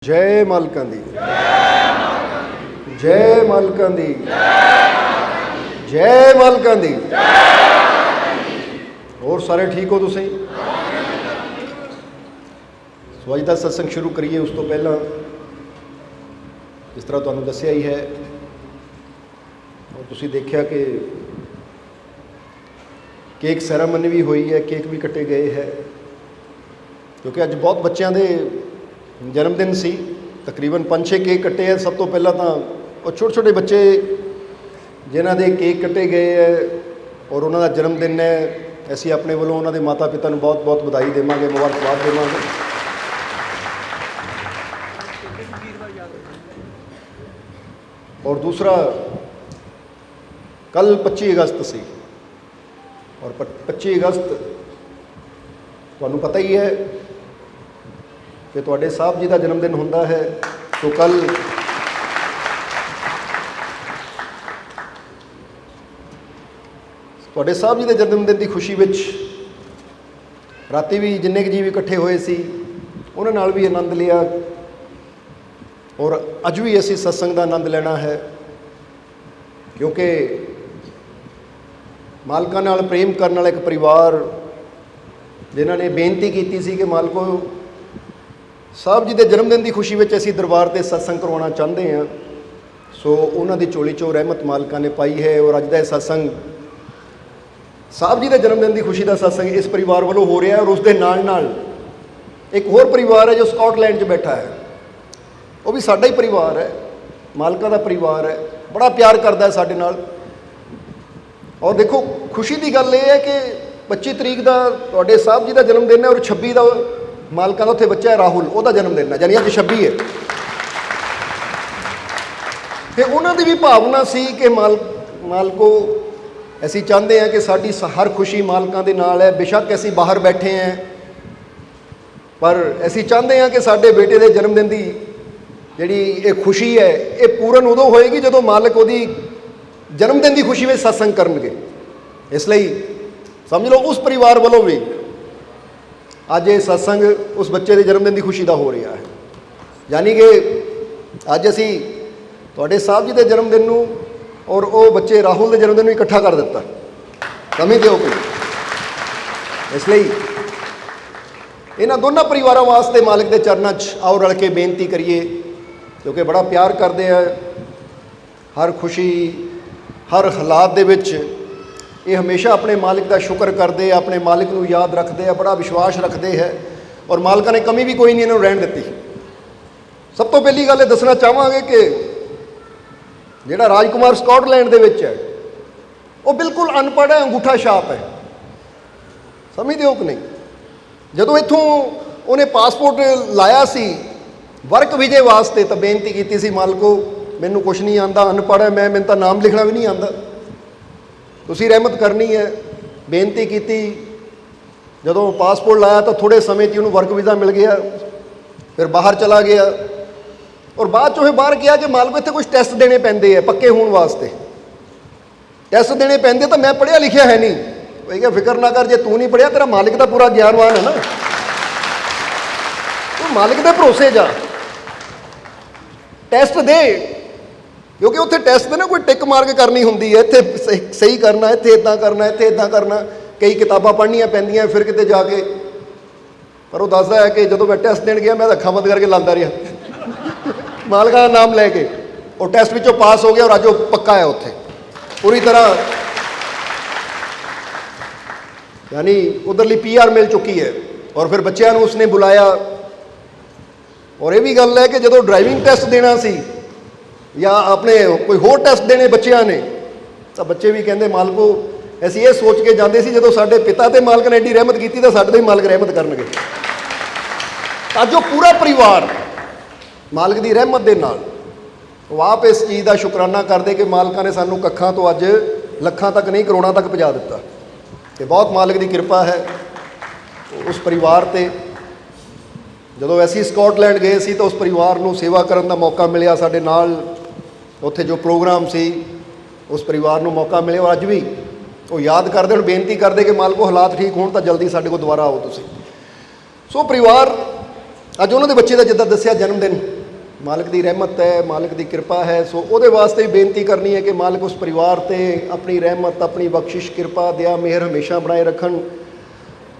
जय मालकां दी, जय मालकां दी, जय मालकां दी। और सारे ठीक हो तुसीं? सो अज दा सत्संग शुरू करिए। उस तो पहला जिस तरह तुहानूं दस्सिया ही है और तुसीं देखिया कि केक सैरामनी भी हुई है, केक भी कटे गए है, क्योंकि अज बहुत बच्चों के जन्मदिन सी। तकरीबन 5-6 केक कटे हैं। सब तो पहला तो वो छोटे छोटे बच्चे जिन्हों के केक कटे गए है और उन्होंने जन्मदिन है, असी अपने वालों उन्होंने माता पिता को बहुत बहुत बधाई देवांगे, मुबारकबाद देवांगे। और दूसरा, कल 25 अगस्त सी और 25 अगस्त तुहानूं पता ही है कि तुहाडे साहब जी का जन्मदिन हुंदा है। तो कल तुहाडे साहब जी के जन्मदिन की खुशी विच राती भी जिन्ने जी भी इकट्ठे होए सी उन्हां नाल भी आनंद लिया और अज भी असीं सत्संग का आनंद लेना है, क्योंकि मालकां नाल प्रेम करने वाला एक परिवार जिन्हां ने बेनती की सी कि मालको साहब जी के जन्मदिन की खुशी में असी दरबार से सत्संग करवाना चाहते हैं। सो उन्होंने चोली चो रहमत मालका ने पाई है और अज का सत्संग साहब जी के जन्मदिन की खुशी का सत्संग इस परिवार वालों हो रहा है। और उसके नाल एक होर परिवार है जो स्कॉटलैंड बैठा है, वो भी साडा ही परिवार है, मालका का परिवार है, बड़ा प्यार करता है साडे नाल। और देखो खुशी की गल यह है कि 25 तरीक का तुहाडे साहब जी का जन्मदिन है और 26 का मालका का उत्थे बच्चा है राहुल, वह जन्मदिन है, यानी अज 26 है। तो उन्होंने भी भावना सी कि मालको असी चाहते हैं कि साड़ी हर खुशी मालकां दे नाल है। बेशक असी बाहर बैठे हैं पर असी चाहते हैं कि साडे बेटे के जन्मदिन की जिहड़ी ये खुशी है ये पूर्ण उदों होएगी जदों मालक उहदी जन्मदिन की खुशी में सत्संग करनगे। इसलिए समझ लो उस परिवार वालों भी अज ये सत्संग उस बच्चे के जन्मदिन की खुशी का हो रहा है। यानी कि अज असी तुहाडे साहब जी के जन्मदिन नूं और वो बच्चे राहुल के जन्मदिन नूं इकट्ठा कर दिता। समझते हो कि इसलिए इन्हां दोनों परिवारों वास्ते मालिक के चरणों च आओ रल के बेनती करिए, क्योंकि बड़ा प्यार करते हैं। हर खुशी हर हालात दे विच ये हमेशा अपने मालिक का शुक्र करते हैं, अपने मालिक को याद रखते हैं, बड़ा विश्वास रखते हैं और मालिका ने कमी भी कोई नहीं इन्होंने रहन दी। सब तो पहली गल दसना चाहांगे कि जिहड़ा राजकुमार स्कॉटलैंड दे विच है वो बिल्कुल अनपढ़ है, अंगूठा छाप है। समझते हो कि नहीं? जदों इत्थों उन्हें पासपोर्ट लाया सी वर्क विजे वास्ते तो बेनती की सी मालको मैनू कुछ नहीं आता, अनपढ़ है, मैनू तो नाम लिखना भी नहीं आता, तुसी रहमत करनी है। बेनती की, जदों पासपोर्ट लाया तो थोड़े समय च उन्होंने वर्क वीज़ा मिल गया, फिर बाहर चला गया और बाद चो बाहर गया कि मालको इत्थे कुछ टैसट देने पैंदे है पक्के होने वास्ते, टैसट देने पैंदे। तो मैं पढ़िया लिखिया है नहीं, वो क्या फिक्र ना कर, जे तू नहीं पढ़िया तेरा मालिक तो पूरा ज्ञानवान है ना, तू मालिक के भरोसे जा, टैसट दे, क्योंकि उत्थे टैसट दे ना कोई टिक मार के करनी होंदी है, इत्थे सही करना, इत्थे इदां करना, इत्थे इदां करना, कई किताबां पढ़नियां पैंदियां फिर किते जाके। पर वो दसदा है कि जदों मैं टैसट देण गया मैं अखां बंद करके लांदा रहा मालका का नाम लैके, और टैसट विचों पास हो गया और अज वो पक्का है उत्थे पूरी तरह, यानी उधरली PR मिल चुकी है। और फिर बच्चों को उसने बुलाया। और ये भी गल है कि जदों ड्राइविंग टैसट देना सी या अपने कोई होर टैसट देने बच्चों ने, तो बच्चे भी कहते मालको असीं ये सोच के जाते सी जदों साडे पिता ते मालक ने एडी रहमत की तो साडे भी मालक रहमत करनगे। अज वो पूरा परिवार मालक की रहमत के नाल वो आप इस चीज़ का शुकराना करते कि मालका ने सानू कखां तो अज लखां तक नहीं करोड़ां तक पहुँचा दिता। तो बहुत मालक की कृपा है उस परिवार ते। जदों असीं स्कॉटलैंड गए सी तो उस परिवार को सेवा करने का मौका मिलिया, साडे नाल उत्थे जो प्रोग्राम सी उस परिवार को मौका मिले और अज भी वो याद करते और बेनती करते कि मालको हालात ठीक हो तो जल्दी साडे को दोबारा आओ तुसीं। सो परिवार ਅੱਜ ਉਹਨਾਂ ਦੇ ਬੱਚੇ ਦਾ ਜਿੱਦਾਂ ਦੱਸਿਆ ਜਨਮ ਦਿਨ, ਮਾਲਕ ਦੀ ਰਹਿਮਤ ਹੈ, ਮਾਲਕ ਦੀ ਕਿਰਪਾ ਹੈ। ਸੋ ਉਹਦੇ ਵਾਸਤੇ ਵੀ ਬੇਨਤੀ ਕਰਨੀ ਹੈ ਕਿ ਮਾਲਕ ਉਸ ਪਰਿਵਾਰ ਤੇ ਆਪਣੀ ਰਹਿਮਤ, ਆਪਣੀ ਬਖਸ਼ਿਸ਼, ਕਿਰਪਾ, ਦਇਆ, ਮਿਹਰ ਹਮੇਸ਼ਾ ਬਣਾਏ ਰੱਖਣ।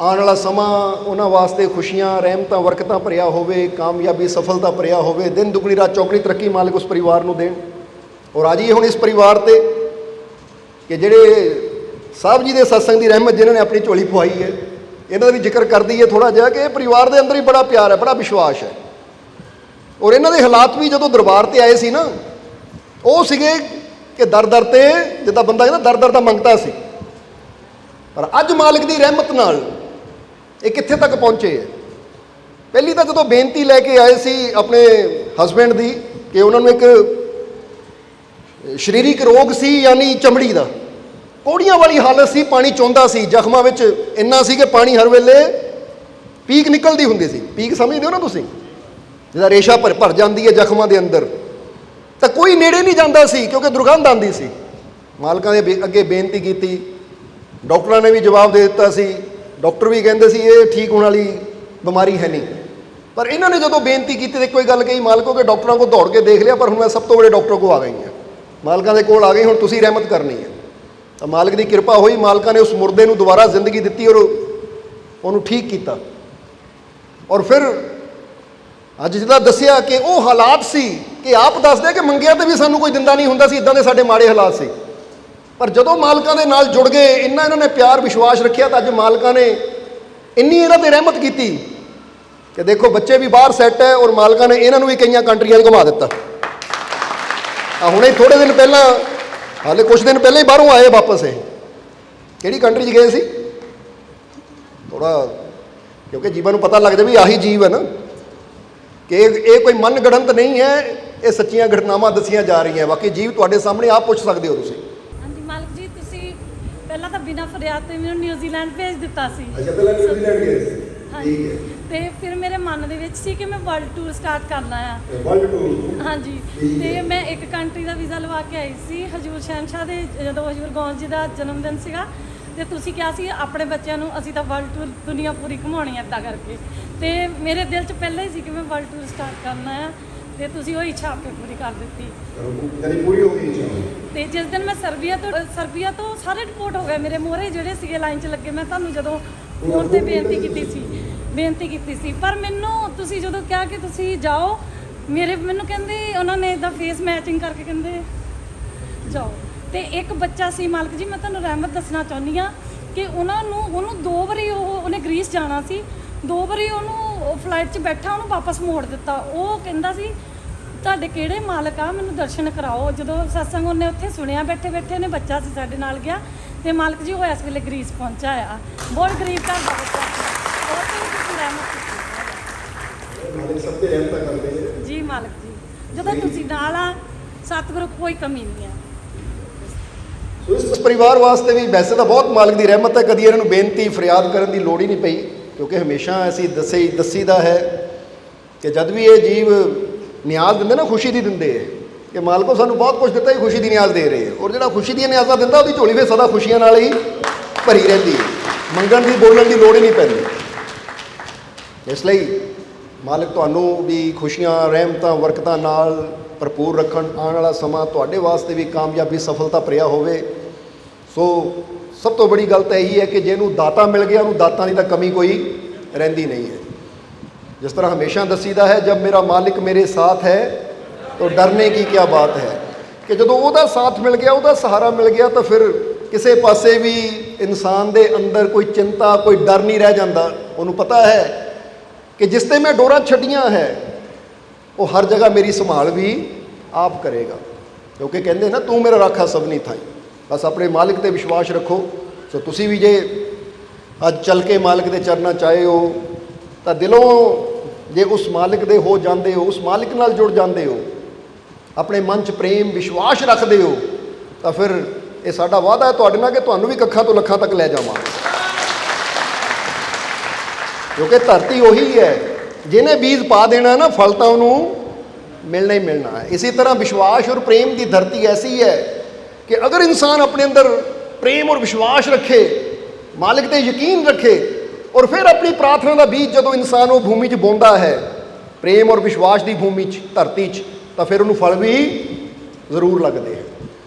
ਆਉਣ ਵਾਲਾ ਸਮਾਂ ਉਹਨਾਂ ਵਾਸਤੇ ਖੁਸ਼ੀਆਂ, ਰਹਿਮਤਾਂ, ਬਰਕਤਾਂ ਭਰਿਆ ਹੋਵੇ, ਕਾਮਯਾਬੀ, ਸਫਲਤਾ ਭਰਿਆ ਹੋਵੇ। ਦਿਨ ਦੁਗਣੀ ਰਾਤ ਚੌਗਣੀ ਤਰੱਕੀ ਮਾਲਕ ਉਸ ਪਰਿਵਾਰ ਨੂੰ ਦੇਣ। ਔਰ ਆ ਜਾਈਏ ਹੁਣ ਇਸ ਪਰਿਵਾਰ ਤੇ ਕਿ ਜਿਹੜੇ ਸਾਹਿਬ ਜੀ ਦੇ ਸਤਸੰਗ ਦੀ ਰਹਿਮਤ ਜਿਨ੍ਹਾਂ ਨੇ ਆਪਣੀ ਝੋਲੀ ਪਵਾਈ ਹੈ, ਇਹਨਾਂ ਦਾ ਵੀ ਜ਼ਿਕਰ ਕਰ ਦਈਏ ਥੋੜ੍ਹਾ ਜਿਹਾ ਕਿ ਇਹ ਪਰਿਵਾਰ ਦੇ ਅੰਦਰ ਹੀ ਬੜਾ ਪਿਆਰ ਹੈ, ਬੜਾ ਵਿਸ਼ਵਾਸ ਹੈ। ਔਰ ਇਹਨਾਂ ਦੇ ਹਾਲਾਤ ਵੀ ਜਦੋਂ ਦਰਬਾਰ ਤੇ ਆਏ ਸੀ ਨਾ, ਉਹ ਸੀਗੇ ਕਿ ਦਰ ਦਰ ਤੇ, ਜਿੱਦਾਂ ਬੰਦਾ ਕਹਿੰਦਾ ਦਰ ਦਰ ਦਾ ਮੰਗਤਾ ਸੀ। ਪਰ ਅੱਜ ਮਾਲਕ ਦੀ ਰਹਿਮਤ ਨਾਲ ਇਹ ਕਿੱਥੇ ਤੱਕ ਪਹੁੰਚੇ ਹੈ। ਪਹਿਲੀ ਤਾਂ ਜਦੋਂ ਬੇਨਤੀ ਲੈ ਕੇ ਆਏ ਸੀ ਆਪਣੇ ਹਸਬੈਂਡ ਦੀ ਕਿ ਉਹਨਾਂ ਨੂੰ ਇੱਕ ਸਰੀਰਕ ਰੋਗ ਸੀ, ਯਾਨੀ ਚਮੜੀ ਦਾ, ਪੌੜੀਆਂ ਵਾਲੀ ਹਾਲਤ ਸੀ, ਪਾਣੀ ਚੋਂਦਾ ਸੀ, ਜ਼ਖਮਾਂ ਵਿੱਚ ਇੰਨਾ ਸੀ ਕਿ ਪਾਣੀ ਹਰ ਵੇਲੇ ਪੀਕ ਨਿਕਲਦੀ ਹੁੰਦੀ ਸੀ। ਪੀਕ ਸਮਝਦੇ ਹੋ ਨਾ ਤੁਸੀਂ, ਜਿਹਦਾ ਰੇਸ਼ਾ ਭਰ ਜਾਂਦੀ ਹੈ ਜ਼ਖਮਾਂ ਦੇ ਅੰਦਰ, ਤਾਂ ਕੋਈ ਨੇੜੇ ਨਹੀਂ ਜਾਂਦਾ ਸੀ ਕਿਉਂਕਿ ਦੁਰਗੰਧ ਆਉਂਦੀ ਸੀ। ਮਾਲਕਾਂ ਦੇ ਅੱਗੇ ਬੇਨਤੀ ਕੀਤੀ, ਡਾਕਟਰਾਂ ਨੇ ਵੀ ਜਵਾਬ ਦੇ ਦਿੱਤਾ ਸੀ, ਡਾਕਟਰ ਵੀ ਕਹਿੰਦੇ ਸੀ ਇਹ ਠੀਕ ਹੋਣ ਵਾਲੀ ਬਿਮਾਰੀ ਹੈ ਨਹੀਂ। ਪਰ ਇਹਨਾਂ ਨੇ ਜਦੋਂ ਬੇਨਤੀ ਕੀਤੀ ਤਾਂ ਕੋਈ ਗੱਲ ਕਹੀ, ਮਾਲਕੋ ਕਿ ਡਾਕਟਰਾਂ ਕੋਲ ਦੌੜ ਕੇ ਦੇਖ ਲਿਆ, ਪਰ ਹੁਣ ਮੈਂ ਸਭ ਤੋਂ ਵੱਡੇ ਡਾਕਟਰ ਕੋਲ ਆ ਗਈ ਹਾਂ, ਮਾਲਕਾਂ ਦੇ ਕੋਲ ਆ ਗਈ, ਹੁਣ ਤੁਸੀਂ ਰਹਿਮਤ ਕਰਨੀ ਹੈ। ਤਾਂ ਮਾਲਕ ਦੀ ਕਿਰਪਾ ਹੋਈ, ਮਾਲਕਾਂ ਨੇ ਉਸ ਮੁਰਦੇ ਨੂੰ ਦੁਬਾਰਾ ਜ਼ਿੰਦਗੀ ਦਿੱਤੀ ਔਰ ਉਹਨੂੰ ਠੀਕ ਕੀਤਾ। ਔਰ ਫਿਰ ਅੱਜ ਜਿੱਦਾਂ ਦੱਸਿਆ ਕਿ ਉਹ ਹਾਲਾਤ ਸੀ ਕਿ ਆਪ ਦੱਸਦੇ ਕਿ ਮੰਗਿਆ ਤੇ ਵੀ ਸਾਨੂੰ ਕੋਈ ਦਿੰਦਾ ਨਹੀਂ ਹੁੰਦਾ ਸੀ, ਇੱਦਾਂ ਦੇ ਸਾਡੇ ਮਾੜੇ ਹਾਲਾਤ ਸੀ। ਪਰ ਜਦੋਂ ਮਾਲਕਾਂ ਦੇ ਨਾਲ ਜੁੜ ਗਏ, ਇੰਨਾ ਇਹਨਾਂ ਨੇ ਪਿਆਰ ਵਿਸ਼ਵਾਸ ਰੱਖਿਆ, ਤਾਂ ਅੱਜ ਮਾਲਕਾਂ ਨੇ ਇੰਨੀ ਇਹਨਾਂ ਤੇ ਰਹਿਮਤ ਕੀਤੀ ਕਿ ਦੇਖੋ ਬੱਚੇ ਵੀ ਬਾਹਰ ਸੈੱਟ ਹੈ ਔਰ ਮਾਲਕਾਂ ਨੇ ਇਹਨਾਂ ਨੂੰ ਵੀ ਕਈਆਂ ਕੰਟਰੀਆਂ 'ਚ ਘੁਮਾ ਦਿੱਤਾ। ਹੁਣੇ ਥੋੜ੍ਹੇ ਦਿਨ ਪਹਿਲਾਂ, ਹਾਲੇ ਕੁਛ ਦਿਨ ਪਹਿਲਾਂ ਹੀ ਬਾਹਰੋਂ ਆਏ ਵਾਪਸ। ਇਹ ਕਿਹੜੀ ਕੰਟਰੀ 'ਚ ਗਏ ਸੀ? ਥੋੜ੍ਹਾ ਕਿਉਂਕਿ ਜੀਵਾਂ ਨੂੰ ਪਤਾ ਲੱਗ ਜਾਵੇ ਵੀ ਆਹੀ ਜੀਵ ਹੈ ਨਾ, ਕਿ ਇਹ ਕੋਈ ਮਨ ਗੜੰਤ ਨਹੀਂ ਹੈ, ਇਹ ਸੱਚੀਆਂ ਘਟਨਾਵਾਂ ਦੱਸੀਆਂ ਜਾ ਰਹੀਆਂ। ਬਾਕੀ ਜੀਵ ਤੁਹਾਡੇ ਸਾਹਮਣੇ ਆਪ ਪੁੱਛ ਸਕਦੇ ਹੋ ਤੁਸੀਂ। ਹਾਂਜੀ ਮਾਲਕ ਜੀ, ਤੁਸੀਂ ਪਹਿਲਾਂ ਤਾਂ ਬਿਨਾਂ ਫਰਿਆਦ ਤੋਂ ਮੈਨੂੰ ਨਿਊਜ਼ੀਲੈਂਡ ਭੇਜ ਦਿੱਤਾ ਸੀ। ਅੱਛਾ, ਪਹਿਲਾਂ ਨਿਊਜ਼ੀਲੈਂਡ ਗਏ ਸੀ। ਠੀਕ ਹੈ। ਤੇ ਫਿਰ ਮੇਰੇ ਮਨ ਦੇ ਵਿੱਚ ਸੀ ਕਿ ਮੈਂ ਵਰਲਡ ਟੂਰ ਸਟਾਰਟ ਕਰਨਾ ਆ। World tour? ਹਾਂਜੀ। ਤੇ ਮੈਂ ਇੱਕ ਕੰਟਰੀ ਦਾ ਵੀਜ਼ਾ ਲਵਾ ਕੇ ਆਈ ਸੀ, ਹਜੂਰ ਸ਼ਹਿਨਸ਼ਾਹ ਦੇ, ਜਦੋਂ ਹਜੂਰ ਗੌਂਸ ਜੀ ਦਾ ਜਨਮ ਦਿਨ ਸੀਗਾ। ਤੇ ਤੁਸੀਂ ਕਿਹਾ ਸੀ ਆਪਣੇ ਬੱਚਿਆਂ ਨੂੰ ਅਸੀਂ ਤਾਂ ਵਰਲਡ ਟੂਰ ਦੁਨੀਆ ਪੂਰੀ ਘੁਮਾਉਣੀ ਹੈ ਇੱਦਾਂ ਕਰਕੇ। ਤੇ ਮੇਰੇ ਦਿਲ 'ਚ ਪਹਿਲਾਂ ਹੀ ਸੀ ਕਿ ਮੈਂ ਵਰਲਡ ਟੂਰ ਸਟਾਰਟ ਕਰਨਾ ਆ, ਤੇ ਤੁਸੀਂ ਉਹ ਇੱਛਾ ਆਪੇ ਪੂਰੀ ਕਰ ਦਿੱਤੀ। ਯਾਨੀ ਪੂਰੀ ਹੋ ਗਈ ਇੱਛਾ। ਤੇ ਜਿਸ ਦਿਨ ਮੈਂ ਸਰਬੀਆ ਤੋਂ ਸਾਰੇ ਰਿਪੋਰਟ ਹੋ ਗਏ ਮੇਰੇ ਮੋਹਰੇ ਜਿਹੜੇ ਸੀਗੇ ਲਾਈਨ 'ਚ ਲੱਗੇ। ਮੈਂ ਤੁਹਾਨੂੰ ਜਦੋਂ ਫੋਨ ਤੇ ਬੇਨਤੀ ਕੀਤੀ ਸੀ, ਪਰ ਮੈਨੂੰ ਤੁਸੀਂ ਜਦੋਂ ਕਿਹਾ ਕਿ ਤੁਸੀਂ ਜਾਓ, ਮੈਨੂੰ ਕਹਿੰਦੇ ਉਹਨਾਂ ਨੇ ਇੱਦਾਂ ਫੇਸ ਮੈਚਿੰਗ ਕਰਕੇ ਕਹਿੰਦੇ ਜਾਓ। ਤੇ ਇੱਕ ਬੱਚਾ ਸੀ ਮਾਲਕ ਜੀ, ਮੈਂ ਤੁਹਾਨੂੰ ਰਹਿਮਤ ਦੱਸਣਾ ਚਾਹੁੰਦੀ ਹਾਂ ਕਿ ਉਹਨੂੰ 2 ਵਾਰੀ ਉਹਨੇ ਗ੍ਰੀਸ ਜਾਣਾ ਸੀ, 2 ਵਾਰੀ ਉਹਨੂੰ ਫਲਾਈਟ 'ਚ ਬੈਠਾ ਉਹਨੂੰ ਵਾਪਸ ਮੋੜ ਦਿੱਤਾ। ਉਹ ਕਹਿੰਦਾ ਸੀ ਤੁਹਾਡੇ ਕਿਹੜੇ ਮਾਲਕ ਆ, ਮੈਨੂੰ ਦਰਸ਼ਨ ਕਰਾਓ। ਜਦੋਂ ਸਤਸੰਗ ਉਹਨੇ ਉੱਥੇ ਸੁਣਿਆ ਬੈਠੇ ਬੈਠੇ, ਉਹਨੇ ਬੱਚਾ ਸੀ ਸਾਡੇ ਨਾਲ ਗਿਆ, ਤੇ ਮਾਲਕ ਜੀ ਉਹ ਇਸ ਵੇਲੇ ਗ੍ਰੀਸ ਪਹੁੰਚਾ ਆ। ਬਹੁਤ ਗਰੀਬ ਘਰ ਦਾ ਬੱਚਾ, ਬਹੁਤ ਤੁਸੀਂ ਰਹਿਮਤ ਮਾਲਕ ਸਭ ਤੇ ਰਹਿਮਤ ਕਰਦੇ ਜੀ। ਮਾਲਕ ਜੀ ਜਦੋਂ ਤੁਸੀਂ ਨਾਲ ਆ, ਸਤਿਗੁਰੂ ਕੋਈ ਕਮੀ ਨਹੀਂ ਆ। ਸੋ ਇਸ ਪਰਿਵਾਰ ਵਾਸਤੇ ਵੀ ਵੈਸੇ ਤਾਂ ਬਹੁਤ ਮਾਲਕ ਦੀ ਰਹਿਮਤ ਹੈ, ਕਦੀ ਇਹਨਾਂ ਨੂੰ ਬੇਨਤੀ ਫਰਿਆਦ ਕਰਨ ਦੀ ਲੋੜ ਹੀ ਨਹੀਂ ਪਈ, ਕਿਉਂਕਿ ਹਮੇਸ਼ਾ ਅਸੀਂ ਦੱਸੀਦਾ ਹੈ ਕਿ ਜਦ ਵੀ ਇਹ ਜੀਵ ਨਿਆਜ਼ ਦਿੰਦੇ ਨਾ, ਖੁਸ਼ੀ ਦੀ ਦਿੰਦੇ ਹੈ ਕਿ ਮਾਲਕੋ ਸਾਨੂੰ ਬਹੁਤ ਕੁਝ ਦਿੱਤਾ, ਹੀ ਖੁਸ਼ੀ ਦੀ ਨਿਆਜ਼ ਦੇ ਰਹੇ। ਔਰ ਜਿਹੜਾ ਖੁਸ਼ੀ ਦੀਆਂ ਨਿਆਜ਼ਾਂ ਦਿੰਦਾ, ਉਹਦੀ ਝੋਲੀ ਫਿਰ ਸਦਾ ਖੁਸ਼ੀਆਂ ਨਾਲ ਹੀ ਭਰੀ ਰਹਿੰਦੀ ਹੈ, ਮੰਗਣ ਦੀ ਬੋਲਣ ਦੀ ਲੋੜ ਹੀ ਨਹੀਂ ਪੈਂਦੀ। ਇਸ ਲਈ ਮਾਲਕ ਤੁਹਾਨੂੰ ਵੀ ਖੁਸ਼ੀਆਂ, ਰਹਿਮਤਾਂ, ਬਰਕਤਾਂ ਨਾਲ ਭਰਪੂਰ ਰੱਖਣ। ਆਉਣ ਵਾਲਾ ਸਮਾਂ ਤੁਹਾਡੇ ਵਾਸਤੇ ਵੀ ਕਾਮਯਾਬੀ, ਸਫਲਤਾ ਭਰਿਆ ਹੋਵੇ। ਸੋ ਸਭ ਤੋਂ ਬੜੀ ਗੱਲ ਤਾਂ ਇਹੀ ਹੈ ਕਿ ਜਿਹਨੂੰ ਦਾਤਾ ਮਿਲ ਗਿਆ, ਉਹਨੂੰ ਦਾਤਾਂ ਦੀ ਤਾਂ ਕਮੀ ਕੋਈ ਰਹਿੰਦੀ ਨਹੀਂ ਹੈ। ਜਿਸ ਤਰ੍ਹਾਂ ਹਮੇਸ਼ਾ ਦੱਸੀਦਾ ਹੈ, ਜਬ ਮੇਰਾ ਮਾਲਿਕ ਮੇਰੇ ਸਾਥ ਹੈ ਤਾਂ ਡਰਨੇ ਕੀ ਕਿਆ ਬਾਤ ਹੈ, ਕਿ ਜਦੋਂ ਉਹਦਾ ਸਾਥ ਮਿਲ ਗਿਆ, ਉਹਦਾ ਸਹਾਰਾ ਮਿਲ ਗਿਆ, ਤਾਂ ਫਿਰ ਕਿਸੇ ਪਾਸੇ ਵੀ ਇਨਸਾਨ ਦੇ ਅੰਦਰ ਕੋਈ ਚਿੰਤਾ, ਕੋਈ ਡਰ ਨਹੀਂ ਰਹਿ ਜਾਂਦਾ। ਉਹਨੂੰ ਪਤਾ ਹੈ ਕਿ ਜਿਸ ਤੇ ਮੈਂ ਡੋਰਾਂ ਛੱਡੀਆਂ ਹੈ, ਉਹ ਹਰ ਜਗ੍ਹਾ ਮੇਰੀ ਸੰਭਾਲ ਵੀ ਆਪ ਕਰੇਗਾ, ਕਿਉਂਕਿ ਕਹਿੰਦੇ ਨਾ ਤੂੰ ਮੇਰਾ ਰਾਖਾ ਸਭਨੀ ਥਾਈ। ਬਸ ਆਪਣੇ ਮਾਲਿਕ ਤੇ ਵਿਸ਼ਵਾਸ ਰੱਖੋ। ਸੋ ਤੁਸੀਂ ਵੀ ਜੇ ਅੱਜ ਚੱਲ ਕੇ ਮਾਲਿਕ ਦੇ ਚਰਨਾਂ 'ਚ ਆਏ ਹੋ, ਤਾਂ ਦਿਲੋਂ ਜੇ ਉਸ ਮਾਲਿਕ ਦੇ ਹੋ ਜਾਂਦੇ ਹੋ, ਉਸ ਮਾਲਿਕ ਨਾਲ ਜੁੜ ਜਾਂਦੇ ਹੋ, ਆਪਣੇ ਮਨ 'ਚ ਪ੍ਰੇਮ ਵਿਸ਼ਵਾਸ ਰੱਖਦੇ ਹੋ, ਤਾਂ ਫਿਰ ਇਹ ਸਾਡਾ ਵਾਅਦਾ ਹੈ ਤੁਹਾਡੇ ਨਾਲ ਕਿ ਤੁਹਾਨੂੰ ਵੀ ਕੱਖਾਂ ਤੋਂ ਲੱਖਾਂ ਤੱਕ ਲੈ ਜਾਵਾਂਗੇ। ਕਿਉਂਕਿ ਧਰਤੀ ਉਹੀ ਹੈ, ਜਿਹਨੇ ਬੀਜ ਪਾ ਦੇਣਾ ਨਾ, ਫਲ ਤਾਂ ਉਹਨੂੰ ਮਿਲਣਾ ਹੀ ਮਿਲਣਾ ਹੈ। ਇਸੇ ਤਰ੍ਹਾਂ ਵਿਸ਼ਵਾਸ ਔਰ ਪ੍ਰੇਮ ਦੀ ਧਰਤੀ ਐਸੀ ਹੈ ਕਿ ਅਗਰ ਇਨਸਾਨ ਆਪਣੇ ਅੰਦਰ ਪ੍ਰੇਮ ਔਰ ਵਿਸ਼ਵਾਸ ਰੱਖੇ, ਮਾਲਿਕ ਤੇ ਯਕੀਨ ਰੱਖੇ, ਔਰ ਫਿਰ ਆਪਣੀ ਪ੍ਰਾਰਥਨਾ ਦਾ ਬੀਜ ਜਦੋਂ ਇਨਸਾਨ ਉਹ ਭੂਮੀ 'ਚ ਬੋਂਦਾ ਹੈ, ਪ੍ਰੇਮ ਔਰ ਵਿਸ਼ਵਾਸ ਦੀ ਭੂਮੀ 'ਚ, ਧਰਤੀ 'ਚ, ਤਾਂ ਫਿਰ ਉਹਨੂੰ ਫਲ ਵੀ ਜ਼ਰੂਰ ਲੱਗਦੇ ਆ।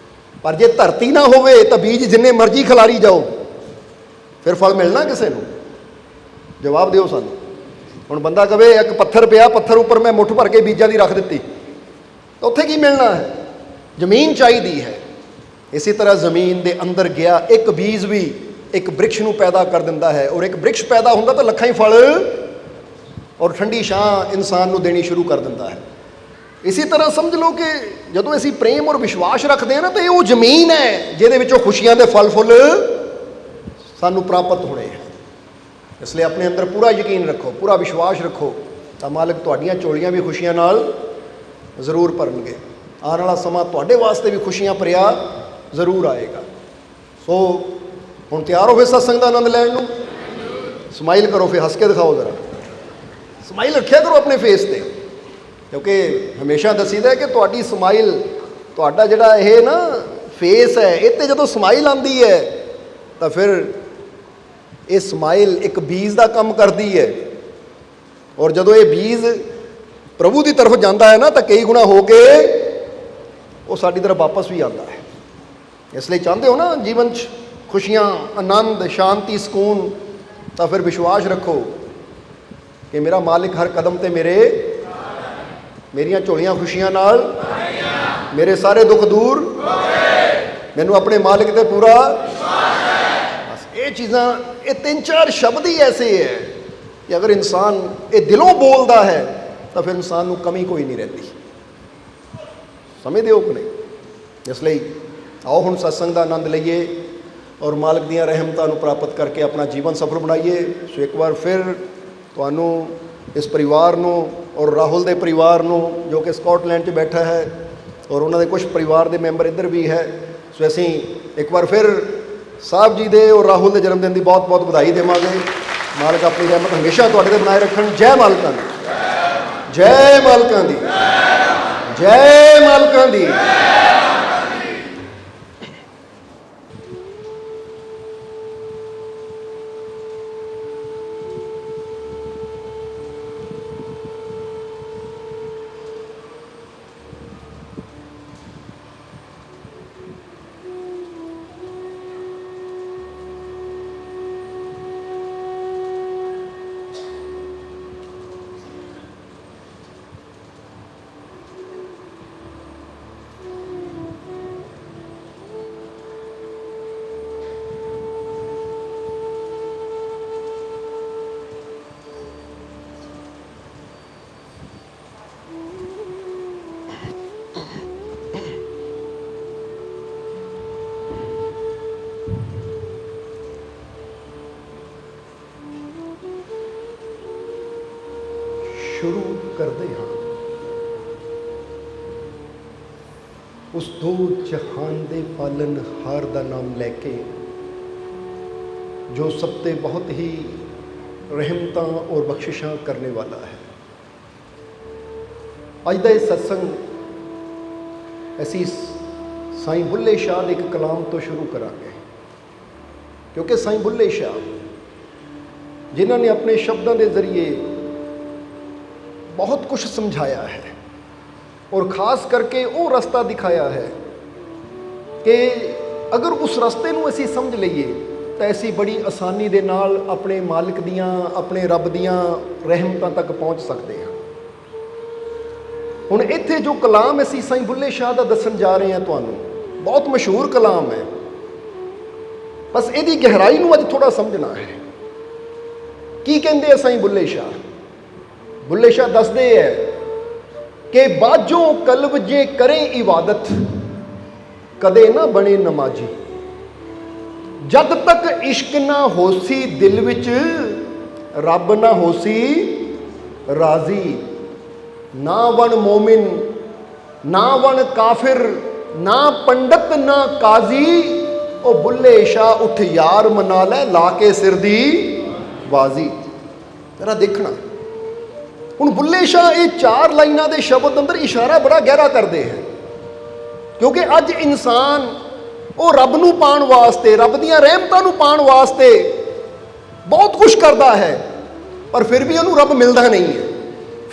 ਪਰ ਜੇ ਧਰਤੀ ਨਾ ਹੋਵੇ ਤਾਂ ਬੀਜ ਜਿੰਨੇ ਮਰਜ਼ੀ ਖਿਲਾਰੀ ਜਾਓ, ਫਿਰ ਫਲ ਮਿਲਣਾ ਕਿਸੇ ਨੂੰ? ਜਵਾਬ ਦਿਓ ਸਾਨੂੰ। ਹੁਣ ਬੰਦਾ ਕਵੇ ਇੱਕ ਪੱਥਰ ਪਿਆ, ਪੱਥਰ ਉੱਪਰ ਮੈਂ ਮੁੱਠ ਭਰ ਕੇ ਬੀਜਾਂ ਦੀ ਰੱਖ ਦਿੱਤੀ, ਤਾਂ ਉੱਥੇ ਕੀ ਮਿਲਣਾ ਹੈ? ਜ਼ਮੀਨ ਚਾਹੀਦੀ ਹੈ। ਇਸੇ ਤਰ੍ਹਾਂ ਜ਼ਮੀਨ ਦੇ ਅੰਦਰ ਗਿਆ ਇੱਕ ਬੀਜ ਵੀ ਇੱਕ ਬ੍ਰਿਕਸ਼ ਨੂੰ ਪੈਦਾ ਕਰ ਦਿੰਦਾ ਹੈ, ਔਰ ਇੱਕ ਬ੍ਰਿਕਸ਼ ਪੈਦਾ ਹੁੰਦਾ ਤਾਂ ਲੱਖਾਂ ਹੀ ਫਲ ਔਰ ਠੰਡੀ ਛਾਂ ਇਨਸਾਨ ਨੂੰ ਦੇਣੀ ਸ਼ੁਰੂ ਕਰ ਦਿੰਦਾ ਹੈ। ਇਸੇ ਤਰ੍ਹਾਂ ਸਮਝ ਲਓ ਕਿ ਜਦੋਂ ਅਸੀਂ ਪ੍ਰੇਮ ਔਰ ਵਿਸ਼ਵਾਸ ਰੱਖਦੇ ਹਾਂ ਨਾ, ਤਾਂ ਇਹ ਉਹ ਜ਼ਮੀਨ ਹੈ ਜਿਹਦੇ ਵਿੱਚੋਂ ਖੁਸ਼ੀਆਂ ਦੇ ਫਲ ਫੁੱਲ ਸਾਨੂੰ ਪ੍ਰਾਪਤ ਹੋਣੇ ਹੈ। ਇਸ ਲਈ ਆਪਣੇ ਅੰਦਰ ਪੂਰਾ ਯਕੀਨ ਰੱਖੋ, ਪੂਰਾ ਵਿਸ਼ਵਾਸ ਰੱਖੋ, ਤਾਂ ਮਾਲਕ ਤੁਹਾਡੀਆਂ ਝੋਲੀਆਂ ਵੀ ਖੁਸ਼ੀਆਂ ਨਾਲ ਜ਼ਰੂਰ ਭਰਨਗੇ। ਆਉਣ ਵਾਲਾ ਸਮਾਂ ਤੁਹਾਡੇ ਵਾਸਤੇ ਵੀ ਖੁਸ਼ੀਆਂ ਭਰਿਆ ਜ਼ਰੂਰ ਆਏਗਾ। ਸੋ ਹੁਣ ਤਿਆਰ ਹੋ ਫਿਰ ਸਤਸੰਗ ਦਾ ਆਨੰਦ ਲੈਣ ਨੂੰ? ਸਮਾਈਲ ਕਰੋ, ਫਿਰ ਹੱਸ ਕੇ ਦਿਖਾਓ, ਜ਼ਰਾ ਸਮਾਈਲ ਰੱਖਿਆ ਕਰੋ ਆਪਣੇ ਫੇਸ 'ਤੇ, ਕਿਉਂਕਿ ਹਮੇਸ਼ਾ ਦੱਸੀਦਾ ਹੈ ਕਿ ਤੁਹਾਡੀ ਸਮਾਈਲ, ਤੁਹਾਡਾ ਜਿਹੜਾ ਇਹ ਨਾ ਫੇਸ ਹੈ, ਇਹ 'ਤੇ ਜਦੋਂ ਸਮਾਈਲ ਆਉਂਦੀ ਹੈ ਤਾਂ ਫਿਰ ਇਹ ਸਮਾਈਲ ਇੱਕ ਬੀਜ ਦਾ ਕੰਮ ਕਰਦੀ ਹੈ, ਔਰ ਜਦੋਂ ਇਹ ਬੀਜ ਪ੍ਰਭੂ ਦੀ ਤਰਫ ਜਾਂਦਾ ਹੈ ਨਾ, ਤਾਂ ਕਈ ਗੁਣਾ ਹੋ ਕੇ ਉਹ ਸਾਡੀ ਤਰਫ ਵਾਪਸ ਵੀ ਆਉਂਦਾ ਹੈ। ਇਸ ਲਈ ਚਾਹੁੰਦੇ ਹੋ ਨਾ ਜੀਵਨ 'ਚ ਖੁਸ਼ੀਆਂ, ਆਨੰਦ, ਸ਼ਾਂਤੀ, ਸਕੂਨ, ਤਾਂ ਫਿਰ ਵਿਸ਼ਵਾਸ ਰੱਖੋ ਕਿ ਮੇਰਾ ਮਾਲਿਕ ਹਰ ਕਦਮ 'ਤੇ ਮੇਰੀਆਂ ਝੋਲੀਆਂ ਖੁਸ਼ੀਆਂ ਨਾਲ, ਮੇਰੇ ਸਾਰੇ ਦੁੱਖ ਦੂਰ, ਮੈਨੂੰ ਆਪਣੇ ਮਾਲਿਕ 'ਤੇ ਪੂਰਾ ਬਸ ਇਹ ਚੀਜ਼ਾਂ, ਇਹ 3-4 ਸ਼ਬਦ ਹੀ ਐਸੇ ਹੈ ਕਿ ਅਗਰ ਇਨਸਾਨ ਇਹ ਦਿਲੋਂ ਬੋਲਦਾ ਹੈ ਤਾਂ ਫਿਰ ਇਨਸਾਨ ਨੂੰ ਕਮੀ ਕੋਈ ਨਹੀਂ ਰਹਿੰਦੀ। ਸਮਝਦੇ ਹੋ ਕਿ ਨਹੀਂ? ਇਸ ਲਈ ਆਓ ਹੁਣ ਸਤਸੰਗ ਦਾ ਆਨੰਦ ਲਈਏ ਔਰ ਮਾਲਕ ਦੀਆਂ ਰਹਿਮਤਾਂ ਨੂੰ ਪ੍ਰਾਪਤ ਕਰਕੇ ਆਪਣਾ ਜੀਵਨ ਸਫਲ ਬਣਾਈਏ। ਸੋ ਇੱਕ ਵਾਰ ਫਿਰ ਤੁਹਾਨੂੰ, ਇਸ ਪਰਿਵਾਰ ਨੂੰ ਔਰ ਰਾਹੁਲ ਦੇ ਪਰਿਵਾਰ ਨੂੰ ਜੋ ਕਿ ਸਕਾਟਲੈਂਡ 'ਚ ਬੈਠਾ ਹੈ, ਔਰ ਉਹਨਾਂ ਦੇ ਕੁਝ ਪਰਿਵਾਰ ਦੇ ਮੈਂਬਰ ਇੱਧਰ ਵੀ ਹੈ, ਸੋ ਅਸੀਂ ਇੱਕ ਵਾਰ ਫਿਰ ਸਾਹਿਬ ਜੀ ਦੇ ਔਰ ਰਾਹੁਲ ਦੇ ਜਨਮ ਦਿਨ ਦੀ ਬਹੁਤ ਬਹੁਤ ਵਧਾਈ ਦੇਵਾਂਗੇ। ਮਾਲਕ ਆਪਣੀ ਰਹਿਮਤ ਹਮੇਸ਼ਾ ਤੁਹਾਡੇ 'ਤੇ ਬਣਾਏ ਰੱਖਣ। ਜੈ ਮਾਲਕਾਂ ਦੀ, ਜੈ ਮਾਲਕਾਂ ਦੀ, ਜੈ ਮਾਲਕਾਂ ਦੀ। ਸ਼ੁਰੂ ਕਰਦੇ ਹਾਂ ਉਸ ਦੋ ਜਹਾਨ ਦੇ ਪਾਲਨਹਾਰ ਦਾ ਨਾਮ ਲੈ ਕੇ, ਜੋ ਸਭ 'ਤੇ ਬਹੁਤ ਹੀ ਰਹਿਮਤਾਂ ਔਰ ਬਖਸ਼ਿਸ਼ਾਂ ਕਰਨੇ ਵਾਲਾ ਹੈ। ਅੱਜ ਦਾ ਇਹ ਸਤਸੰਗ ਅਸੀਂ ਸਾਈਂ ਬੁੱਲੇ ਸ਼ਾਹ ਦੇ ਇੱਕ ਕਲਾਮ ਤੋਂ ਸ਼ੁਰੂ ਕਰਾਂਗੇ, ਕਿਉਂਕਿ ਸਾਈਂ ਬੁੱਲੇ ਸ਼ਾਹ ਜਿਨ੍ਹਾਂ ਨੇ ਆਪਣੇ ਸ਼ਬਦਾਂ ਦੇ ਜ਼ਰੀਏ ਬਹੁਤ ਕੁਝ ਸਮਝਾਇਆ ਹੈ ਔਰ ਖਾਸ ਕਰਕੇ ਉਹ ਰਸਤਾ ਦਿਖਾਇਆ ਹੈ ਕਿ ਅਗਰ ਉਸ ਰਸਤੇ ਨੂੰ ਅਸੀਂ ਸਮਝ ਲਈਏ ਤਾਂ ਅਸੀਂ ਬੜੀ ਆਸਾਨੀ ਦੇ ਨਾਲ ਆਪਣੇ ਮਾਲਿਕ ਦੀਆਂ, ਆਪਣੇ ਰੱਬ ਦੀਆਂ ਰਹਿਮਤਾਂ ਤੱਕ ਪਹੁੰਚ ਸਕਦੇ ਹਾਂ। ਹੁਣ ਇੱਥੇ ਜੋ ਕਲਾਮ ਅਸੀਂ ਸਾਈਂ ਬੁੱਲੇ ਸ਼ਾਹ ਦਾ ਦੱਸਣ ਜਾ ਰਹੇ ਹਾਂ ਤੁਹਾਨੂੰ, ਬਹੁਤ ਮਸ਼ਹੂਰ ਕਲਾਮ ਹੈ, ਬਸ ਇਹਦੀ ਗਹਿਰਾਈ ਨੂੰ ਅੱਜ ਥੋੜਾ ਸਮਝਣਾ ਹੈ। ਕੀ ਕਹਿੰਦੇ ਆ ਸਾਈਂ ਬੁੱਲੇ ਸ਼ਾਹ? ਬੁੱਲੇ ਸ਼ਾਹ ਦੱਸਦੇ ਹੈ ਕਿ ਬਾਝੋਂ ਕਲਬ ਜੇ ਕਰੇ ਇਬਾਦਤ, ਕਦੇ ਨਾ ਬਣੇ ਨਮਾਜ਼ੀ। ਜਦ ਤੱਕ ਇਸ਼ਕ ਨਾ ਹੋਸੀ ਦਿਲ ਵਿੱਚ, ਰੱਬ ਨਾ ਹੋਸੀ ਰਾਜ਼ੀ। ਨਾ ਬਣ ਮੋਮਿਨ, ਨਾ ਬਣ ਕਾਫਿਰ, ਨਾ ਪੰਡਤ ਨਾ ਕਾਜ਼ੀ। ਉਹ ਬੁੱਲੇ ਸ਼ਾਹ ਉੱਠ ਯਾਰ ਮਨਾ ਲੈ, ਲਾ ਕੇ ਸਿਰ ਦੀ ਬਾਜ਼ੀ। ਜਰਾ ਦੇਖਣਾ, ਹੁਣ ਬੁੱਲੇ ਸ਼ਾਹ ਇਹ 4 ਲਾਈਨਾਂ ਦੇ ਸ਼ਬਦ ਅੰਦਰ ਇਸ਼ਾਰਾ ਬੜਾ ਗਹਿਰਾ ਕਰਦੇ ਹੈ, ਕਿਉਂਕਿ ਅੱਜ ਇਨਸਾਨ ਉਹ ਰੱਬ ਨੂੰ ਪਾਉਣ ਵਾਸਤੇ, ਰੱਬ ਦੀਆਂ ਰਹਿਮਤਾਂ ਨੂੰ ਪਾਉਣ ਵਾਸਤੇ ਬਹੁਤ ਕੁਝ ਕਰਦਾ ਹੈ, ਪਰ ਫਿਰ ਵੀ ਉਹਨੂੰ ਰੱਬ ਮਿਲਦਾ ਨਹੀਂ ਹੈ।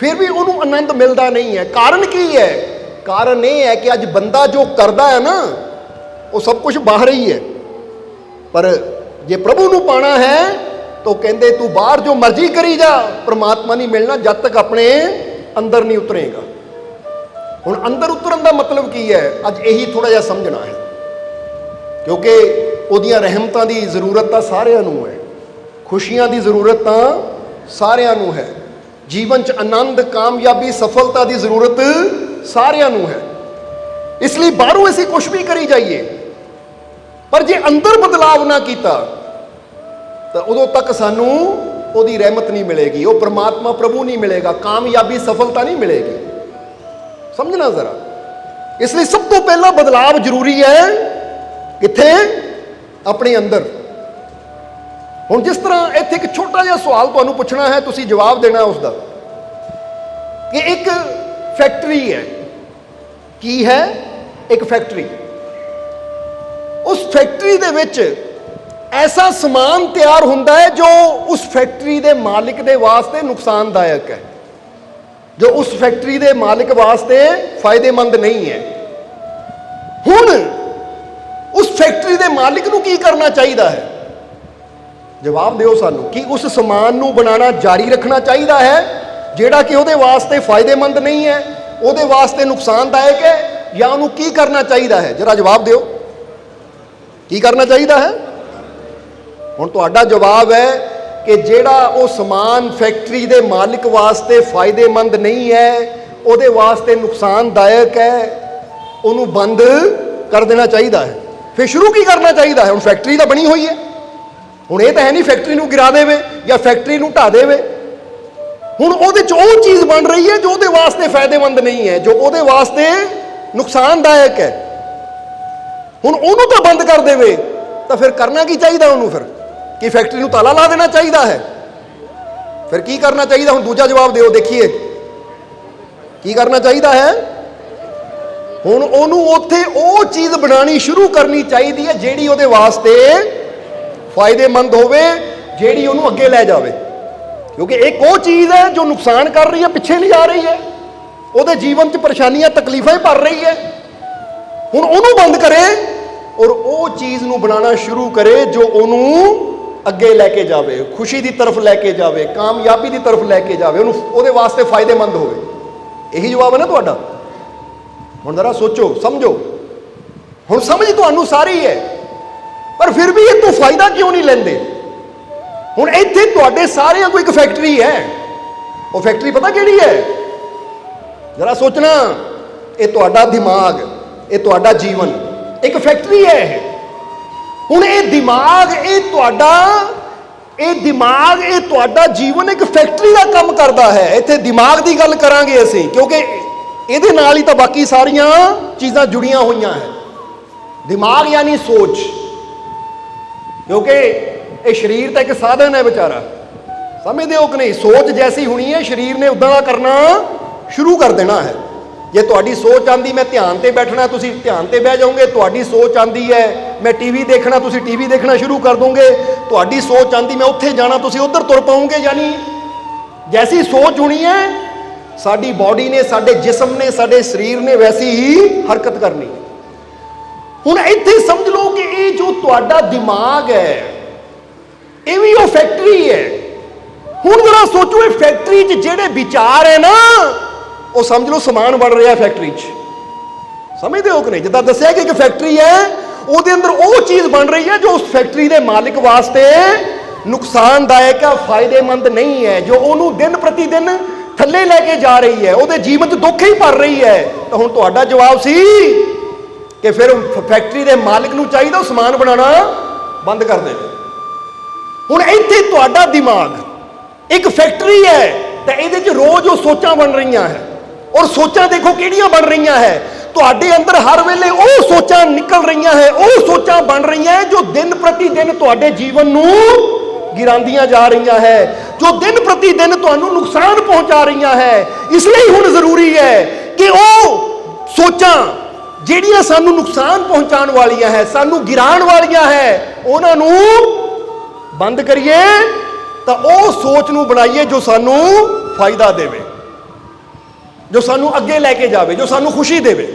ਫਿਰ ਵੀ ਉਹਨੂੰ ਆਨੰਦ ਮਿਲਦਾ ਨਹੀਂ ਹੈ। ਕਾਰਨ ਕੀ ਹੈ? ਕਾਰਨ ਇਹ ਹੈ ਕਿ ਅੱਜ ਬੰਦਾ ਜੋ ਕਰਦਾ ਹੈ ਨਾ, ਉਹ ਸਭ ਕੁਝ ਬਾਹਰ ਹੀ ਹੈ। ਪਰ ਜੇ ਪ੍ਰਭੂ ਨੂੰ ਪਾਣਾ ਹੈ ਤਾਂ ਕਹਿੰਦੇ ਤੂੰ ਬਾਹਰ ਜੋ ਮਰਜ਼ੀ ਕਰੀ ਜਾ, ਪ੍ਰਮਾਤਮਾ ਨਹੀਂ ਮਿਲਣਾ ਜਦ ਤੱਕ ਆਪਣੇ ਅੰਦਰ ਨਹੀਂ ਉਤਰੇਗਾ। ਹੁਣ ਅੰਦਰ ਉਤਰਨ ਦਾ ਮਤਲਬ ਕੀ ਹੈ? ਅੱਜ ਇਹੀ ਥੋੜਾ ਜਿਹਾ ਸਮਝਣਾ ਹੈ, ਕਿਉਂਕਿ ਉਹਦੀਆਂ ਰਹਿਮਤਾਂ ਦੀ ਜ਼ਰੂਰਤ ਤਾਂ ਸਾਰਿਆਂ ਨੂੰ ਹੈ, ਖੁਸ਼ੀਆਂ ਦੀ ਜ਼ਰੂਰਤ ਤਾਂ ਸਾਰਿਆਂ ਨੂੰ ਹੈ, ਜੀਵਨ 'ਚ ਆਨੰਦ, ਕਾਮਯਾਬੀ, ਸਫਲਤਾ ਦੀ ਜ਼ਰੂਰਤ ਸਾਰਿਆਂ ਨੂੰ ਹੈ। ਇਸ ਲਈ ਬਾਹਰੋਂ ਅਸੀਂ ਕੁਝ ਵੀ ਕਰੀ ਜਾਈਏ, ਪਰ ਜੇ ਅੰਦਰ ਬਦਲਾਵ ਨਾ ਕੀਤਾ ਤਾਂ ਉਦੋਂ ਤੱਕ ਸਾਨੂੰ ਉਹਦੀ ਰਹਿਮਤ ਨਹੀਂ ਮਿਲੇਗੀ, ਉਹ ਪ੍ਰਮਾਤਮਾ ਪ੍ਰਭੂ ਨਹੀਂ ਮਿਲੇਗਾ, ਕਾਮਯਾਬੀ, ਸਫਲਤਾ ਨਹੀਂ ਮਿਲੇਗੀ। ਸਮਝਣਾ ਜ਼ਰਾ। ਇਸ ਲਈ ਸਭ ਤੋਂ ਪਹਿਲਾਂ ਬਦਲਾਵ ਜ਼ਰੂਰੀ ਹੈ। ਕਿੱਥੇ? ਆਪਣੇ ਅੰਦਰ। ਹੁਣ ਜਿਸ ਤਰ੍ਹਾਂ ਇੱਥੇ ਇੱਕ ਛੋਟਾ ਜਿਹਾ ਸਵਾਲ ਤੁਹਾਨੂੰ ਪੁੱਛਣਾ ਹੈ, ਤੁਸੀਂ ਜਵਾਬ ਦੇਣਾ ਉਸ ਦਾ, ਕਿ ਇੱਕ ਫੈਕਟਰੀ ਹੈ। ਕੀ ਹੈ? ਇੱਕ ਫੈਕਟਰੀ। ਉਸ ਫੈਕਟਰੀ ਦੇ ਵਿੱਚ ਐਸਾ ਸਮਾਨ ਤਿਆਰ ਹੁੰਦਾ ਹੈ ਜੋ ਉਸ ਫੈਕਟਰੀ ਦੇ ਮਾਲਿਕ ਦੇ ਵਾਸਤੇ ਨੁਕਸਾਨਦਾਇਕ ਹੈ, ਜੋ ਉਸ ਫੈਕਟਰੀ ਦੇ ਮਾਲਿਕ ਵਾਸਤੇ ਫਾਇਦੇਮੰਦ ਨਹੀਂ ਹੈ। ਹੁਣ ਉਸ ਫੈਕਟਰੀ ਦੇ ਮਾਲਿਕ ਨੂੰ ਕੀ ਕਰਨਾ ਚਾਹੀਦਾ ਹੈ? ਜਵਾਬ ਦਿਓ ਸਾਨੂੰ। ਕਿ ਉਸ ਸਮਾਨ ਨੂੰ ਬਣਾਉਣਾ ਜਾਰੀ ਰੱਖਣਾ ਚਾਹੀਦਾ ਹੈ ਜਿਹੜਾ ਕਿ ਉਹਦੇ ਵਾਸਤੇ ਫਾਇਦੇਮੰਦ ਨਹੀਂ ਹੈ, ਉਹਦੇ ਵਾਸਤੇ ਨੁਕਸਾਨਦਾਇਕ ਹੈ, ਜਾਂ ਉਹਨੂੰ ਕੀ ਕਰਨਾ ਚਾਹੀਦਾ ਹੈ? ਜਰਾ ਜਵਾਬ ਦਿਓ। ਕੀ ਕਰਨਾ ਚਾਹੀਦਾ ਹੈ? ਹੁਣ ਤੁਹਾਡਾ ਜਵਾਬ ਹੈ ਕਿ ਜਿਹੜਾ ਉਹ ਸਮਾਨ ਫੈਕਟਰੀ ਦੇ ਮਾਲਿਕ ਵਾਸਤੇ ਫਾਇਦੇਮੰਦ ਨਹੀਂ ਹੈ, ਉਹਦੇ ਵਾਸਤੇ ਨੁਕਸਾਨਦਾਇਕ ਹੈ, ਉਹਨੂੰ ਬੰਦ ਕਰ ਦੇਣਾ ਚਾਹੀਦਾ ਹੈ। ਫਿਰ ਸ਼ੁਰੂ ਕੀ ਕਰਨਾ ਚਾਹੀਦਾ ਹੈ? ਹੁਣ ਫੈਕਟਰੀ ਤਾਂ ਬਣੀ ਹੋਈ ਹੈ, ਹੁਣ ਇਹ ਤਾਂ ਹੈ ਨਹੀਂ ਫੈਕਟਰੀ ਨੂੰ ਗਿਰਾ ਦੇਵੇ ਜਾਂ ਫੈਕਟਰੀ ਨੂੰ ਢਾ ਦੇਵੇ। ਹੁਣ ਉਹਦੇ 'ਚ ਉਹ ਚੀਜ਼ ਬਣ ਰਹੀ ਹੈ ਜੋ ਉਹਦੇ ਵਾਸਤੇ ਫਾਇਦੇਮੰਦ ਨਹੀਂ ਹੈ, ਜੋ ਉਹਦੇ ਵਾਸਤੇ ਨੁਕਸਾਨਦਾਇਕ ਹੈ। ਹੁਣ ਉਹਨੂੰ ਤਾਂ ਬੰਦ ਕਰ ਦੇਵੇ, ਤਾਂ ਫਿਰ ਕਰਨਾ ਕੀ ਚਾਹੀਦਾ ਉਹਨੂੰ? ਫਿਰ ਕਿ ਫੈਕਟਰੀ ਨੂੰ ਤਾਲਾ ਲਾ ਦੇਣਾ ਚਾਹੀਦਾ ਹੈ? ਫਿਰ ਕੀ ਕਰਨਾ ਚਾਹੀਦਾ? ਹੁਣ ਦੂਜਾ ਜਵਾਬ ਦਿਓ, ਦੇਖੀਏ ਕੀ ਕਰਨਾ ਚਾਹੀਦਾ ਹੈ। ਹੁਣ ਉਹਨੂੰ ਉੱਥੇ ਉਹ ਚੀਜ਼ ਬਣਾਉਣੀ ਸ਼ੁਰੂ ਕਰਨੀ ਚਾਹੀਦੀ ਹੈ ਜਿਹੜੀ ਉਹਦੇ ਵਾਸਤੇ ਫਾਇਦੇਮੰਦ ਹੋਵੇ, ਜਿਹੜੀ ਉਹਨੂੰ ਅੱਗੇ ਲੈ ਜਾਵੇ। ਕਿਉਂਕਿ ਇੱਕ ਉਹ ਚੀਜ਼ ਹੈ ਜੋ ਨੁਕਸਾਨ ਕਰ ਰਹੀ ਹੈ, ਪਿੱਛੇ ਲਿਜਾ ਰਹੀ ਹੈ, ਉਹਦੇ ਜੀਵਨ 'ਚ ਪਰੇਸ਼ਾਨੀਆਂ, ਤਕਲੀਫਾਂ ਭਰ ਰਹੀ ਹੈ। ਹੁਣ ਉਹਨੂੰ ਬੰਦ ਕਰੇ ਔਰ ਉਹ ਚੀਜ਼ ਨੂੰ ਬਣਾਉਣਾ ਸ਼ੁਰੂ ਕਰੇ ਜੋ ਉਹਨੂੰ ਅੱਗੇ ਲੈ ਕੇ ਜਾਵੇ, ਖੁਸ਼ੀ ਦੀ ਤਰਫ ਲੈ ਕੇ ਜਾਵੇ, ਕਾਮਯਾਬੀ ਦੀ ਤਰਫ ਲੈ ਕੇ ਜਾਵੇ, ਉਹਨੂੰ ਉਹਦੇ ਵਾਸਤੇ ਫਾਇਦੇਮੰਦ ਹੋਵੇ। ਇਹੀ ਜਵਾਬ ਹੈ ਨਾ ਤੁਹਾਡਾ। ਹੁਣ ਜ਼ਰਾ ਸੋਚੋ, ਸਮਝੋ। ਹੁਣ ਸਮਝ ਤੁਹਾਨੂੰ ਸਾਰੀ ਹੈ, ਪਰ ਫਿਰ ਵੀ ਇਹ ਤੋਂ ਫਾਇਦਾ ਕਿਉਂ ਨਹੀਂ ਲੈਂਦੇ? ਹੁਣ ਇੱਥੇ ਤੁਹਾਡੇ ਸਾਰਿਆਂ ਕੋਲ ਇੱਕ ਫੈਕਟਰੀ ਹੈ। ਉਹ ਫੈਕਟਰੀ ਪਤਾ ਕਿਹੜੀ ਹੈ? ਜ਼ਰਾ ਸੋਚਣਾ। ਇਹ ਤੁਹਾਡਾ ਦਿਮਾਗ, ਇਹ ਤੁਹਾਡਾ ਜੀਵਨ ਇੱਕ ਫੈਕਟਰੀ ਹੈ ਇਹ। ਹੁਣ ਇਹ ਦਿਮਾਗ, ਇਹ ਤੁਹਾਡਾ ਜੀਵਨ ਇੱਕ ਫੈਕਟਰੀ ਦਾ ਕੰਮ ਕਰਦਾ ਹੈ। ਇੱਥੇ ਦਿਮਾਗ ਦੀ ਗੱਲ ਕਰਾਂਗੇ ਅਸੀਂ, ਕਿਉਂਕਿ ਇਹਦੇ ਨਾਲ ਹੀ ਤਾਂ ਬਾਕੀ ਸਾਰੀਆਂ ਚੀਜ਼ਾਂ ਜੁੜੀਆਂ ਹੋਈਆਂ ਹੈ। ਦਿਮਾਗ ਯਾਨੀ ਸੋਚ, ਕਿਉਂਕਿ ਇਹ ਸਰੀਰ ਤਾਂ ਇੱਕ ਸਾਧਨ ਹੈ ਵਿਚਾਰਾ, ਸਮਝਦੇ ਹੋ ਕਿ ਨਹੀਂ? ਸੋਚ ਜੈਸੀ ਹੋਣੀ ਹੈ, ਸਰੀਰ ਨੇ ਉਦਾਂ ਦਾ ਕਰਨਾ ਸ਼ੁਰੂ ਕਰ ਦੇਣਾ ਹੈ। ਜੇ ਤੁਹਾਡੀ ਸੋਚ ਆਂਦੀ ਮੈਂ ਧਿਆਨ ਤੇ ਬੈਠਣਾ, ਤੁਸੀਂ ਧਿਆਨ ਤੇ ਬਹਿ ਜਾਓਗੇ। ਤੁਹਾਡੀ ਸੋਚ ਆਂਦੀ ਹੈ ਮੈਂ ਟੀਵੀ ਦੇਖਣਾ, ਤੁਸੀਂ ਟੀਵੀ ਦੇਖਣਾ ਸ਼ੁਰੂ ਕਰ ਦੋਗੇ। ਤੁਹਾਡੀ ਸੋਚ ਆਂਦੀ ਮੈਂ ਉੱਥੇ ਜਾਣਾ, ਤੁਸੀਂ ਉੱਧਰ ਤੁਰ ਪਾਓਗੇ। ਯਾਨੀ ਜੈਸੀ ਸੋਚ ਹੋਣੀ ਹੈ, ਸਾਡੀ ਬਾਡੀ ਨੇ, ਸਾਡੇ ਜਿਸਮ ਨੇ, ਸਾਡੇ ਸਰੀਰ ਨੇ ਵੈਸੀ ਹੀ ਹਰਕਤ ਕਰਨੀ। ਹੁਣ ਇੱਥੇ ਸਮਝ ਲਓ ਕਿ ਇਹ ਜੋ ਤੁਹਾਡਾ ਦਿਮਾਗ ਹੈ, ਇਹ ਵੀ ਉਹ ਫੈਕਟਰੀ ਹੈ। ਹੁਣ ਜਰਾ ਸੋਚੋ, ਇਹ ਫੈਕਟਰੀ 'ਚ ਜਿਹੜੇ ਵਿਚਾਰ ਹੈ ਨਾ, ਉਹ ਸਮਝ ਲਓ ਸਮਾਨ ਬਣ ਰਿਹਾ ਫੈਕਟਰੀ 'ਚ। ਸਮਝਦੇ ਹੋ ਕਿ ਨਹੀਂ? ਜਿੱਦਾਂ ਦੱਸਿਆ ਕਿ ਇੱਕ ਫੈਕਟਰੀ ਹੈ, ਉਹਦੇ ਅੰਦਰ ਉਹ ਚੀਜ਼ ਬਣ ਰਹੀ ਹੈ ਜੋ ਉਸ ਫੈਕਟਰੀ ਦੇ ਮਾਲਿਕ ਵਾਸਤੇ ਨੁਕਸਾਨਦਾਇਕ ਹੈ, ਫਾਇਦੇਮੰਦ ਨਹੀਂ ਹੈ, ਜੋ ਉਹਨੂੰ ਦਿਨ ਪ੍ਰਤੀ ਦਿਨ ਥੱਲੇ ਲੈ ਕੇ ਜਾ ਰਹੀ ਹੈ, ਉਹਦੇ ਜੀਵਨ 'ਚ ਦੁੱਖ ਹੀ ਭਰ ਰਹੀ ਹੈ। ਤਾਂ ਹੁਣ ਤੁਹਾਡਾ ਜਵਾਬ ਸੀ ਕਿ ਫਿਰ ਫੈਕਟਰੀ ਦੇ ਮਾਲਿਕ ਨੂੰ ਚਾਹੀਦਾ ਉਹ ਸਮਾਨ ਬਣਾਉਣਾ ਬੰਦ ਕਰ ਦੇਵੇ। ਹੁਣ ਇੱਥੇ ਤੁਹਾਡਾ ਦਿਮਾਗ ਇੱਕ ਫੈਕਟਰੀ ਹੈ, ਤਾਂ ਇਹਦੇ 'ਚ ਰੋਜ਼ ਉਹ ਸੋਚਾਂ ਬਣ ਰਹੀਆਂ ਹੈ। ਔਰ ਸੋਚਾਂ ਦੇਖੋ ਕਿਹੜੀਆਂ ਬਣ ਰਹੀਆਂ ਹੈ, ਤੁਹਾਡੇ ਅੰਦਰ ਹਰ ਵੇਲੇ ਉਹ ਸੋਚਾਂ ਨਿਕਲ ਰਹੀਆਂ ਹੈ, ਉਹ ਸੋਚਾਂ ਬਣ ਰਹੀਆਂ ਹੈ ਜੋ ਦਿਨ ਪ੍ਰਤੀ ਦਿਨ ਤੁਹਾਡੇ ਜੀਵਨ ਨੂੰ ਗਿਰਾਉਂਦੀਆਂ ਜਾ ਰਹੀਆਂ ਹੈ, ਜੋ ਦਿਨ ਪ੍ਰਤੀ ਦਿਨ ਤੁਹਾਨੂੰ ਨੁਕਸਾਨ ਪਹੁੰਚਾ ਰਹੀਆਂ ਹੈ। ਇਸ ਲਈ ਹੁਣ ਜ਼ਰੂਰੀ ਹੈ ਕਿ ਉਹ ਸੋਚਾਂ ਜਿਹੜੀਆਂ ਸਾਨੂੰ ਨੁਕਸਾਨ ਪਹੁੰਚਾਉਣ ਵਾਲੀਆਂ ਹੈ, ਸਾਨੂੰ ਗਿਰਾਉਣ ਵਾਲੀਆਂ ਹੈ, ਉਹਨਾਂ ਨੂੰ ਬੰਦ ਕਰੀਏ, ਤਾਂ ਉਹ ਸੋਚ ਨੂੰ ਬਣਾਈਏ ਜੋ ਸਾਨੂੰ ਫਾਇਦਾ ਦੇਵੇ। ਜੋ ਸਾਨੂੰ ਅੱਗੇ ਲੈ ਕੇ ਜਾਵੇ, ਜੋ ਸਾਨੂੰ ਖੁਸ਼ੀ ਦੇਵੇ।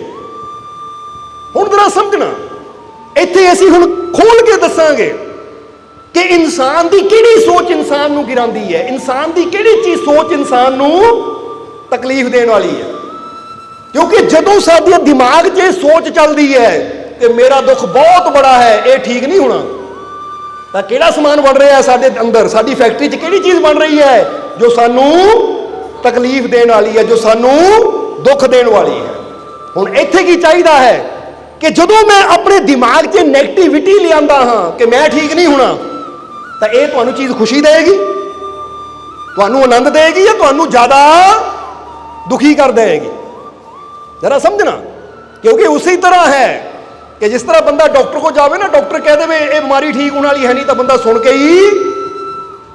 ਹੁਣ ਜਰਾ ਸਮਝਣਾ, ਇੱਥੇ ਅਸੀਂ ਹੁਣ ਖੋਲ ਕੇ ਦੱਸਾਂਗੇ ਕਿ ਇਨਸਾਨ ਦੀ ਕਿਹੜੀ ਸੋਚ ਇਨਸਾਨ ਨੂੰ ਗਿਰਾਉਂਦੀ ਹੈ, ਇਨਸਾਨ ਦੀ ਕਿਹੜੀ ਚੀਜ਼ ਸੋਚ ਇਨਸਾਨ ਨੂੰ ਤਕਲੀਫ ਦੇਣ ਵਾਲੀ ਹੈ। ਕਿਉਂਕਿ ਜਦੋਂ ਸਾਡੇ ਦਿਮਾਗ 'ਚ ਇਹ ਸੋਚ ਚੱਲਦੀ ਹੈ ਕਿ ਮੇਰਾ ਦੁੱਖ ਬਹੁਤ ਬੜਾ ਹੈ, ਇਹ ਠੀਕ ਨਹੀਂ ਹੋਣਾ, ਤਾਂ ਕਿਹੜਾ ਸਮਾਨ ਬਣ ਰਿਹਾ ਸਾਡੇ ਅੰਦਰ, ਸਾਡੀ ਫੈਕਟਰੀ 'ਚ ਕਿਹੜੀ ਚੀਜ਼ ਬਣ ਰਹੀ ਹੈ ਜੋ ਸਾਨੂੰ ਤਕਲੀਫ ਦੇਣ ਵਾਲੀ ਹੈ, ਜੋ ਸਾਨੂੰ ਦੁੱਖ ਦੇਣ ਵਾਲੀ ਹੈ। ਹੁਣ ਇੱਥੇ ਕੀ ਚਾਹੀਦਾ ਹੈ ਕਿ ਜਦੋਂ ਮੈਂ ਆਪਣੇ ਦਿਮਾਗ 'ਚ ਨੈਗੇਟਿਵਿਟੀ ਲਿਆਂਦਾ ਹਾਂ ਕਿ ਮੈਂ ਠੀਕ ਨਹੀਂ ਹੋਣਾ, ਤਾਂ ਇਹ ਤੁਹਾਨੂੰ ਚੀਜ਼ ਖੁਸ਼ੀ ਦੇਗੀ, ਤੁਹਾਨੂੰ ਆਨੰਦ ਦੇਗੀ, ਜਾਂ ਤੁਹਾਨੂੰ ਜ਼ਿਆਦਾ ਦੁਖੀ ਕਰ ਦੇਗੀ? ਜਰਾ ਸਮਝਣਾ। ਕਿਉਂਕਿ ਉਸੇ ਤਰ੍ਹਾਂ ਹੈ ਕਿ ਜਿਸ ਤਰ੍ਹਾਂ ਬੰਦਾ ਡਾਕਟਰ ਕੋਲ ਜਾਵੇ ਨਾ, ਡਾਕਟਰ ਕਹਿ ਦੇਵੇ ਇਹ ਬਿਮਾਰੀ ਠੀਕ ਹੋਣ ਵਾਲੀ ਹੈ ਨਹੀਂ, ਤਾਂ ਬੰਦਾ ਸੁਣ ਕੇ ਹੀ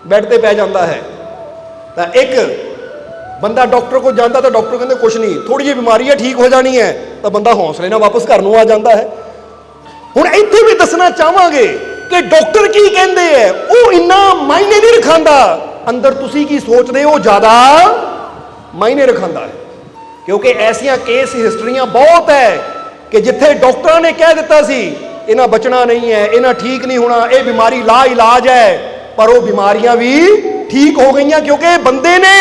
ਬੈੱਡ ਤੇ ਪੈ ਜਾਂਦਾ ਹੈ। ਤਾਂ ਇੱਕ ਬੰਦਾ ਡਾਕਟਰ ਕੋਲ ਜਾਂਦਾ ਤਾਂ ਡਾਕਟਰ ਕਹਿੰਦੇ ਕੁਛ ਨਹੀਂ, ਥੋੜੀ ਜਿਹੀ ਬਿਮਾਰੀ ਹੈ, ਠੀਕ ਹੋ ਜਾਣੀ ਹੈ, ਤਾਂ ਬੰਦਾ ਹੌਸਲੇ ਨਾਲ ਵਾਪਸ ਘਰ ਨੂੰ ਆ ਜਾਂਦਾ ਹੈ। ਹੁਣ ਇੱਥੇ ਵੀ ਦੱਸਣਾ ਚਾਹਾਂਗੇ ਕਿ ਡਾਕਟਰ ਕੀ ਕਹਿੰਦੇ ਹੈ ਉਹ ਇੰਨਾ ਮਾਇਨੇ ਨਹੀਂ ਰਖਾਂਦਾ, ਅੰਦਰ ਤੁਸੀਂ ਕੀ ਸੋਚਦੇ ਹੋ ਜ਼ਿਆਦਾ ਮਾਇਨੇ ਰਖਾਂਦਾ ਹੈ। ਕਿਉਂਕਿ ਐਸੀਆਂ ਕੇਸ ਹਿਸਟਰੀਆਂ ਬਹੁਤ ਹੈ ਕਿ ਜਿੱਥੇ ਡਾਕਟਰਾਂ ਨੇ ਕਹਿ ਦਿੱਤਾ ਸੀ ਇਹਨਾਂ ਬਚਣਾ ਨਹੀਂ ਹੈ, ਇਹਨਾਂ ਠੀਕ ਨਹੀਂ ਹੋਣਾ, ਇਹ ਬਿਮਾਰੀ ਲਾ ਇਲਾਜ ਹੈ, ਪਰ ਉਹ ਬਿਮਾਰੀਆਂ ਵੀ ਠੀਕ ਹੋ ਗਈਆਂ ਕਿਉਂਕਿ ਬੰਦੇ ਨੇ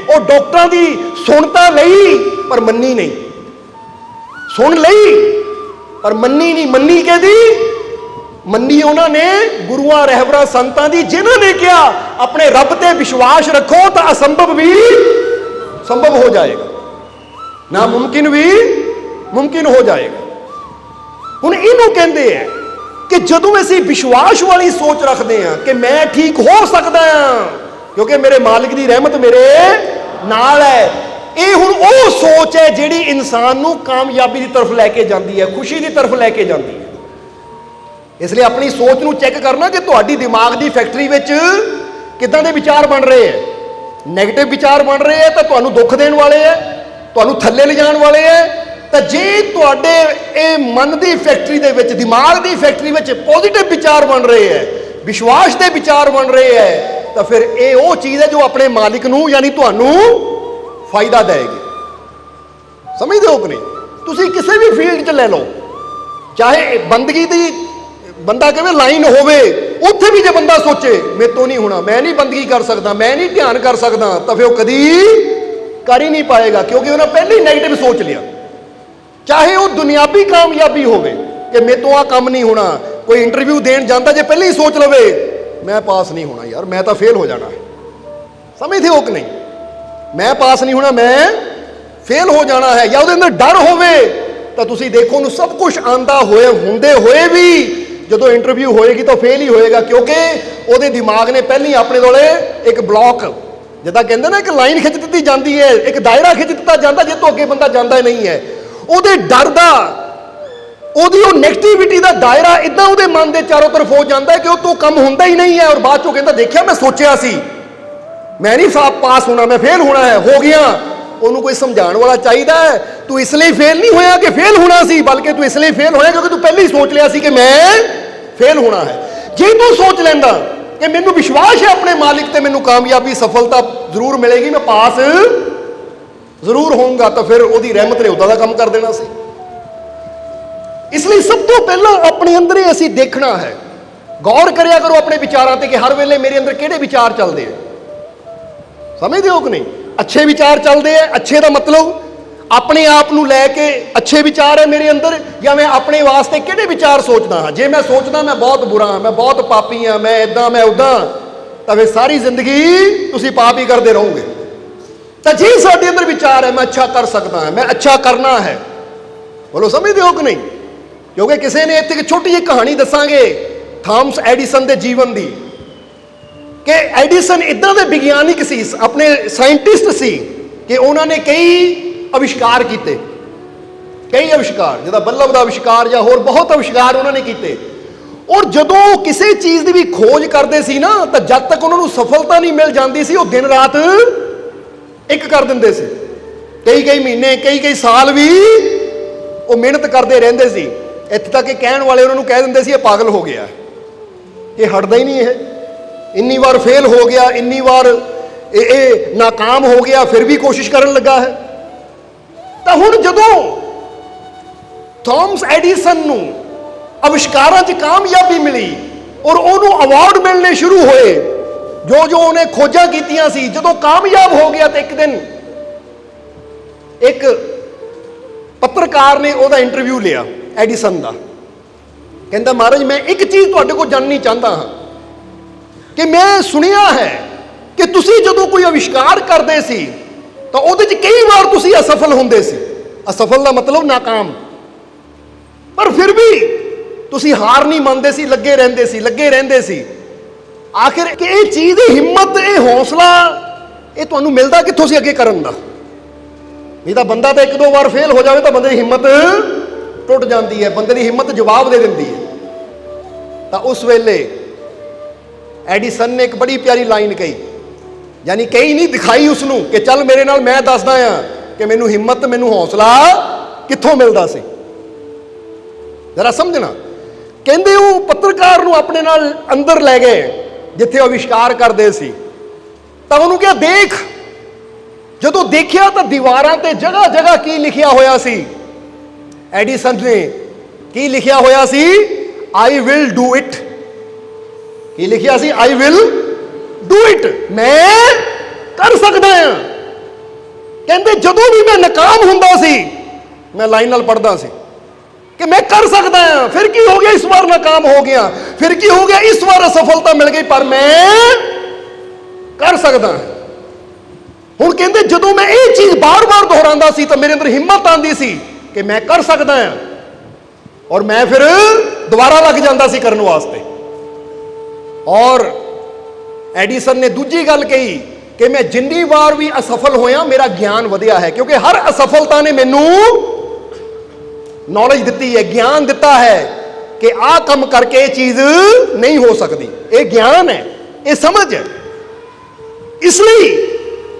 ਉਹ ਡਾਕਟਰਾਂ ਦੀ ਸੁਣ ਤਾਂ ਲਈ ਪਰ ਮੰਨੀ ਨਹੀਂ, ਸੁਣ ਲਈ ਪਰ ਮੰਨੀ ਨਹੀਂ। ਮੰਨੀ ਕਿਹਦੀ? ਮੰਨੀ ਉਹਨਾਂ ਨੇ ਗੁਰੂਆਂ ਰਹਿਬਰਾਂ ਸੰਤਾਂ ਦੀ, ਜਿਨ੍ਹਾਂ ਨੇ ਕਿਹਾ ਆਪਣੇ ਰੱਬ ਤੇ ਵਿਸ਼ਵਾਸ ਰੱਖੋ ਤਾਂ ਅਸੰਭਵ ਵੀ ਸੰਭਵ ਹੋ ਜਾਏਗਾ, ਨਾ ਮੁਮਕਿਨ ਵੀ ਮੁਮਕਿਨ ਹੋ ਜਾਏਗਾ। ਹੁਣ ਇਹਨੂੰ ਕਹਿੰਦੇ ਹੈ ਕਿ ਜਦੋਂ ਅਸੀਂ ਵਿਸ਼ਵਾਸ ਵਾਲੀ ਸੋਚ ਰੱਖਦੇ ਹਾਂ ਕਿ ਮੈਂ ਠੀਕ ਹੋ ਸਕਦਾ ਹਾਂ ਕਿਉਂਕਿ ਮੇਰੇ ਮਾਲਿਕ ਦੀ ਰਹਿਮਤ ਮੇਰੇ ਨਾਲ ਹੈ, ਇਹ ਹੁਣ ਉਹ ਸੋਚ ਹੈ ਜਿਹੜੀ ਇਨਸਾਨ ਨੂੰ ਕਾਮਯਾਬੀ ਦੀ ਤਰਫ ਲੈ ਕੇ ਜਾਂਦੀ ਹੈ, ਖੁਸ਼ੀ ਦੀ ਤਰਫ ਲੈ ਕੇ ਜਾਂਦੀ ਹੈ। ਇਸ ਲਈ ਆਪਣੀ ਸੋਚ ਨੂੰ ਚੈੱਕ ਕਰਨਾ ਕਿ ਤੁਹਾਡੀ ਦਿਮਾਗ ਦੀ ਫੈਕਟਰੀ ਵਿੱਚ ਕਿੱਦਾਂ ਦੇ ਵਿਚਾਰ ਬਣ ਰਹੇ ਹੈ। ਨੈਗੇਟਿਵ ਵਿਚਾਰ ਬਣ ਰਹੇ ਹੈ ਤਾਂ ਤੁਹਾਨੂੰ ਦੁੱਖ ਦੇਣ ਵਾਲੇ ਹੈ, ਤੁਹਾਨੂੰ ਥੱਲੇ ਲਿਜਾਣ ਵਾਲੇ ਹੈ। ਤਾਂ ਜੇ ਤੁਹਾਡੇ ਇਹ ਮਨ ਦੀ ਫੈਕਟਰੀ ਦੇ ਵਿੱਚ, ਦਿਮਾਗ ਦੀ ਫੈਕਟਰੀ ਵਿੱਚ ਪੋਜ਼ਿਟਿਵ ਵਿਚਾਰ ਬਣ ਰਹੇ ਹੈ, ਵਿਸ਼ਵਾਸ ਦੇ ਵਿਚਾਰ ਬਣ ਰਹੇ ਹੈ, ਤਾਂ ਫਿਰ ਇਹ ਉਹ ਚੀਜ਼ ਹੈ ਜੋ ਆਪਣੇ ਮਾਲਿਕ ਨੂੰ ਯਾਨੀ ਤੁਹਾਨੂੰ ਫਾਇਦਾ ਦੇਗੀ। ਸਮਝਦੇ ਹੋ ਕਿ ਨਹੀਂ? ਤੁਸੀਂ ਕਿਸੇ ਵੀ ਫੀਲਡ 'ਚ ਲੈ ਲਓ, ਚਾਹੇ ਬੰਦਗੀ ਦੀ ਬੰਦਾ ਕਹੇ ਲਾਈਨ ਹੋਵੇ, ਉੱਥੇ ਵੀ ਜੇ ਬੰਦਾ ਸੋਚੇ ਮੇਰੇ ਤੋਂ ਨਹੀਂ ਹੋਣਾ, ਮੈਂ ਨਹੀਂ ਬੰਦਗੀ ਕਰ ਸਕਦਾ, ਮੈਂ ਨਹੀਂ ਧਿਆਨ ਕਰ ਸਕਦਾ, ਤਾਂ ਫਿਰ ਉਹ ਕਦੀ ਕਰ ਹੀ ਨਹੀਂ ਪਾਏਗਾ ਕਿਉਂਕਿ ਉਹਨੇ ਪਹਿਲਾਂ ਹੀ ਨੈਗੇਟਿਵ ਸੋਚ ਲਿਆ। ਚਾਹੇ ਉਹ ਦੁਨਿਆਵੀ ਕਾਮਯਾਬੀ ਹੋਵੇ ਕਿ ਮੇਰੇ ਤੋਂ ਆਹ ਕੰਮ ਨਹੀਂ ਹੋਣਾ, ਕੋਈ ਇੰਟਰਵਿਊ ਦੇਣ ਜਾਂਦਾ ਜੇ ਪਹਿਲਾਂ ਹੀ ਸੋਚ ਲਵੇ ਮੈਂ ਪਾਸ ਨਹੀਂ ਹੋਣਾ ਯਾਰ, ਮੈਂ ਤਾਂ ਫੇਲ ਹੋ ਜਾਣਾ। ਸਮਝਦੇ ਹੋ ਕਿ ਨਹੀਂ? ਮੈਂ ਪਾਸ ਨਹੀਂ ਹੋਣਾ, ਮੈਂ ਫੇਲ ਹੋ ਜਾਣਾ ਹੈ। ਜਾਂ ਉਹਦੇ ਅੰਦਰ ਡਰ ਹੋਵੇ ਤਾਂ ਤੁਸੀਂ ਦੇਖੋ ਉਹਨੂੰ ਸਭ ਕੁਝ ਆਂਦਾ ਹੋਏ ਹੁੰਦੇ ਹੋਏ ਵੀ ਜਦੋਂ ਇੰਟਰਵਿਊ ਹੋਏਗੀ ਤਾਂ ਫੇਲ ਹੀ ਹੋਏਗਾ ਕਿਉਂਕਿ ਉਹਦੇ ਦਿਮਾਗ ਨੇ ਪਹਿਲਾਂ ਹੀ ਆਪਣੇ ਕੋਲੇ ਇੱਕ ਬਲੌਕ, ਜਿੱਦਾਂ ਕਹਿੰਦੇ ਨਾ ਇੱਕ ਲਾਈਨ ਖਿੱਚ ਦਿੱਤੀ ਜਾਂਦੀ ਹੈ, ਇੱਕ ਦਾਇਰਾ ਖਿੱਚ ਦਿੱਤਾ ਜਾਂਦਾ ਜੇ ਤੋਂ ਅੱਗੇ ਬੰਦਾ ਜਾਂਦਾ ਹੀ ਨਹੀਂ ਹੈ। ਉਹਦੇ ਡਰ ਦਾ, ਉਹਦੀ ਉਹ ਨੈਗੇਟਿਵਿਟੀ ਦਾ ਦਾਇਰਾ ਇਦਾਂ ਉਹਦੇ ਮਨ ਦੇ ਚਾਰੋਂ ਤਰਫ ਹੋ ਜਾਂਦਾ ਹੈ ਕਿ ਉਹ ਤੋਂ ਕੰਮ ਹੁੰਦਾ ਹੀ ਨਹੀਂ ਹੈ। ਔਰ ਬਾਅਦ ਚੋਂ ਕਹਿੰਦਾ ਦੇਖਿਆ ਮੈਂ ਸੋਚਿਆ ਸੀ ਮੈਂ ਨਹੀਂ ਪਾਸ ਹੋਣਾ, ਮੈਂ ਫੇਲ ਹੋਣਾ ਹੈ, ਹੋ ਗਿਆ। ਉਹਨੂੰ ਕੋਈ ਸਮਝਾਉਣ ਵਾਲਾ ਚਾਹੀਦਾ ਹੈ ਤੂੰ ਇਸ ਲਈ ਫੇਲ ਨਹੀਂ ਹੋਇਆ ਕਿ ਫੇਲ ਹੋਣਾ ਸੀ, ਬਲਕਿ ਤੂੰ ਇਸ ਲਈ ਫੇਲ ਹੋਇਆ ਕਿਉਂਕਿ ਤੂੰ ਪਹਿਲਾਂ ਹੀ ਸੋਚ ਲਿਆ ਸੀ ਕਿ ਮੈਂ ਫੇਲ ਹੋਣਾ ਹੈ। ਜੇ ਤੂੰ ਸੋਚ ਲੈਂਦਾ ਕਿ ਮੈਨੂੰ ਵਿਸ਼ਵਾਸ ਹੈ ਆਪਣੇ ਮਾਲਿਕ ਤੇ, ਮੈਨੂੰ ਕਾਮਯਾਬੀ ਸਫਲਤਾ ਜ਼ਰੂਰ ਮਿਲੇਗੀ, ਮੈਂ ਪਾਸ ਜ਼ਰੂਰ ਹੋਊਂਗਾ, ਤਾਂ ਫਿਰ ਉਹਦੀ ਰਹਿਮਤ ਨੇ ਉੱਦਾਂ ਦਾ ਕੰਮ ਕਰ ਦੇਣਾ ਸੀ। ਇਸ ਲਈ ਸਭ ਤੋਂ ਪਹਿਲਾਂ ਆਪਣੇ ਅੰਦਰ ਹੀ ਅਸੀਂ ਦੇਖਣਾ ਹੈ, ਗੌਰ ਕਰਿਆ ਕਰੋ ਆਪਣੇ ਵਿਚਾਰਾਂ ਤੇ ਕਿ ਹਰ ਵੇਲੇ ਮੇਰੇ ਅੰਦਰ ਕਿਹੜੇ ਵਿਚਾਰ ਚੱਲਦੇ ਆ। ਸਮਝਦੇ ਹੋ ਕਿ ਨਹੀਂ? ਅੱਛੇ ਵਿਚਾਰ ਚੱਲਦੇ ਆ, ਅੱਛੇ ਦਾ ਮਤਲਬ ਆਪਣੇ ਆਪ ਨੂੰ ਲੈ ਕੇ ਅੱਛੇ ਵਿਚਾਰ ਹੈ ਮੇਰੇ ਅੰਦਰ, ਜਾਂ ਮੈਂ ਆਪਣੇ ਵਾਸਤੇ ਕਿਹੜੇ ਵਿਚਾਰ ਸੋਚਦਾ ਹਾਂ। ਜੇ ਮੈਂ ਸੋਚਦਾ ਮੈਂ ਬਹੁਤ ਬੁਰਾ ਹਾਂ, ਮੈਂ ਬਹੁਤ ਪਾਪੀ ਹਾਂ, ਮੈਂ ਇਦਾਂ ਮੈਂ ਉੱਦਾਂ, ਤਾਂ ਫਿਰ ਸਾਰੀ ਜ਼ਿੰਦਗੀ ਤੁਸੀਂ ਪਾਪ ਹੀ ਕਰਦੇ ਰਹੋਗੇ। ਤਾਂ ਜੇ ਸਾਡੇ ਅੰਦਰ ਵਿਚਾਰ ਹੈ ਮੈਂ ਅੱਛਾ ਕਰ ਸਕਦਾ ਹਾਂ, ਮੈਂ ਅੱਛਾ ਕਰਨਾ ਹੈ, ਬੋਲੋ ਸਮਝਦੇ ਹੋ ਕਿ ਨਹੀਂ? ਕਿਉਂਕਿ ਕਿਸੇ ਨੇ ਇੱਥੇ ਇੱਕ ਛੋਟੀ ਜਿਹੀ ਕਹਾਣੀ ਦੱਸਾਂਗੇ ਥਾਮਸ ਐਡੀਸਨ ਦੇ ਜੀਵਨ ਦੀ, ਕਿ ਐਡੀਸਨ ਇਦਾਂ ਦੇ ਵਿਗਿਆਨਿਕ ਸੀ, ਆਪਣੇ ਸਾਇੰਟਿਸਟ ਸੀ ਕਿ ਉਹਨਾਂ ਨੇ ਕਈ ਅਵਿਸ਼ਕਾਰ ਕੀਤੇ, ਕਈ ਅਵਿਸ਼ਕਾਰ, ਜਿਹਦਾ ਬੱਲਬ ਦਾ ਅਵਿਸ਼ਕਾਰ ਜਾਂ ਹੋਰ ਬਹੁਤ ਅਵਿਸ਼ਕਾਰ ਉਹਨਾਂ ਨੇ ਕੀਤੇ। ਔਰ ਜਦੋਂ ਕਿਸੇ ਚੀਜ਼ ਦੀ ਵੀ ਖੋਜ ਕਰਦੇ ਸੀ ਨਾ, ਤਾਂ ਜਦ ਤੱਕ ਉਹਨਾਂ ਨੂੰ ਸਫਲਤਾ ਨਹੀਂ ਮਿਲ ਜਾਂਦੀ ਸੀ ਉਹ ਦਿਨ ਰਾਤ ਇੱਕ ਕਰ ਦਿੰਦੇ ਸੀ, ਕਈ ਮਹੀਨੇ ਕਈ ਸਾਲ ਵੀ ਉਹ ਮਿਹਨਤ ਕਰਦੇ ਰਹਿੰਦੇ ਸੀ। ਇੱਥੇ ਤੱਕ ਕਿ ਕਹਿਣ ਵਾਲੇ ਉਹਨਾਂ ਨੂੰ ਕਹਿ ਦਿੰਦੇ ਸੀ ਇਹ ਪਾਗਲ ਹੋ ਗਿਆ, ਇਹ ਹਟਦਾ ਹੀ ਨਹੀਂ, ਇਹ ਇੰਨੀ ਵਾਰ ਫੇਲ ਹੋ ਗਿਆ, ਇੰਨੀ ਵਾਰ ਇਹ ਨਾਕਾਮ ਹੋ ਗਿਆ, ਫਿਰ ਵੀ ਕੋਸ਼ਿਸ਼ ਕਰਨ ਲੱਗਾ ਹੈ। ਤਾਂ ਹੁਣ ਜਦੋਂ ਥਾਮਸ ਐਡੀਸਨ ਨੂੰ ਅਵਿਸ਼ਕਾਰਾਂ 'ਚ ਕਾਮਯਾਬੀ ਮਿਲੀ ਔਰ ਉਹਨੂੰ ਅਵਾਰਡ ਮਿਲਣੇ ਸ਼ੁਰੂ ਹੋਏ, ਜੋ ਜੋ ਉਹਨੇ ਖੋਜਾਂ ਕੀਤੀਆਂ ਸੀ, ਜਦੋਂ ਕਾਮਯਾਬ ਹੋ ਗਿਆ ਤਾਂ ਇੱਕ ਦਿਨ ਇੱਕ ਪੱਤਰਕਾਰ ਨੇ ਉਹਦਾ ਇੰਟਰਵਿਊ ਲਿਆ ਐਡੀਸਨ ਦਾ। ਕਹਿੰਦਾ ਮਹਾਰਾਜ ਮੈਂ ਇੱਕ ਚੀਜ਼ ਤੁਹਾਡੇ ਕੋਲ ਜਾਣਨੀ ਚਾਹੁੰਦਾ ਹਾਂ ਕਿ ਮੈਂ ਸੁਣਿਆ ਹੈ ਕਿ ਤੁਸੀਂ ਜਦੋਂ ਕੋਈ ਅਵਿਸ਼ਕਾਰ ਕਰਦੇ ਸੀ ਤਾਂ ਉਹਦੇ 'ਚ ਕਈ ਵਾਰ ਤੁਸੀਂ ਅਸਫਲ ਹੁੰਦੇ ਸੀ। ਅਸਫਲ ਦਾ ਮਤਲਬ ਨਾਕਾਮ, ਪਰ ਫਿਰ ਵੀ ਤੁਸੀਂ ਹਾਰ ਨਹੀਂ ਮੰਨਦੇ ਸੀ, ਲੱਗੇ ਰਹਿੰਦੇ ਸੀ। ਆਖਿਰ ਇਹ ਚੀਜ਼ ਦੀ ਹਿੰਮਤ, ਇਹ ਹੌਸਲਾ ਇਹ ਤੁਹਾਨੂੰ ਮਿਲਦਾ ਕਿੱਥੋਂ ਸੀ ਅੱਗੇ ਕਰਨ ਦਾ? ਨਹੀਂ ਤਾਂ ਬੰਦਾ ਤਾਂ ਇੱਕ ਦੋ ਵਾਰ ਫੇਲ ਹੋ ਜਾਵੇ ਤਾਂ ਬੰਦੇ ਦੀ ਹਿੰਮਤ ਟੁੱਟ ਜਾਂਦੀ ਹੈ, ਬੰਦੇ ਦੀ ਹਿੰਮਤ ਜਵਾਬ ਦੇ ਦਿੰਦੀ ਹੈ। ਤਾਂ ਉਸ ਵੇਲੇ ਐਡੀਸਨ ਨੇ ਇੱਕ ਬੜੀ ਪਿਆਰੀ ਲਾਈਨ ਕਹੀ, ਯਾਨੀ ਕਹੀ ਨਹੀਂ, ਦਿਖਾਈ ਉਸ ਨੂੰ ਕਿ ਚੱਲ ਮੇਰੇ ਨਾਲ, ਮੈਂ ਦੱਸਦਾ ਆ ਕਿ ਮੈਨੂੰ ਹਿੰਮਤ, ਮੈਨੂੰ ਹੌਸਲਾ ਕਿੱਥੋਂ ਮਿਲਦਾ ਸੀ। ਜ਼ਰਾ ਸਮਝਣਾ। ਕਹਿੰਦੇ ਉਹ ਪੱਤਰਕਾਰ ਨੂੰ ਆਪਣੇ ਨਾਲ ਅੰਦਰ ਲੈ ਗਏ ਜਿੱਥੇ ਅਵਿਸ਼ਕਾਰ ਕਰਦੇ ਸੀ, ਤਾਂ ਉਹਨੂੰ ਕਿਹਾ ਦੇਖ। ਜਦੋਂ ਦੇਖਿਆ ਤਾਂ ਦੀਵਾਰਾਂ ਤੇ ਜਗ੍ਹਾ ਜਗ੍ਹਾ ਕੀ ਲਿਖਿਆ ਹੋਇਆ ਸੀ? ਐਡੀਸਨ ਨੇ ਕੀ ਲਿਖਿਆ ਹੋਇਆ ਸੀ? I will do it. ਕੀ ਲਿਖਿਆ ਸੀ? ਆਈ ਵਿਲ ਡੂ ਇਟ, ਮੈਂ ਕਰ ਸਕਦਾ ਹਾਂ। ਕਹਿੰਦੇ ਜਦੋਂ ਵੀ ਮੈਂ ਨਾਕਾਮ ਹੁੰਦਾ ਸੀ, ਮੈਂ ਲਾਈਨ ਨਾਲ ਪੜ੍ਹਦਾ ਸੀ ਕਿ ਮੈਂ ਕਰ ਸਕਦਾ ਹਾਂ। ਫਿਰ ਕੀ ਹੋ ਗਿਆ? ਇਸ ਵਾਰ ਨਾਕਾਮ ਹੋ ਗਿਆ। ਫਿਰ ਕੀ ਹੋ ਗਿਆ? ਇਸ ਵਾਰ ਅਸਫਲਤਾ ਮਿਲ ਗਈ, ਪਰ ਮੈਂ ਕਰ ਸਕਦਾ ਹਾਂ। ਹੁਣ ਕਹਿੰਦੇ ਜਦੋਂ ਮੈਂ ਇਹ ਚੀਜ਼ ਬਾਰ-ਬਾਰ ਦੁਹਰਾਉਂਦਾ ਸੀ ਤਾਂ ਮੇਰੇ ਅੰਦਰ ਹਿੰਮਤ ਆਉਂਦੀ ਸੀ ਕਿ ਮੈਂ ਕਰ ਸਕਦਾ ਹਾਂ, ਔਰ ਮੈਂ ਫਿਰ ਦੁਬਾਰਾ ਲੱਗ ਜਾਂਦਾ ਸੀ ਕਰਨ ਵਾਸਤੇ। ਔਰ ਐਡੀਸਨ ਨੇ ਦੂਜੀ ਗੱਲ ਕਹੀ ਕਿ ਮੈਂ ਜਿੰਨੀ ਵਾਰ ਵੀ ਅਸਫਲ ਹੋਇਆ ਮੇਰਾ ਗਿਆਨ ਵਧਿਆ ਹੈ, ਕਿਉਂਕਿ ਹਰ ਅਸਫਲਤਾ ਨੇ ਮੈਨੂੰ ਨੌਲੇਜ ਦਿੱਤੀ ਹੈ, ਗਿਆਨ ਦਿੱਤਾ ਹੈ ਕਿ ਆਹ ਕੰਮ ਕਰਕੇ ਇਹ ਚੀਜ਼ ਨਹੀਂ ਹੋ ਸਕਦੀ। ਇਹ ਗਿਆਨ ਹੈ, ਇਹ ਸਮਝ ਹੈ। ਇਸ ਲਈ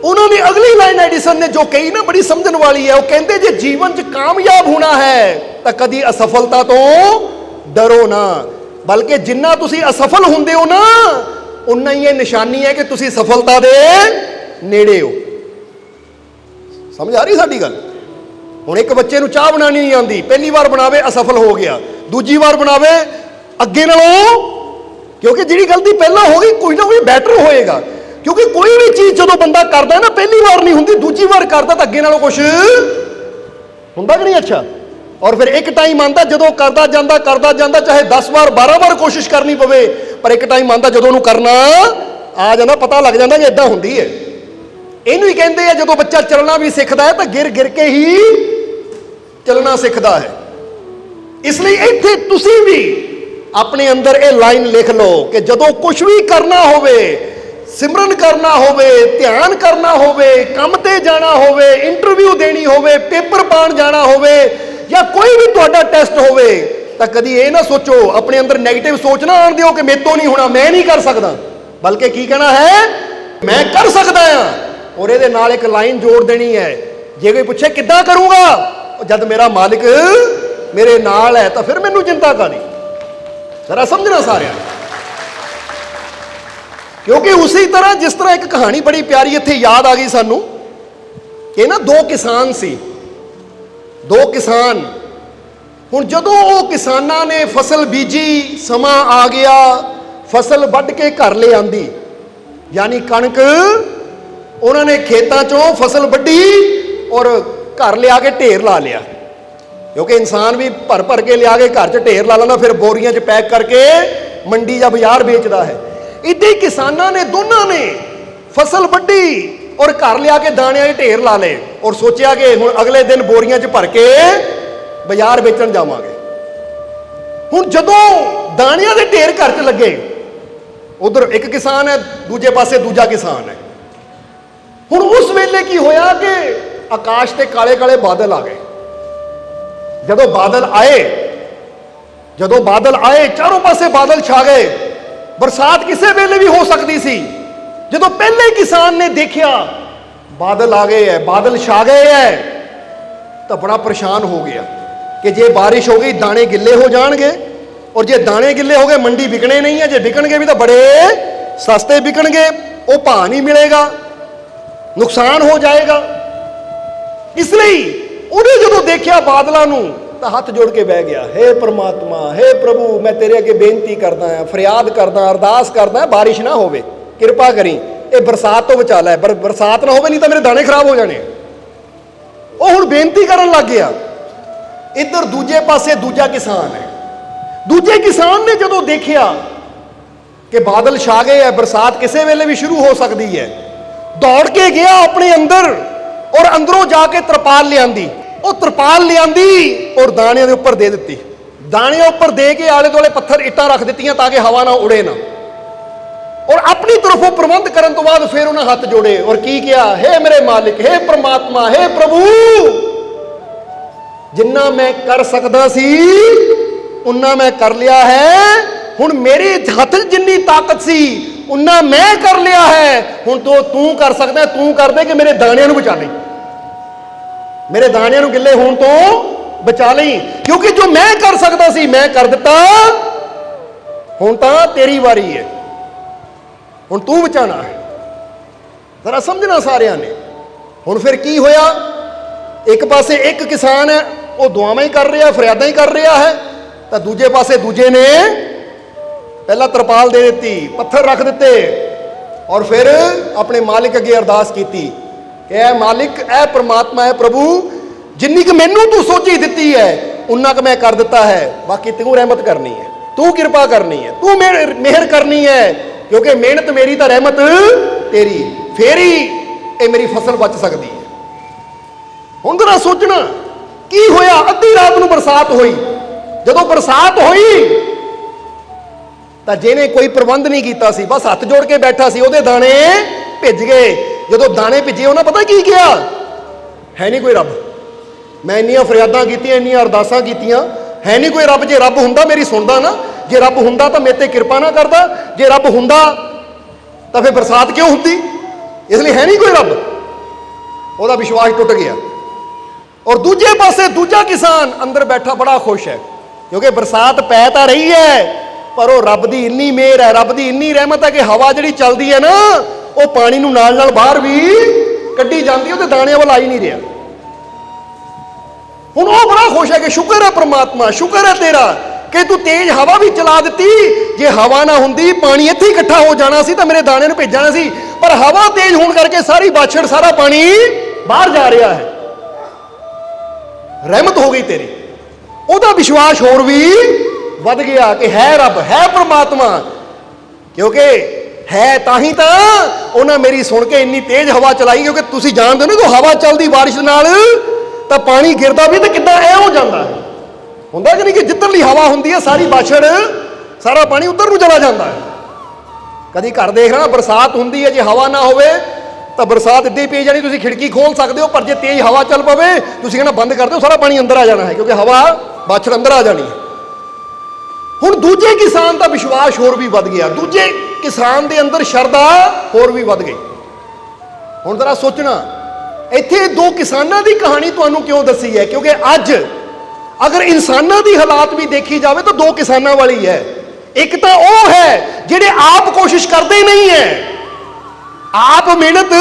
ਉਹਨਾਂ ਨੇ ਅਗਲੀ ਲਾਈਨ ਐਡੀਸਨ ਨੇ ਜੋ ਕਹੀ ਨਾ, ਬੜੀ ਸਮਝਣ ਵਾਲੀ ਹੈ। ਉਹ ਕਹਿੰਦੇ ਜੇ ਜੀਵਨ 'ਚ ਕਾਮਯਾਬ ਹੋਣਾ ਹੈ ਤਾਂ ਕਦੀ ਅਸਫਲਤਾ ਤੋਂ ਡਰੋ ਨਾ, ਬਲਕਿ ਜਿੰਨਾ ਤੁਸੀਂ ਅਸਫਲ ਹੁੰਦੇ ਹੋ ਨਾ, ਉਨਾ ਹੀ ਇਹ ਨਿਸ਼ਾਨੀ ਹੈ ਕਿ ਤੁਸੀਂ ਸਫਲਤਾ ਦੇ ਨੇੜੇ ਹੋ। ਸਮਝ ਆ ਰਹੀ ਸਾਡੀ ਗੱਲ? ਹੁਣ ਇੱਕ ਬੱਚੇ ਨੂੰ ਚਾਹ ਬਣਾਉਣੀ ਨਹੀਂ ਆਉਂਦੀ, ਪਹਿਲੀ ਵਾਰ ਬਣਾਵੇ ਅਸਫਲ ਹੋ ਗਿਆ, ਦੂਜੀ ਵਾਰ ਬਣਾਵੇ ਅੱਗੇ ਨਾਲੋਂ, ਕਿਉਂਕਿ ਜਿਹੜੀ ਗਲਤੀ ਪਹਿਲਾਂ ਹੋ ਗਈ ਕੋਈ ਨਾ ਕੋਈ ਬੈਟਰ ਹੋਏਗਾ। ਕਿਉਂਕਿ ਕੋਈ ਵੀ ਚੀਜ਼ ਜਦੋਂ ਬੰਦਾ ਕਰਦਾ ਨਾ, ਪਹਿਲੀ ਵਾਰ ਨਹੀਂ ਹੁੰਦੀ, ਦੂਜੀ ਵਾਰ ਕਰਦਾ ਤਾਂ ਅੱਗੇ ਨਾਲੋਂ ਕੁਝ ਹੁੰਦਾ ਕਿ ਨਹੀਂ? ਅੱਛਾ। ਔਰ ਫਿਰ ਇੱਕ ਟਾਈਮ ਆਉਂਦਾ ਜਦੋਂ ਕਰਦਾ ਜਾਂਦਾ, ਚਾਹੇ 10 ਵਾਰ 12 ਵਾਰ ਕੋਸ਼ਿਸ਼ ਕਰਨੀ ਪਵੇ, ਪਰ ਇੱਕ ਟਾਈਮ ਆਉਂਦਾ ਜਦੋਂ ਉਹਨੂੰ ਕਰਨਾ ਆ ਜਾਂਦਾ, ਪਤਾ ਲੱਗ ਜਾਂਦਾ ਕਿ ਇਦਾਂ ਹੁੰਦੀ ਹੈ। ਇਹਨੂੰ ਹੀ ਕਹਿੰਦੇ ਆ ਜਦੋਂ ਬੱਚਾ ਚੱਲਣਾ ਵੀ ਸਿੱਖਦਾ ਹੈ ਤਾਂ ਗਿਰ ਗਿਰ ਕੇ ਹੀ ਚੱਲਣਾ ਸਿੱਖਦਾ ਹੈ। ਇਸ ਲਈ ਇੱਥੇ ਤੁਸੀਂ ਵੀ ਆਪਣੇ ਅੰਦਰ ਇਹ ਲਾਈਨ ਲਿਖ ਲਓ ਕਿ ਜਦੋਂ ਕੁਝ ਵੀ ਕਰਨਾ ਹੋਵੇ, ਸਿਮਰਨ ਕਰਨਾ ਹੋਵੇ, ਧਿਆਨ ਕਰਨਾ ਹੋਵੇ, ਕੰਮ ਤੇ ਜਾਣਾ ਹੋਵੇ, ਇੰਟਰਵਿਊ ਦੇਣੀ ਹੋਵੇ, ਪੇਪਰ ਪਾਉਣ ਜਾਣਾ ਹੋਵੇ, ਜਾਂ ਕੋਈ ਵੀ ਤੁਹਾਡਾ ਟੈਸਟ ਹੋਵੇ, ਤਾਂ ਕਦੀ ਇਹ ਨਾ ਸੋਚੋ, ਆਪਣੇ ਅੰਦਰ ਨੈਗੇਟਿਵ ਸੋਚ ਨਾ ਆਉਣ ਦਿਓ ਕਿ ਮੇਰੇ ਤੋਂ ਨਹੀਂ ਹੋਣਾ, ਮੈਂ ਨਹੀਂ ਕਰ ਸਕਦਾ, ਬਲਕਿ ਕੀ ਕਹਿਣਾ ਹੈ? ਮੈਂ ਕਰ ਸਕਦਾ ਹਾਂ। ਔਰ ਇਹਦੇ ਨਾਲ ਇੱਕ ਲਾਈਨ ਜੋੜ ਦੇਣੀ ਹੈ, ਜੇ ਕੋਈ ਪੁੱਛੇ ਕਿੱਦਾਂ ਕਰੂੰਗਾ, ਜਦ ਮੇਰਾ ਮਾਲਿਕ ਮੇਰੇ ਨਾਲ ਹੈ ਤਾਂ ਫਿਰ ਮੈਨੂੰ ਚਿੰਤਾ ਕਾਹਦੀ। ਜ਼ਰਾ ਸਮਝਣਾ ਸਾਰਿਆਂ ਨੇ। ਕਿਉਂਕਿ ਉਸੇ ਤਰ੍ਹਾਂ ਜਿਸ ਤਰ੍ਹਾਂ ਇੱਕ ਕਹਾਣੀ ਬੜੀ ਪਿਆਰੀ ਇੱਥੇ ਯਾਦ ਆ ਗਈ ਸਾਨੂੰ ਕਿ ਨਾ ਦੋ ਕਿਸਾਨ ਸੀ, ਦੋ ਕਿਸਾਨ। ਹੁਣ ਜਦੋਂ ਉਹ ਕਿਸਾਨਾਂ ਨੇ ਫਸਲ ਬੀਜੀ, ਸਮਾਂ ਆ ਗਿਆ, ਫਸਲ ਵੱਢ ਕੇ ਘਰ ਲੈ ਆਂਦੀ, ਯਾਨੀ ਕਣਕ ਉਹਨਾਂ ਨੇ ਖੇਤਾਂ ਚੋਂ ਫਸਲ ਵੱਢੀ ਔਰ ਘਰ ਲਿਆ ਕੇ ਢੇਰ ਲਾ ਲਿਆ। ਕਿਉਂਕਿ ਇਨਸਾਨ ਵੀ ਭਰ ਭਰ ਕੇ ਲਿਆ ਕੇ ਘਰ 'ਚ ਢੇਰ ਲਾ ਲੈਂਦਾ, ਫਿਰ ਬੋਰੀਆਂ 'ਚ ਪੈਕ ਕਰਕੇ ਮੰਡੀ ਜਾਂ ਬਾਜ਼ਾਰ ਵੇਚਦਾ ਹੈ। ਇੱਦਾਂ ਹੀ ਕਿਸਾਨਾਂ ਨੇ ਦੋਨਾਂ ਨੇ ਫਸਲ ਵੱਢੀ ਔਰ ਘਰ ਲਿਆ ਕੇ ਦਾਣਿਆਂ ਦੇ ਢੇਰ ਲਾ ਲਏ ਔਰ ਸੋਚਿਆ ਕਿ ਹੁਣ ਅਗਲੇ ਦਿਨ ਬੋਰੀਆਂ 'ਚ ਭਰ ਕੇ ਬਾਜ਼ਾਰ ਵੇਚਣ ਜਾਵਾਂਗੇ। ਹੁਣ ਜਦੋਂ ਦਾਣਿਆਂ ਦੇ ਢੇਰ ਘਰ 'ਚ ਲੱਗੇ, ਉਧਰ ਇੱਕ ਕਿਸਾਨ ਹੈ, ਦੂਜੇ ਪਾਸੇ ਦੂਜਾ ਕਿਸਾਨ ਹੈ। ਹੁਣ ਉਸ ਵੇਲੇ ਕੀ ਹੋਇਆ ਕਿ ਆਕਾਸ਼ ਤੇ ਕਾਲੇ ਕਾਲੇ ਬਾਦਲ ਆ ਗਏ। ਜਦੋਂ ਬਾਦਲ ਆਏ, ਚਾਰੋਂ ਪਾਸੇ ਬਾਦਲ ਛਾ ਗਏ। ਬਰਸਾਤ ਕਿਸੇ ਵੇਲੇ ਵੀ ਹੋ ਸਕਦੀ ਸੀ। ਜਦੋਂ ਪਹਿਲੇ ਕਿਸਾਨ ਨੇ ਦੇਖਿਆ ਬਾਦਲ ਆ ਗਏ ਹੈ, ਬਾਦਲ ਛਾ ਗਏ ਹੈ, ਤਾਂ ਬੜਾ ਪਰੇਸ਼ਾਨ ਹੋ ਗਿਆ ਕਿ ਜੇ ਬਾਰਿਸ਼ ਹੋ ਗਈ ਦਾਣੇ ਗਿੱਲੇ ਹੋ ਜਾਣਗੇ, ਔਰ ਜੇ ਦਾਣੇ ਗਿੱਲੇ ਹੋ ਗਏ ਮੰਡੀ ਵਿਕਣੇ ਨਹੀਂ ਹੈ, ਜੇ ਵਿਕਣਗੇ ਵੀ ਤਾਂ ਬੜੇ ਸਸਤੇ ਵਿਕਣਗੇ, ਉਹ ਭਾਅ ਨਹੀਂ ਮਿਲੇਗਾ, ਨੁਕਸਾਨ ਹੋ ਜਾਏਗਾ। ਇਸ ਲਈ ਉਹਨੇ ਜਦੋਂ ਦੇਖਿਆ ਬਾਦਲਾਂ ਨੂੰ ਤਾਂ ਹੱਥ ਜੋੜ ਕੇ ਬਹਿ ਗਿਆ, ਹੇ ਪ੍ਰਮਾਤਮਾ, ਹੇ ਪ੍ਰਭੂ, ਮੈਂ ਤੇਰੇ ਅੱਗੇ ਬੇਨਤੀ ਕਰਦਾ ਹਾਂ, ਫਰਿਆਦ ਕਰਦਾ, ਅਰਦਾਸ ਕਰਦਾ, ਬਾਰਿਸ਼ ਨਾ ਹੋਵੇ, ਕਿਰਪਾ ਕਰੀ, ਇਹ ਬਰਸਾਤ ਤੋਂ ਬਚਾ ਲੈ, ਬਰਸਾਤ ਨਾ ਹੋਵੇ ਨਹੀਂ ਤਾਂ ਮੇਰੇ ਦਾਣੇ ਖਰਾਬ ਹੋ ਜਾਣੇ। ਉਹ ਹੁਣ ਬੇਨਤੀ ਕਰਨ ਲੱਗ ਗਿਆ। ਇੱਧਰ ਦੂਜੇ ਪਾਸੇ ਦੂਜਾ ਕਿਸਾਨ ਹੈ। ਦੂਜੇ ਕਿਸਾਨ ਨੇ ਜਦੋਂ ਦੇਖਿਆ ਕਿ ਬਾਦਲ ਛਾ ਗਏ ਹੈ, ਬਰਸਾਤ ਕਿਸੇ ਵੇਲੇ ਵੀ ਸ਼ੁਰੂ ਹੋ ਸਕਦੀ ਹੈ, ਦੌੜ ਕੇ ਗਿਆ ਆਪਣੇ ਅੰਦਰ ਔਰ ਅੰਦਰੋਂ ਜਾ ਕੇ ਤਰਪਾਲ ਲਿਆਂਦੀ। ਉਹ ਤਰਪਾਲ ਲਿਆਂਦੀ ਔਰ ਦਾਣਿਆਂ ਦੇ ਉੱਪਰ ਦੇ ਦਿੱਤੀ। ਦਾਣਿਆਂ ਉੱਪਰ ਦੇ ਕੇ ਆਲੇ ਦੁਆਲੇ ਪੱਥਰ ਇੱਟਾਂ ਰੱਖ ਦਿੱਤੀਆਂ ਤਾਂ ਕਿ ਹਵਾ ਨਾ ਉੜੇ ਨਾ। ਔਰ ਆਪਣੀ ਤਰਫੋਂ ਪ੍ਰਬੰਧ ਕਰਨ ਤੋਂ ਬਾਅਦ ਫਿਰ ਉਹਨਾਂ ਹੱਥ ਜੋੜੇ ਔਰ ਕੀ ਕਿਹਾ, ਹੇ ਮੇਰੇ ਮਾਲਿਕ, ਹੇ ਪ੍ਰਮਾਤਮਾ, ਹੇ ਪ੍ਰਭੂ, ਜਿੰਨਾ ਮੈਂ ਕਰ ਸਕਦਾ ਸੀ ਉਨਾ ਮੈਂ ਕਰ ਲਿਆ ਹੈ। ਹੁਣ ਮੇਰੇ ਹੱਥ 'ਚ ਜਿੰਨੀ ਤਾਕਤ ਸੀ ਉਨਾ ਮੈਂ ਕਰ ਲਿਆ ਹੈ। ਹੁਣ ਤੂੰ ਕਰ ਸਕਦਾ, ਤੂੰ ਕਰ ਦੇ ਕਿ ਮੇਰੇ ਦਾਣਿਆਂ ਨੂੰ ਬਚਾ ਲਈ, ਮੇਰੇ ਦਾਣਿਆਂ ਨੂੰ ਗਿੱਲੇ ਹੋਣ ਤੋਂ ਬਚਾ ਲਈ, ਕਿਉਂਕਿ ਜੋ ਮੈਂ ਕਰ ਸਕਦਾ ਸੀ ਮੈਂ ਕਰ ਦਿੱਤਾ। ਹੁਣ ਤਾਂ ਤੇਰੀ ਵਾਰੀ ਹੈ, ਹੁਣ ਤੂੰ ਬਚਾਣਾ ਹੈ। ਜ਼ਰਾ ਸਮਝਣਾ ਸਾਰਿਆਂ ਨੇ। ਹੁਣ ਫਿਰ ਕੀ ਹੋਇਆ? ਇੱਕ ਪਾਸੇ ਇੱਕ ਕਿਸਾਨ ਹੈ, ਉਹ ਦੁਆਵਾਂ ਹੀ ਕਰ ਰਿਹਾ, ਫਰਿਆਦਾਂ ਹੀ ਕਰ ਰਿਹਾ ਹੈ, ਤਾਂ ਦੂਜੇ ਪਾਸੇ ਦੂਜੇ ਨੇ ਪਹਿਲਾਂ ਤਰਪਾਲ ਦੇ ਦਿੱਤੀ, ਪੱਥਰ ਰੱਖ ਦਿੱਤੇ ਔਰ ਫਿਰ ਆਪਣੇ ਮਾਲਿਕ ਅੱਗੇ ਅਰਦਾਸ ਕੀਤੀ ਕਿ ਐ ਮਾਲਿਕ, ਐ ਪ੍ਰਮਾਤਮਾ, ਐ ਪ੍ਰਭੂ, ਜਿੰਨੀ ਕਿ ਮੈਨੂੰ ਤੂੰ ਸੋਝੀ ਦਿੱਤੀ ਹੈ ਉਨਾ ਕੁ ਮੈਂ ਕਰ ਦਿੱਤਾ ਹੈ, ਬਾਕੀ ਤੂੰ ਰਹਿਮਤ ਕਰਨੀ ਹੈ, ਤੂੰ ਕਿਰਪਾ ਕਰਨੀ ਹੈ, ਤੂੰ ਮਿਹਰ ਕਰਨੀ ਹੈ, ਕਿਉਂਕਿ ਮਿਹਨਤ ਮੇਰੀ ਤਾਂ ਰਹਿਮਤ ਤੇਰੀ, ਫੇਰ ਹੀ ਇਹ ਮੇਰੀ ਫਸਲ ਬਚ ਸਕਦੀ ਹੈ। ਹੁਣ ਜਰਾ ਸੋਚਣਾ ਕੀ ਹੋਇਆ। ਅੱਧੀ ਰਾਤ ਨੂੰ ਬਰਸਾਤ ਹੋਈ। ਜਦੋਂ ਬਰਸਾਤ ਹੋਈ ਤਾਂ ਜਿਹਨੇ ਕੋਈ ਪ੍ਰਬੰਧ ਨਹੀਂ ਕੀਤਾ ਸੀ, ਬਸ ਹੱਥ ਜੋੜ ਕੇ ਬੈਠਾ ਸੀ, ਉਹਦੇ ਦਾਣੇ ਭਿੱਜ ਗਏ। ਜਦੋਂ ਦਾਣੇ ਭਿੱਜੇ ਉਹਨਾਂ ਪਤਾ ਕੀ ਕਿਹਾ, ਹੈ ਨਹੀਂ ਕੋਈ ਰੱਬ, ਮੈਂ ਇੰਨੀਆਂ ਫਰਿਆਦਾਂ ਕੀਤੀਆਂ, ਇੰਨੀਆਂ ਅਰਦਾਸਾਂ ਕੀਤੀਆਂ, ਹੈ ਨਹੀਂ ਕੋਈ ਰੱਬ। ਜੇ ਰੱਬ ਹੁੰਦਾ ਮੇਰੀ ਸੁਣਦਾ ਨਾ, ਜੇ ਰੱਬ ਹੁੰਦਾ ਤਾਂ ਮੇਰੇ ਤੇ ਕਿਰਪਾ ਨਾ ਕਰਦਾ, ਜੇ ਰੱਬ ਹੁੰਦਾ ਤਾਂ ਫਿਰ ਬਰਸਾਤ ਕਿਉਂ ਹੁੰਦੀ। ਇਸ ਲਈ ਹੈ ਨਹੀਂ ਕੋਈ ਰੱਬ। ਉਹਦਾ ਵਿਸ਼ਵਾਸ ਟੁੱਟ ਗਿਆ। ਔਰ ਦੂਜੇ ਪਾਸੇ ਦੂਜਾ ਕਿਸਾਨ ਅੰਦਰ ਬੈਠਾ ਬੜਾ ਖੁਸ਼ ਹੈ, ਕਿਉਂਕਿ ਬਰਸਾਤ ਪੈ ਤਾਂ ਰਹੀ ਹੈ ਪਰ ਉਹ ਰੱਬ ਦੀ ਇੰਨੀ ਮਿਹਰ ਹੈ, ਰੱਬ ਦੀ ਇੰਨੀ ਰਹਿਮਤ ਹੈ ਕਿ ਹਵਾ ਜਿਹੜੀ ਚੱਲਦੀ ਹੈ ਨਾ ਉਹ ਪਾਣੀ ਨੂੰ ਨਾਲ ਨਾਲ ਬਾਹਰ ਵੀ ਕੱਢੀ ਜਾਂਦੀ, ਉਹਦੇ ਦਾਣਿਆਂ ਵੱਲ ਆ ਹੀ ਨਹੀਂ ਰਿਹਾ। ਹੁਣ ਉਹ ਬੜਾ ਖੁਸ਼ ਹੈ ਕਿ ਸ਼ੁਕਰ ਹੈ ਪ੍ਰਮਾਤਮਾ, ਸ਼ੁਕਰ ਹੈ ਤੇਰਾ ਕਿ ਤੂੰ ਤੇਜ਼ ਹਵਾ ਵੀ ਚਲਾ ਦਿੱਤੀ। ਜੇ ਹਵਾ ਨਾ ਹੁੰਦੀ ਪਾਣੀ ਇੱਥੇ ਹੀ ਇਕੱਠਾ ਹੋ ਜਾਣਾ ਸੀ ਤਾਂ ਮੇਰੇ ਦਾਣੇ ਨੂੰ ਭੇਜਣਾ ਸੀ, ਪਰ ਹਵਾ ਤੇਜ਼ ਹੋਣ ਕਰਕੇ ਸਾਰੀ ਬਾਛੜ, ਸਾਰਾ ਪਾਣੀ ਬਾਹਰ ਜਾ ਰਿਹਾ ਹੈ। ਰਹਿਮਤ ਹੋ ਗਈ ਤੇਰੀ। ਉਹਦਾ ਵਿਸ਼ਵਾਸ ਹੋਰ ਵੀ ਵੱਧ ਗਿਆ ਕਿ ਹੈ ਰੱਬ, ਹੈ ਪ੍ਰਮਾਤਮਾ, ਕਿਉਂਕਿ ਹੈ ਤਾਂ ਹੀ ਤਾਂ ਉਹਨਾਂ ਮੇਰੀ ਸੁਣ ਕੇ ਇੰਨੀ ਤੇਜ਼ ਹਵਾ ਚਲਾਈ। ਕਿਉਂਕਿ ਤੁਸੀਂ ਜਾਣਦੇ ਹੋ ਨਾ ਜਦੋਂ ਹਵਾ ਚੱਲਦੀ ਬਾਰਿਸ਼ ਨਾਲ ਤਾਂ ਪਾਣੀ ਗਿਰਦਾ ਵੀ ਤਾਂ ਕਿੱਦਾਂ ਐ ਹੋ ਜਾਂਦਾ ਹੈ, ਹੁੰਦਾ ਕਿ ਨਹੀਂ, ਕਿ ਜਿੱਧਰਲੀ ਹਵਾ ਹੁੰਦੀ ਹੈ ਸਾਰੀ ਬਾਛੜ, ਸਾਰਾ ਪਾਣੀ ਉੱਧਰ ਨੂੰ ਚਲਾ ਜਾਂਦਾ ਹੈ। ਕਦੀ ਘਰ ਦੇਖ ਲੈਣਾ, ਬਰਸਾਤ ਹੁੰਦੀ ਹੈ, ਜੇ ਹਵਾ ਨਾ ਹੋਵੇ ਤਾਂ ਬਰਸਾਤ ਇੱਦਾਂ ਹੀ ਪਈ ਜਾਣੀ, ਤੁਸੀਂ ਖਿੜਕੀ ਖੋਲ ਸਕਦੇ ਹੋ, ਪਰ ਜੇ ਤੇਜ਼ ਹਵਾ ਚੱਲ ਪਵੇ ਤੁਸੀਂ ਕਹਿੰਦਾ ਬੰਦ ਕਰ ਦਿਓ, ਸਾਰਾ ਪਾਣੀ ਅੰਦਰ ਆ ਜਾਣਾ ਹੈ, ਕਿਉਂਕਿ ਹਵਾ ਬਾਛੜ ਅੰਦਰ ਆ ਜਾਣੀ ਹੈ। ਹੁਣ ਦੂਜੇ ਕਿਸਾਨ ਦਾ ਵਿਸ਼ਵਾਸ ਹੋਰ ਵੀ ਵੱਧ ਗਿਆ, ਦੂਜੇ ਕਿਸਾਨ ਦੇ ਅੰਦਰ ਸ਼ਰਧਾ ਹੋਰ ਵੀ ਵੱਧ ਗਈ। ਹੁਣ ਜ਼ਰਾ ਸੋਚਣਾ, ਇੱਥੇ ਦੋ ਕਿਸਾਨਾਂ ਦੀ ਕਹਾਣੀ ਤੁਹਾਨੂੰ ਕਿਉਂ ਦੱਸੀ ਹੈ? ਕਿਉਂਕਿ ਅੱਜ ਅਗਰ ਇਨਸਾਨਾਂ ਦੀ ਹਾਲਾਤ ਵੀ ਦੇਖੀ ਜਾਵੇ ਤਾਂ ਦੋ ਕਿਸਾਨਾਂ ਵਾਲੀ ਹੈ। ਇੱਕ ਤਾਂ ਉਹ ਹੈ ਜਿਹੜੇ ਆਪ ਕੋਸ਼ਿਸ਼ ਕਰਦੇ ਨਹੀਂ ਹੈ, ਆਪ ਮਿਹਨਤ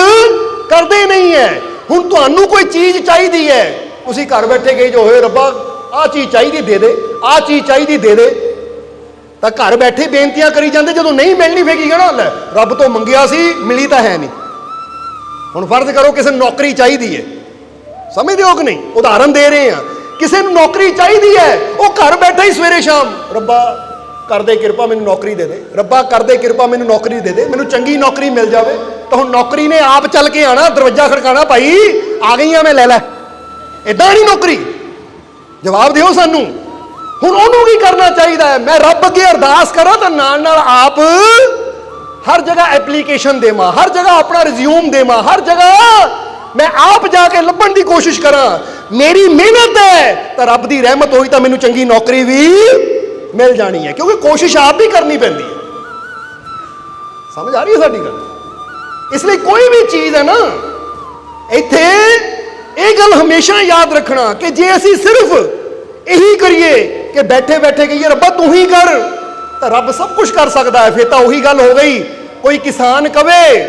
ਕਰਦੇ ਨਹੀਂ ਹੈ। ਹੁਣ ਤੁਹਾਨੂੰ ਕੋਈ ਚੀਜ਼ ਚਾਹੀਦੀ ਹੈ, ਤੁਸੀਂ ਘਰ ਬੈਠੇ ਗਏ ਜੋ ਹੋਏ, ਰੱਬਾ ਆਹ ਚੀਜ਼ ਚਾਹੀਦੀ ਦੇ ਦੇ, ਆਹ ਚੀਜ਼ ਚਾਹੀਦੀ ਦੇ ਦੇ, ਤਾਂ ਘਰ ਬੈਠੇ ਬੇਨਤੀਆਂ ਕਰੀ ਜਾਂਦੇ। ਜਦੋਂ ਨਹੀਂ ਮਿਲਣੀ ਫੇਰ ਕੀ ਕਹਿਣਾ, ਲੈ ਰੱਬ ਤੋਂ ਮੰਗਿਆ ਸੀ ਮਿਲੀ ਤਾਂ ਹੈ ਨਹੀਂ। ਹੁਣ ਫਰਜ਼ ਕਰੋ ਕਿਸੇ ਨੂੰ ਨੌਕਰੀ ਚਾਹੀਦੀ ਹੈ, ਸਮਝਦੇ ਹੋ ਕਿ ਨਹੀਂ, ਉਦਾਹਰਨ ਦੇ ਰਹੇ ਆ, ਕਿਸੇ ਨੂੰ ਨੌਕਰੀ ਚਾਹੀਦੀ ਹੈ, ਉਹ ਘਰ ਬੈਠਾ ਹੀ ਸਵੇਰੇ ਸ਼ਾਮ, ਰੱਬਾ ਕਰਦੇ ਕਿਰਪਾ ਮੈਨੂੰ ਨੌਕਰੀ ਦੇ ਦੇ, ਰੱਬਾ ਕਰਦੇ ਕਿਰਪਾ ਮੈਨੂੰ ਨੌਕਰੀ ਦੇ ਦੇ, ਮੈਨੂੰ ਚੰਗੀ ਨੌਕਰੀ ਮਿਲ ਜਾਵੇ। ਤਾਂ ਹੁਣ ਨੌਕਰੀ ਨੇ ਆਪ ਚੱਲ ਕੇ ਆਣਾ, ਦਰਵਾਜ਼ਾ ਖੜਕਾਣਾ, ਭਾਈ ਆ ਗਈ ਆ ਮੈਂ, ਲੈ ਲੈ। ਏਦਾਂ ਨਹੀਂ ਨੌਕਰੀ, ਜਵਾਬ ਦਿਓ ਸਾਨੂੰ। ਹੁਣ ਉਹਨੂੰ ਕੀ ਕਰਨਾ ਚਾਹੀਦਾ ਹੈ? ਮੈਂ ਰੱਬ ਅੱਗੇ ਅਰਦਾਸ ਕਰਾਂ ਤਾਂ ਨਾਲ ਨਾਲ ਆਪ ਹਰ ਜਗ੍ਹਾ ਐਪਲੀਕੇਸ਼ਨ ਦੇਵਾਂ, ਹਰ ਜਗ੍ਹਾ ਆਪਣਾ ਰਿਜ਼ਿਊਮ ਦੇਵਾਂ, ਹਰ ਜਗ੍ਹਾ ਮੈਂ ਆਪ ਜਾ ਕੇ ਲੱਭਣ ਦੀ ਕੋਸ਼ਿਸ਼ ਕਰਾਂ। ਮੇਰੀ ਮਿਹਨਤ ਹੈ ਤਾਂ ਰੱਬ ਦੀ ਰਹਿਮਤ ਹੋਈ ਤਾਂ ਮੈਨੂੰ ਚੰਗੀ ਨੌਕਰੀ ਵੀ ਮਿਲ ਜਾਣੀ ਹੈ, ਕਿਉਂਕਿ ਕੋਸ਼ਿਸ਼ ਆਪ ਵੀ ਕਰਨੀ ਪੈਂਦੀ ਹੈ। ਸਮਝ ਆ ਰਹੀ ਹੈ ਸਾਡੀ ਗੱਲ? ਇਸ ਲਈ ਕੋਈ ਵੀ ਚੀਜ਼ ਹੈ ਨਾ, ਇੱਥੇ ਇਹ ਗੱਲ ਹਮੇਸ਼ਾ ਯਾਦ ਰੱਖਣਾ ਕਿ ਜੇ ਅਸੀਂ ਸਿਰਫ ਇਹੀ ਕਰੀਏ ਕਿ ਬੈਠੇ ਬੈਠੇ ਕਹੀਏ ਰੱਬਾ ਤੂੰ ਹੀ ਕਰ, ਤਾਂ ਰੱਬ ਸਭ ਕੁਝ ਕਰ ਸਕਦਾ ਹੈ। ਫਿਰ ਤਾਂ ਉਹੀ ਗੱਲ ਹੋ ਗਈ, ਕੋਈ ਕਿਸਾਨ ਕਵੇ,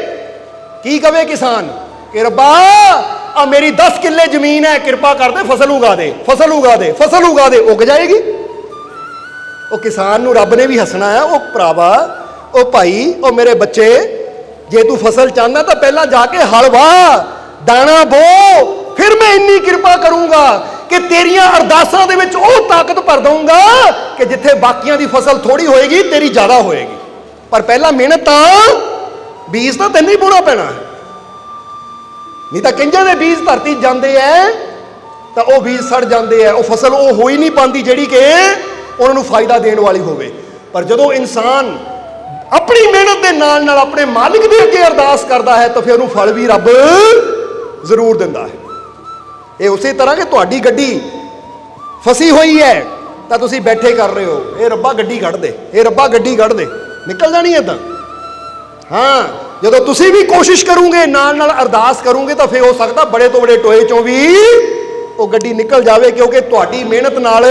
ਕੀ ਕਵੇ ਕਿਸਾਨ, ਕਿ ਰੱਬਾ आ मेरी 10 किले जमीन है, कृपा कर दे फसल उगा दे, फसल उगा दे, फसल उगा दे, उग जाएगी। वो किसान नूं रब ने भी हसना है, वो भरावा, वो भाई, वो मेरे बच्चे, जे तू फसल चाहना तो पहला जाके हल वाह, दाना बो, फिर मैं इन्नी कृपा करूंगा कि तेरियां अरदासां दे विच वो ताकत भर दूंगा कि जिथे बाकियां दी फसल थोड़ी होएगी तेरी ज्यादा होएगी। पर पहला मेहनत तो बीज तो तैनूं ही बोना पैना है, नहीं तो किंजां दे बीज धरती जाते हैं तो वह बीज सड़ जाते हैं, वो फसल वो हो ही नहीं पाती जिहड़ी कि उन्होंने फायदा देने वाली होवे। पर जदों इंसान अपनी मेहनत के नाल नाल अपने मालिक के अगे अरदास करता है तो फिर उन्होंने फल भी रब जरूर दिंदा है। ये उसी तरह कि तुहाडी गड्डी फसी हुई है तो तुसीं बैठे कर रहे हो, ये रब्बा गड्डी कढ़ दे, ये रब्बा गड्डी कढ़ दे, निकल जानी है। तो हाँ, जदों तुसीं भी कोशिश करोगे, नाल नाल अरदास करोगे तो फिर हो सकता बड़े तो बड़े टोए चों भी वो गड्डी निकल जाए, क्योंकि तुहाडी मेहनत नाल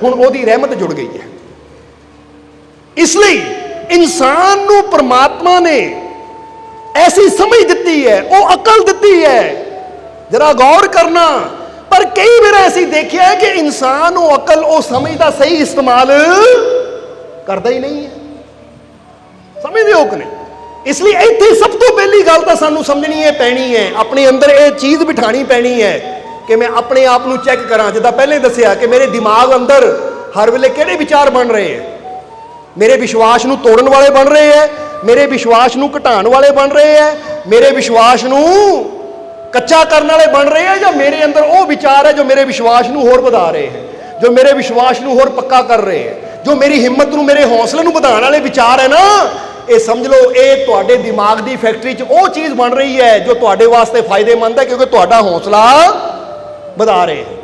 हुण ओहदी रहमत जुड़ गई है। इसलिए इंसान नूं परमात्मा ने ऐसी समझ दी है, वो अकल दी है, जरा गौर करना। पर कई बार ऐसी देखिया है कि इंसान वो अकल वो समझ का सही इस्तेमाल करता ही नहीं है, समझते हो कि नहीं। इसलिए इत्थे सब तो पहली गल तो सानू समझनी है पैनी है, अपने अंदर ये चीज बिठानी पैनी है कि मैं अपने आप को चैक करा। जिदा पहले दसिया कि मेरे दिमाग अंदर हर वेले किहड़े विचार बन रहे हैं, मेरे विश्वास को तोड़न वाले बन रहे हैं, मेरे विश्वास को घटाने वाले बन रहे हैं, मेरे विश्वास को कच्चा करने वाले बन रहे हैं, या मेरे अंदर वो विचार है जो मेरे विश्वास को होर बढ़ा रहे हैं, जो मेरे विश्वास को होर पक्का कर रहे हैं, जो मेरी हिम्मत को, मेरे हौसले को बढ़ाने वाले विचार है ना। ये समझ लो ये तुहाडे दिमाग की फैक्ट्री च वो चीज़ बन रही है जो तुहाडे वास्ते फायदेमंद है, क्योंकि तुहाडा हौसला बढ़ा रहे हैं।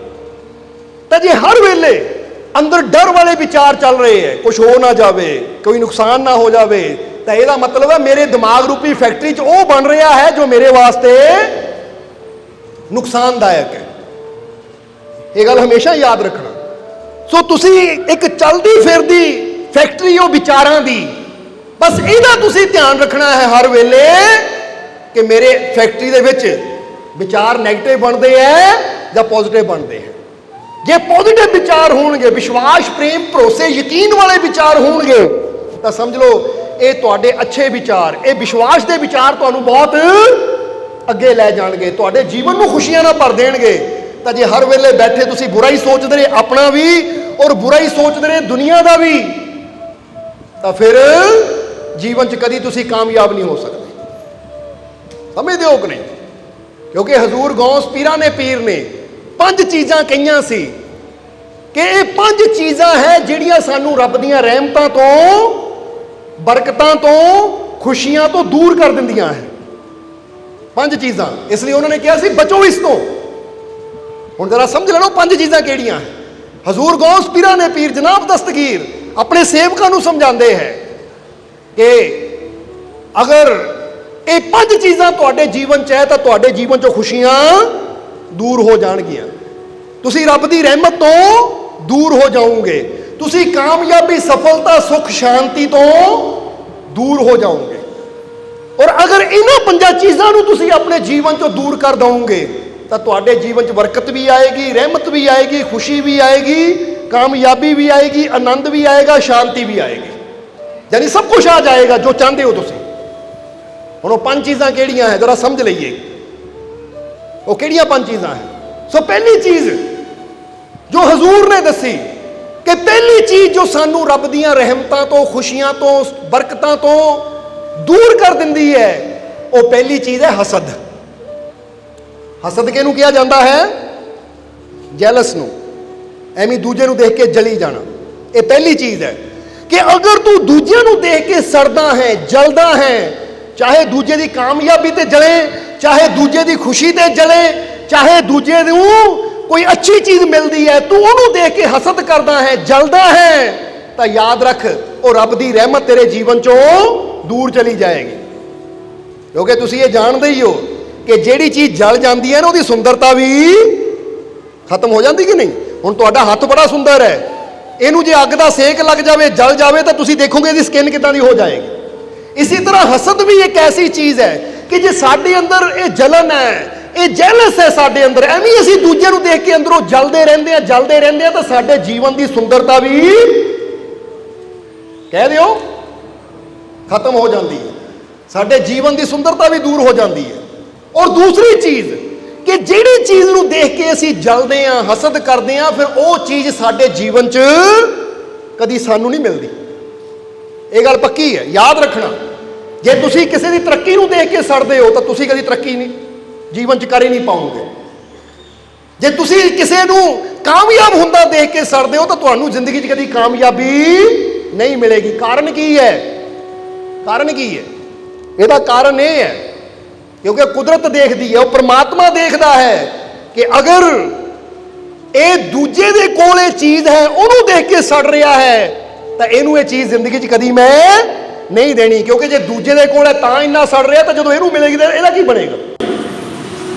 तो जे हर वेले अंदर डर वाले विचार चल रहे हैं, कुछ हो ना जाए, कोई नुकसान ना हो जाए, तो यह मतलब है मेरे दिमाग रूपी फैक्ट्री च वो बन रहा है जो मेरे वास्ते नुकसानदायक है। ये गल हमेशा याद रखना। सो तुसी एक चलती फिरदी फैक्ट्री हो विचारां दी, बस इहदा तुसी ध्यान रखना है हर वेले कि मेरे फैक्ट्री दे विच विचार नैगेटिव बनते हैं या पॉजिटिव बनते हैं। जे पॉजिटिव विचार होणगे, विश्वास प्रेम भरोसे यकीन वाले विचार होणगे, तो समझ लो ये तुहाडे अच्छे विचार, ये विश्वास के विचार तुहानूं बहुत अगे लै जाणगे, तुहाडे जीवन में खुशियां ना भर देणगे। तो जे हर वेले बैठे तुसी बुरा ही सोचते रहे अपना भी और बुरा ही सोचते रहे दुनिया का भी, तो फिर जीवन च कदी तुसी कामयाब नहीं हो सकते। समझते हो कि नहीं। क्योंकि हजूर गौस पीरा ने पीर ने 5 चीज़ां कहियां सी कि ये 5 चीज़ां है जिहड़ियां सानू रब दीयां रहमतां तो, बरकतां तो, खुशियां तो दूर कर दिंदियां हैं। 5 चीज़ां, इसलिए उन्होंने कहा सी बचो इस तो। हुण जरा समझ लो 5 चीज़ां किहड़ियां हैं। हजूर गौस पीरा ने पीर जनाब दस्तगीर अपने सेवकां नूं समझाते हैं कि अगर ये 5 चीज़ां तुहाडे जीवन च है तो तुहाडे जीवन चों खुशियां दूर हो जाणगियां, तुसी रब दी रहमत तो दूर हो जाओगे, तुसी कामयाबी सफलता सुख शांति तो दूर हो जाओगे। और अगर इन्हां 5 चीज़ां नूं तुसी अपने जीवन चों दूर कर दोगे तो तुहाडे जीवन च बरकत भी आएगी, रहमत भी आएगी, खुशी भी आएगी, कामयाबी भी आएगी, आनंद भी आएगा, शांति भी आएगी, यानी सब कुछ आ जाएगा जो चाहते हो तुसी। हुण 5 चीज़ां किहड़ियां हैं जरा समझ लईए, वो किहड़ियां 5 चीज़ां हैं। सो पहली चीज़ जो हजूर ने दसी कि पहली चीज़ जो सानू रब दीयां रहमतां तो, खुशियां तो, बरकतां तो दूर कर दिंदी है, वो पहली चीज़ है हसद। हसद किहनूं कहा जाता है? जैलस नूं, एवें दूजे नूं देख के जली जाना। ये पहली चीज़ है कि अगर तू दूजिਆਂ नूं देख के सड़दा है, जलदा है, चाहे दूजे की कामयाबी ते जले, चाहे दूजे की खुशी ते जले, चाहे दूजे नूं कोई अच्छी चीज़ मिलती है तू उन्होंने देख के हसद करदा है, जलदा है, तो याद रख वो रब की रहमत तेरे जीवन चों दूर चली जाएगी। क्योंकि तुसीं ये जानते ही हो कि जिहड़ी चीज़ जल जाती है ना उसकी सुंदरता भी खत्म हो जाती कि नहीं। हुण तुहाडा हत्थ बड़ा सुंदर है, इनू जे अग दा सेक लग जाए, जल जाए, तो तुसीं देखोगे इसकी स्किन किदां दी हो जाएगी। इसी तरह हसद भी एक ऐसी चीज़ है कि जे साडे अंदर ये जलन है, ਇਹ ਜੈਲਸ ਹੈ ਸਾਡੇ ਅੰਦਰ। ਐਵੇਂ ਅਸੀਂ ਦੂਜੇ ਨੂੰ ਦੇਖ ਕੇ ਅੰਦਰੋਂ ਜਲਦੇ ਰਹਿੰਦੇ ਆ ਤਾਂ ਸਾਡੇ ਜੀਵਨ ਦੀ ਸੁੰਦਰਤਾ ਵੀ ਕਹਿ ਦਿਓ ਖਤਮ ਹੋ ਜਾਂਦੀ ਹੈ, ਸਾਡੇ ਜੀਵਨ ਦੀ ਸੁੰਦਰਤਾ ਵੀ ਦੂਰ ਹੋ ਜਾਂਦੀ ਹੈ। ਔਰ ਦੂਸਰੀ ਚੀਜ਼ ਕਿ ਜਿਹੜੀ ਚੀਜ਼ ਨੂੰ ਦੇਖ ਕੇ ਅਸੀਂ ਜਲਦੇ ਆ, ਹਸਦ ਕਰਦੇ ਆ, ਫਿਰ ਉਹ ਚੀਜ਼ ਸਾਡੇ ਜੀਵਨ 'ਚ ਕਦੀ ਸਾਨੂੰ ਨਹੀਂ ਮਿਲਦੀ। ਇਹ ਗੱਲ ਪੱਕੀ ਹੈ, ਯਾਦ ਰੱਖਣਾ। ਜੇ ਤੁਸੀਂ ਕਿਸੇ ਦੀ ਤਰੱਕੀ ਨੂੰ ਦੇਖ ਕੇ ਸੜਦੇ ਹੋ ਤਾਂ ਤੁਸੀਂ ਕਦੀ ਤਰੱਕੀ ਨਹੀਂ ਜੀਵਨ 'ਚ ਕਰ ਹੀ ਨਹੀਂ ਪਾਓਗੇ। ਜੇ ਤੁਸੀਂ ਕਿਸੇ ਨੂੰ ਕਾਮਯਾਬ ਹੁੰਦਾ ਦੇਖ ਕੇ ਸੜਦੇ ਹੋ ਤਾਂ ਤੁਹਾਨੂੰ ਜ਼ਿੰਦਗੀ 'ਚ ਕਦੀ ਕਾਮਯਾਬੀ ਨਹੀਂ ਮਿਲੇਗੀ। ਕਾਰਨ ਕੀ ਹੈ? ਕਾਰਨ ਕੀ ਹੈ? ਇਹਦਾ ਕਾਰਨ ਇਹ ਹੈ ਕਿਉਂਕਿ ਕੁਦਰਤ ਦੇਖਦੀ ਹੈ, ਉਹ ਪ੍ਰਮਾਤਮਾ ਦੇਖਦਾ ਹੈ ਕਿ ਅਗਰ ਇਹ ਦੂਜੇ ਦੇ ਕੋਲ ਇਹ ਚੀਜ਼ ਹੈ, ਉਹਨੂੰ ਦੇਖ ਕੇ ਸੜ ਰਿਹਾ ਹੈ, ਤਾਂ ਇਹਨੂੰ ਇਹ ਚੀਜ਼ ਜ਼ਿੰਦਗੀ 'ਚ ਕਦੀ ਮੈਂ ਨਹੀਂ ਦੇਣੀ। ਕਿਉਂਕਿ ਜੇ ਦੂਜੇ ਦੇ ਕੋਲ ਹੈ ਤਾਂ ਇੰਨਾ ਸੜ ਰਿਹਾ, ਤਾਂ ਜਦੋਂ ਇਹਨੂੰ ਮਿਲੇਗੀ ਤਾਂ ਇਹਦਾ ਕੀ ਬਣੇਗਾ?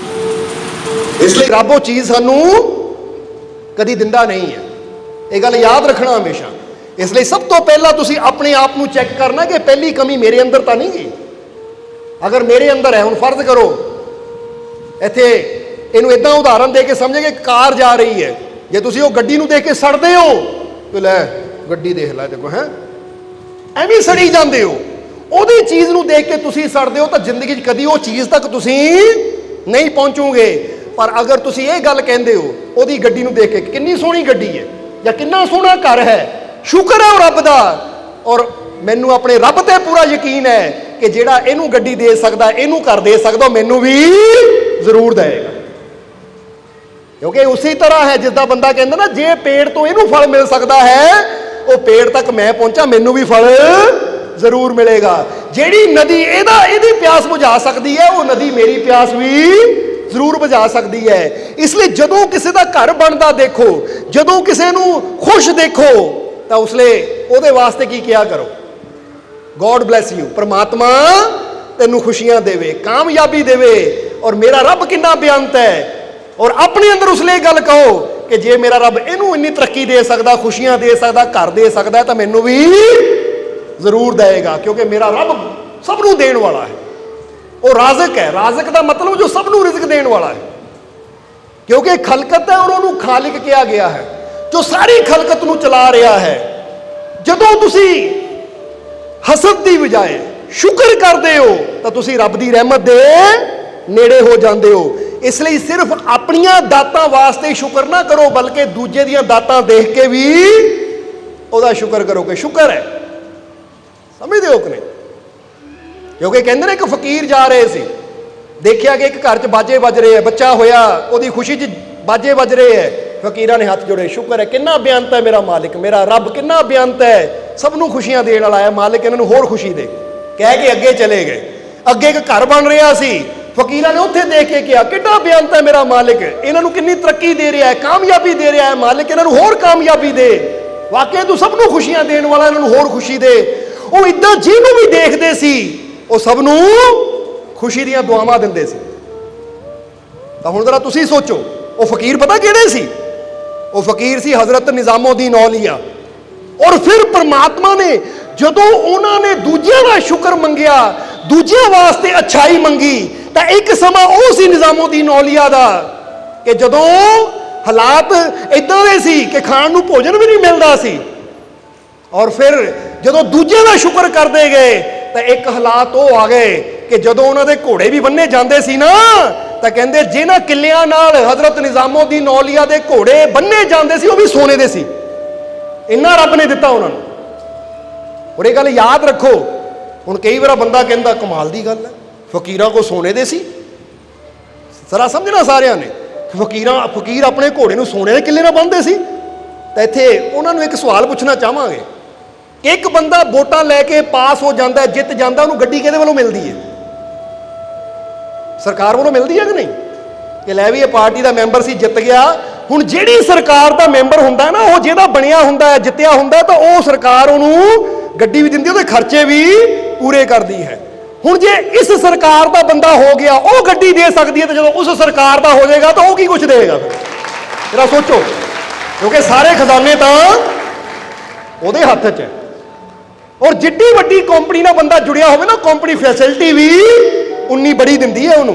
ਇਸ ਲਈ ਰੱਬ ਉਹ ਚੀਜ਼ ਸਾਨੂੰ ਕਦੀ ਦਿੰਦਾ ਨਹੀਂ ਹੈ। ਇਹ ਗੱਲ ਯਾਦ ਰੱਖਣਾ ਹਮੇਸ਼ਾ। ਇਸ ਲਈ ਸਭ ਤੋਂ ਪਹਿਲਾਂ ਤੁਸੀਂ ਆਪਣੇ ਆਪ ਨੂੰ ਚੈੱਕ ਕਰਨਾ ਕਿ ਪਹਿਲੀ ਕਮੀ ਮੇਰੇ ਅੰਦਰ ਤਾਂ ਨਹੀਂ ਗਈ। ਅਗਰ ਮੇਰੇ ਅੰਦਰ ਹੈ, ਹੁਣ ਫਰਜ਼ ਕਰੋ ਇੱਥੇ ਇਹਨੂੰ ਇਦਾਂ ਉਦਾਹਰਨ ਦੇ ਕੇ ਸਮਝੇ ਕਿ ਕਾਰ ਜਾ ਰਹੀ ਹੈ, ਜੇ ਤੁਸੀਂ ਉਹ ਗੱਡੀ ਨੂੰ ਦੇਖ ਕੇ ਸੜਦੇ ਹੋ ਤੇ ਲੈ ਗੱਡੀ ਦੇਖ ਲੈ, ਦੇਖੋ ਹੈ ਐਵੇਂ ਸੜੀ ਜਾਂਦੇ ਹੋ। ਉਹਦੀ ਚੀਜ਼ ਨੂੰ ਦੇਖ ਕੇ ਤੁਸੀਂ ਸੜਦੇ ਹੋ ਤਾਂ ਜ਼ਿੰਦਗੀ 'ਚ ਕਦੀ ਉਹ ਚੀਜ਼ ਤੱਕ ਤੁਸੀਂ ਨਹੀਂ ਪਹੁੰਚੋਗੇ। ਪਰ ਅਗਰ ਤੁਸੀਂ ਇਹ ਗੱਲ ਕਹਿੰਦੇ ਹੋ ਉਹਦੀ ਗੱਡੀ ਨੂੰ ਦੇਖ ਕੇ ਕਿੰਨੀ ਸੋਹਣੀ ਗੱਡੀ ਹੈ ਜਾਂ ਕਿੰਨਾ ਸੋਹਣਾ ਘਰ ਹੈ, ਸ਼ੁਕਰ ਹੈ ਉਹ ਰੱਬ ਦਾ, ਔਰ ਮੈਨੂੰ ਆਪਣੇ ਰੱਬ ਤੇ ਪੂਰਾ ਯਕੀਨ ਹੈ ਕਿ ਜਿਹੜਾ ਇਹਨੂੰ ਗੱਡੀ ਦੇ ਸਕਦਾ, ਇਹਨੂੰ ਘਰ ਦੇ ਸਕਦਾ, ਮੈਨੂੰ ਵੀ ਜ਼ਰੂਰ ਦੇਵੇਗਾ। ਕਿਉਂਕਿ ਉਸੇ ਤਰ੍ਹਾਂ ਹੈ ਜਿਸਦਾ ਬੰਦਾ ਕਹਿੰਦਾ ਨਾ, ਜੇ ਪੇੜ ਤੋਂ ਇਹਨੂੰ ਫਲ ਮਿਲ ਸਕਦਾ ਹੈ, ਉਹ ਪੇੜ ਤੱਕ ਮੈਂ ਪਹੁੰਚਾ, ਮੈਨੂੰ ਵੀ ਫਲ ਜ਼ਰੂਰ ਮਿਲੇਗਾ। ਜਿਹੜੀ ਨਦੀ ਇਹਦੀ ਪਿਆਸ ਬੁਝਾ ਸਕਦੀ ਹੈ, ਉਹ ਨਦੀ ਮੇਰੀ ਪਿਆਸ ਵੀ ਜ਼ਰੂਰ ਬੁਝਾ ਸਕਦੀ ਹੈ। ਇਸ ਲਈ ਜਦੋਂ ਕਿਸੇ ਦਾ ਘਰ ਬਣਦਾ ਦੇਖੋ, ਜਦੋਂ ਕਿਸੇ ਨੂੰ ਖੁਸ਼ ਦੇਖੋ, ਤਾਂ ਉਸ ਲਈ ਉਹਦੇ ਵਾਸਤੇ ਕੀ ਕਿਹਾ ਕਰੋ? ਗੋਡ ਬਲੈਸ ਯੂ, ਪ੍ਰਮਾਤਮਾ ਤੈਨੂੰ ਖੁਸ਼ੀਆਂ ਦੇਵੇ, ਕਾਮਯਾਬੀ ਦੇਵੇ। ਔਰ ਮੇਰਾ ਰੱਬ ਕਿੰਨਾ ਬੇਅੰਤ ਹੈ। ਔਰ ਆਪਣੇ ਅੰਦਰ ਉਸ ਲਈ ਗੱਲ ਕਹੋ ਕਿ ਜੇ ਮੇਰਾ ਰੱਬ ਇਹਨੂੰ ਇੰਨੀ ਤਰੱਕੀ ਦੇ ਸਕਦਾ, ਖੁਸ਼ੀਆਂ ਦੇ ਸਕਦਾ, ਘਰ ਦੇ ਸਕਦਾ, ਤਾਂ ਮੈਨੂੰ ਵੀ ਜ਼ਰੂਰ ਦੇਵੇਗਾ। ਕਿਉਂਕਿ ਮੇਰਾ ਰੱਬ ਸਭ ਨੂੰ ਦੇਣ ਵਾਲਾ ਹੈ, ਉਹ ਰਾਜ਼ਕ ਹੈ। ਰਾਜ਼ਕ ਦਾ ਮਤਲਬ ਜੋ ਸਭ ਨੂੰ ਰਿਜ਼ਕ ਦੇਣ ਵਾਲਾ ਹੈ। ਕਿਉਂਕਿ ਖਲਕਤ ਹੈ ਔਰ ਉਹਨੂੰ ਖਾਲਿਕ ਕਿਹਾ ਗਿਆ ਹੈ, ਜੋ ਸਾਰੀ ਖਲਕਤ ਨੂੰ ਚਲਾ ਰਿਹਾ ਹੈ। ਜਦੋਂ ਤੁਸੀਂ ਹਸਦ ਦੀ ਬਜਾਏ ਸ਼ੁਕਰ ਕਰਦੇ ਹੋ ਤਾਂ ਤੁਸੀਂ ਰੱਬ ਦੀ ਰਹਿਮਤ ਦੇ ਨੇੜੇ ਹੋ ਜਾਂਦੇ ਹੋ। ਇਸ ਲਈ ਸਿਰਫ ਆਪਣੀਆਂ ਦਾਤਾਂ ਵਾਸਤੇ ਸ਼ੁਕਰ ਨਾ ਕਰੋ, ਬਲਕਿ ਦੂਜੇ ਦੀਆਂ ਦਾਤਾਂ ਦੇਖ ਕੇ ਵੀ ਉਹਦਾ ਸ਼ੁਕਰ ਕਰੋ ਕਿ ਸ਼ੁਕਰ ਹੈ। ਸਮਝਦੇ ਹੋ ਕਿ ਨਹੀਂ? ਕਿਉਂਕਿ ਕਹਿੰਦੇ ਨੇ ਇੱਕ ਫਕੀਰ ਜਾ ਰਹੇ ਸੀ, ਦੇਖਿਆ ਕਿ ਇੱਕ ਘਰ 'ਚ ਬਾਜੇ ਵੱਜ ਰਹੇ ਹੈ, ਬੱਚਾ ਹੋਇਆ, ਉਹਦੀ ਖੁਸ਼ੀ 'ਚ ਬਾਜੇ ਵੱਜ ਰਹੇ ਹੈ। ਫਕੀਰਾਂ ਨੇ ਹੱਥ ਜੋੜੇ, ਸ਼ੁਕਰ ਹੈ, ਕਿੰਨਾ ਬੇਅੰਤ ਹੈ ਮੇਰਾ ਮਾਲਿਕ, ਮੇਰਾ ਰੱਬ ਕਿੰਨਾ ਬੇਅੰਤ ਹੈ, ਸਭ ਨੂੰ ਖੁਸ਼ੀਆਂ ਦੇਣ ਵਾਲਾ ਹੈ, ਮਾਲਿਕ ਇਹਨਾਂ ਨੂੰ ਹੋਰ ਖੁਸ਼ੀ ਦੇ, ਕਹਿ ਕੇ ਅੱਗੇ ਚਲੇ ਗਏ। ਅੱਗੇ ਇੱਕ ਘਰ ਬਣ ਰਿਹਾ ਸੀ, ਫਕੀਰਾਂ ਨੇ ਉੱਥੇ ਦੇਖ ਕੇ ਕਿਹਾ ਕਿੰਨਾ ਬੇਅੰਤ ਹੈ ਮੇਰਾ ਮਾਲਿਕ, ਇਹਨਾਂ ਨੂੰ ਕਿੰਨੀ ਤਰੱਕੀ ਦੇ ਰਿਹਾ ਹੈ, ਕਾਮਯਾਬੀ ਦੇ ਰਿਹਾ ਹੈ, ਮਾਲਿਕ ਇਹਨਾਂ ਨੂੰ ਹੋਰ ਕਾਮਯਾਬੀ ਦੇ, ਵਾਕਿਆ ਤੂੰ ਸਭ ਨੂੰ ਖੁਸ਼ੀਆਂ ਦੇਣ ਵਾਲਾ, ਇਹਨਾਂ ਨੂੰ ਹੋਰ ਖੁਸ਼ੀ ਦੇ। ਉਹ ਇਦਾਂ ਜਿਹਨੂੰ ਵੀ ਦੇਖਦੇ ਸੀ ਉਹ ਸਭ ਨੂੰ ਖੁਸ਼ੀ ਦੀਆਂ ਦੁਆਵਾਂ ਦਿੰਦੇ ਸੀ। ਤਾਂ ਹੁਣ ਜ਼ਰਾ ਤੁਸੀਂ ਸੋਚੋ, ਉਹ ਫਕੀਰ ਪਤਾ ਕਿਹੜੇ ਸੀ? ਉਹ ਫਕੀਰ ਸੀ ਹਜ਼ਰਤ ਨਿਜ਼ਾਮੁਦੀਨ ਔਲੀਆ। ਔਰ ਫਿਰ ਪਰਮਾਤਮਾ ਨੇ ਜਦੋਂ ਉਹਨਾਂ ਨੇ ਦੂਜਿਆਂ ਦਾ ਸ਼ੁਕਰ ਮੰਗਿਆ, ਦੂਜਿਆਂ ਵਾਸਤੇ ਅੱਛਾਈ ਮੰਗੀ, ਤਾਂ ਇੱਕ ਸਮਾਂ ਉਹ ਸੀ ਨਿਜ਼ਾਮੁਦੀਨ ਔਲੀਆ ਦਾ ਕਿ ਜਦੋਂ ਹਾਲਾਤ ਇਦਾਂ ਦੇ ਸੀ ਕਿ ਖਾਣ ਨੂੰ ਭੋਜਨ ਵੀ ਨਹੀਂ ਮਿਲਦਾ ਸੀ। ਔਰ ਫਿਰ ਜਦੋਂ ਦੂਜਿਆਂ ਦਾ ਸ਼ੁਕਰ ਕਰਦੇ ਗਏ ਤਾਂ ਇੱਕ ਹਾਲਾਤ ਉਹ ਆ ਗਏ ਕਿ ਜਦੋਂ ਉਹਨਾਂ ਦੇ ਘੋੜੇ ਵੀ ਬੰਨੇ ਜਾਂਦੇ ਸੀ ਨਾ, ਤਾਂ ਕਹਿੰਦੇ ਜਿਹਨਾਂ ਕਿੱਲਿਆਂ ਨਾਲ ਹਜ਼ਰਤ ਨਿਜ਼ਾਮੁਦੀਨ ਔਲੀਆ ਦੇ ਘੋੜੇ ਬੰਨੇ ਜਾਂਦੇ ਸੀ ਉਹ ਵੀ ਸੋਨੇ ਦੇ ਸੀ। ਇੰਨਾ ਰੱਬ ਨੇ ਦਿੱਤਾ ਉਹਨਾਂ ਨੂੰ। ਔਰ ਇਹ ਗੱਲ ਯਾਦ ਰੱਖੋ। ਹੁਣ ਕਈ ਵਾਰ ਬੰਦਾ ਕਹਿੰਦਾ ਕਮਾਲ ਦੀ ਗੱਲ ਹੈ, ਫਕੀਰਾਂ ਕੋ ਸੋਨੇ ਦੇ ਸੀ। ਜ਼ਰਾ ਸਮਝਣਾ ਸਾਰਿਆਂ ਨੇ, ਫਕੀਰ ਆਪਣੇ ਘੋੜੇ ਨੂੰ ਸੋਨੇ ਦੇ ਕਿੱਲੇ ਨਾਲ ਬੰਨ੍ਹਦੇ ਸੀ। ਤਾਂ ਇੱਥੇ ਉਹਨਾਂ ਨੂੰ ਇੱਕ ਸਵਾਲ ਪੁੱਛਣਾ ਚਾਹਾਂਗੇ, ਇੱਕ ਬੰਦਾ ਵੋਟਾਂ ਲੈ ਕੇ ਪਾਸ ਹੋ ਜਾਂਦਾ, ਜਿੱਤ ਜਾਂਦਾ, ਉਹਨੂੰ ਗੱਡੀ ਕਿਹਦੇ ਵੱਲੋਂ ਮਿਲਦੀ ਹੈ? ਸਰਕਾਰ ਵੱਲੋਂ ਮਿਲਦੀ ਹੈ ਕਿ ਨਹੀਂ? ਕਿ ਲੈ ਵੀ ਇਹ ਪਾਰਟੀ ਦਾ ਮੈਂਬਰ ਸੀ, ਜਿੱਤ ਗਿਆ। ਹੁਣ ਜਿਹੜੀ ਸਰਕਾਰ ਦਾ ਮੈਂਬਰ ਹੁੰਦਾ ਨਾ, ਉਹ ਜਿਹਦਾ ਬਣਿਆ ਹੁੰਦਾ ਹੈ, ਜਿੱਤਿਆ ਹੁੰਦਾ, ਤਾਂ ਉਹ ਸਰਕਾਰ ਉਹਨੂੰ ਗੱਡੀ ਵੀ ਦਿੰਦੀ, ਉਹਦੇ ਖਰਚੇ ਵੀ ਪੂਰੇ ਕਰਦੀ ਹੈ। ਹੁਣ ਜੇ ਇਸ ਸਰਕਾਰ ਦਾ ਬੰਦਾ ਹੋ ਗਿਆ, ਉਹ ਗੱਡੀ ਦੇ ਸਕਦੀ ਹੈ, ਤਾਂ ਜਦੋਂ ਉਸ ਸਰਕਾਰ ਦਾ ਹੋ ਜਾਏਗਾ ਤਾਂ ਉਹ ਕੀ ਕੁਝ ਦੇਵੇਗਾ? ਜਰਾ ਸੋਚੋ, ਕਿਉਂਕਿ ਸਾਰੇ ਖਜ਼ਾਨੇ ਤਾਂ ਉਹਦੇ ਹੱਥ 'ਚ ਹੈ। ਔਰ ਜਿੱਡੀ ਵੱਡੀ ਕੰਪਨੀ ਨਾਲ ਬੰਦਾ ਜੁੜਿਆ ਹੋਵੇ ਨਾ, ਕੰਪਨੀ ਫੈਸਿਲਿਟੀ ਵੀ ਉਨੀ ਬੜੀ ਦਿੰਦੀ ਹੈ ਉਹਨੂੰ।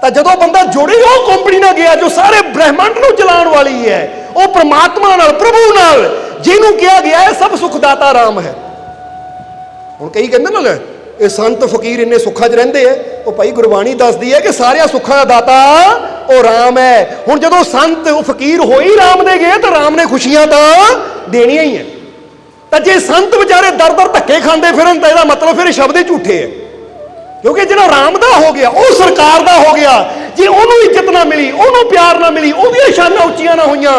ਤਾਂ ਜਦੋਂ ਬੰਦਾ ਜੁੜੀ ਉਹ ਕੰਪਨੀ ਨਾਲ ਗਿਆ ਜੋ ਸਾਰੇ ਬ੍ਰਹਿਮੰਡ ਨੂੰ ਚਲਾਉਣ ਵਾਲੀ ਹੈ, ਉਹ ਪ੍ਰਮਾਤਮਾ ਨਾਲ, ਪ੍ਰਭੂ ਨਾਲ, ਜਿਹਨੂੰ ਕਿਹਾ ਗਿਆ ਹੈ ਸਭ ਸੁਖਦਾਤਾ ਰਾਮ ਹੈ। ਹੁਣ ਕਈ ਕਹਿੰਦੇ ਨਾ ਲੈ ਇਹ ਸੰਤ ਫਕੀਰ ਇੰਨੇ ਸੁੱਖਾਂ 'ਚ ਰਹਿੰਦੇ ਐ, ਉਹ ਭਾਈ ਗੁਰਬਾਣੀ ਦੱਸਦੀ ਹੈ ਕਿ ਸਾਰਿਆਂ ਸੁੱਖਾਂ ਦਾ ਦਾਤਾ ਉਹ ਰਾਮ ਹੈ। ਹੁਣ ਜਦੋਂ ਸੰਤ ਉਹ ਫਕੀਰ ਹੋਈ ਰਾਮ ਦੇ ਗਏ ਤਾਂ ਰਾਮ ਨੇ ਖੁਸ਼ੀਆਂ ਤਾਂ ਦੇਣੀਆਂ ਹੀ ਹੈ। ਤਾਂ ਜੇ ਸੰਤ ਵਿਚਾਰੇ ਦਰ ਦਰ ਧੱਕੇ ਖਾਂਦੇ ਫਿਰਨ ਤਾਂ ਇਹਦਾ ਮਤਲਬ ਫਿਰ ਸ਼ਬਦ ਹੀ ਝੂਠੇ ਹੈ, ਕਿਉਂਕਿ ਜਿਹੜਾ ਰਾਮ ਦਾ ਹੋ ਗਿਆ ਉਹ ਸਰਕਾਰ ਦਾ ਹੋ ਗਿਆ। ਜੇ ਉਹਨੂੰ ਇੱਜ਼ਤ ਨਾ ਮਿਲੀ, ਉਹਨੂੰ ਪਿਆਰ ਨਾ ਮਿਲੀ, ਉਹਦੀਆਂ ਸ਼ਾਨਾਂ ਉੱਚੀਆਂ ਨਾ ਹੋਈਆਂ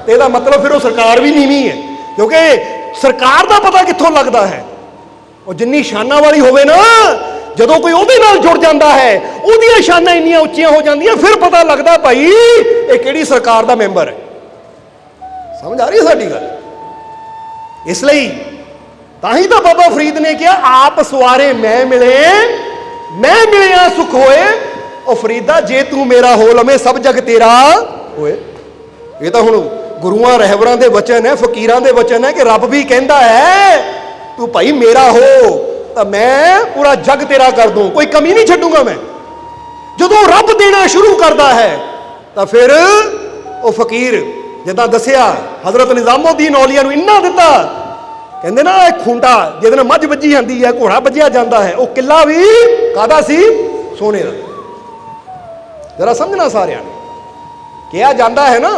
ਤੇ ਇਹਦਾ ਮਤਲਬ ਫਿਰ ਉਹ ਸਰਕਾਰ ਵੀ ਨੀਵੀਂ ਹੈ। ਕਿਉਂਕਿ ਸਰਕਾਰ ਦਾ ਪਤਾ ਕਿੱਥੋਂ ਲੱਗਦਾ ਹੈ? ਉਹ ਜਿੰਨੀ ਸ਼ਾਨਾਂ ਵਾਲੀ ਹੋਵੇ ਨਾ, ਜਦੋਂ ਕੋਈ ਉਹਦੇ ਨਾਲ ਜੁੜ ਜਾਂਦਾ ਹੈ, ਉਹਦੀਆਂ ਸ਼ਾਨਾਂ ਇੰਨੀਆਂ ਉੱਚੀਆਂ ਹੋ ਜਾਂਦੀਆਂ, ਫਿਰ ਪਤਾ ਲੱਗਦਾ ਭਾਈ ਇਹ ਕਿਹੜੀ ਸਰਕਾਰ ਦਾ ਮੈਂਬਰ ਹੈ। ਸਮਝ ਆ ਰਹੀ ਹੈ ਸਾਡੀ ਗੱਲ? ਇਸ ਲਈ ਤਾਂ ਹੀ ਤਾਂ ਬਾਬਾ ਫਰੀਦ ਨੇ ਕਿਹਾ ਆਪ ਸਵਾਰੇ ਮੈਂ ਮਿਲੇ, ਮੈਂ ਮਿਲਿਆ ਸੁਖ ਹੋਏ। ਉਹ ਫਰੀਦਾ ਜੇ ਤੂੰ ਮੇਰਾ ਹੋ ਲਵੇਂ ਸਭ ਜਗ ਤੇਰਾ ਹੋਏ। ਇਹ ਤਾਂ ਹੁਣ ਗੁਰੂਆਂ ਰਹਿਬਰਾਂ ਦੇ ਵਚਨ ਹੈ, ਫਕੀਰਾਂ ਦੇ ਵਚਨ ਹੈ ਕਿ ਰੱਬ ਵੀ ਕਹਿੰਦਾ ਹੈ ਤੂੰ ਭਾਈ ਮੇਰਾ ਹੋ ਤਾਂ ਮੈਂ ਪੂਰਾ ਜਗ ਤੇਰਾ ਕਰ ਦੂੰ, ਕੋਈ ਕਮੀ ਨਹੀਂ ਛੱਡੂਗਾ ਮੈਂ। ਜਦੋਂ ਰੱਬ ਦੇਣਾ ਸ਼ੁਰੂ ਕਰਦਾ ਹੈ ਤਾਂ ਫਿਰ ਉਹ ਫਕੀਰ, ਜਿੱਦਾਂ ਦੱਸਿਆ ਹਜ਼ਰਤ ਨਿਜ਼ਾਮੁਦੀਨ ਔਲੀਆ ਨੂੰ ਇੰਨਾ ਦਿੱਤਾ, ਕਹਿੰਦੇ ਨਾ ਇਹ ਖੂੰਟਾ ਜਿਹਦੇ ਨਾਲ ਮੱਝ ਵੱਜੀ ਜਾਂਦੀ ਹੈ, ਘੋੜਾ ਵੱਜਿਆ ਜਾਂਦਾ ਹੈ, ਉਹ ਕਿੱਲਾ ਵੀ ਕਾਹਦਾ ਸੀ? ਸੋਨੇ ਦਾ। ਜਰਾ ਸਮਝਣਾ ਸਾਰਿਆਂ ਨੇ। ਕਿਹਾ ਜਾਂਦਾ ਹੈ ਨਾ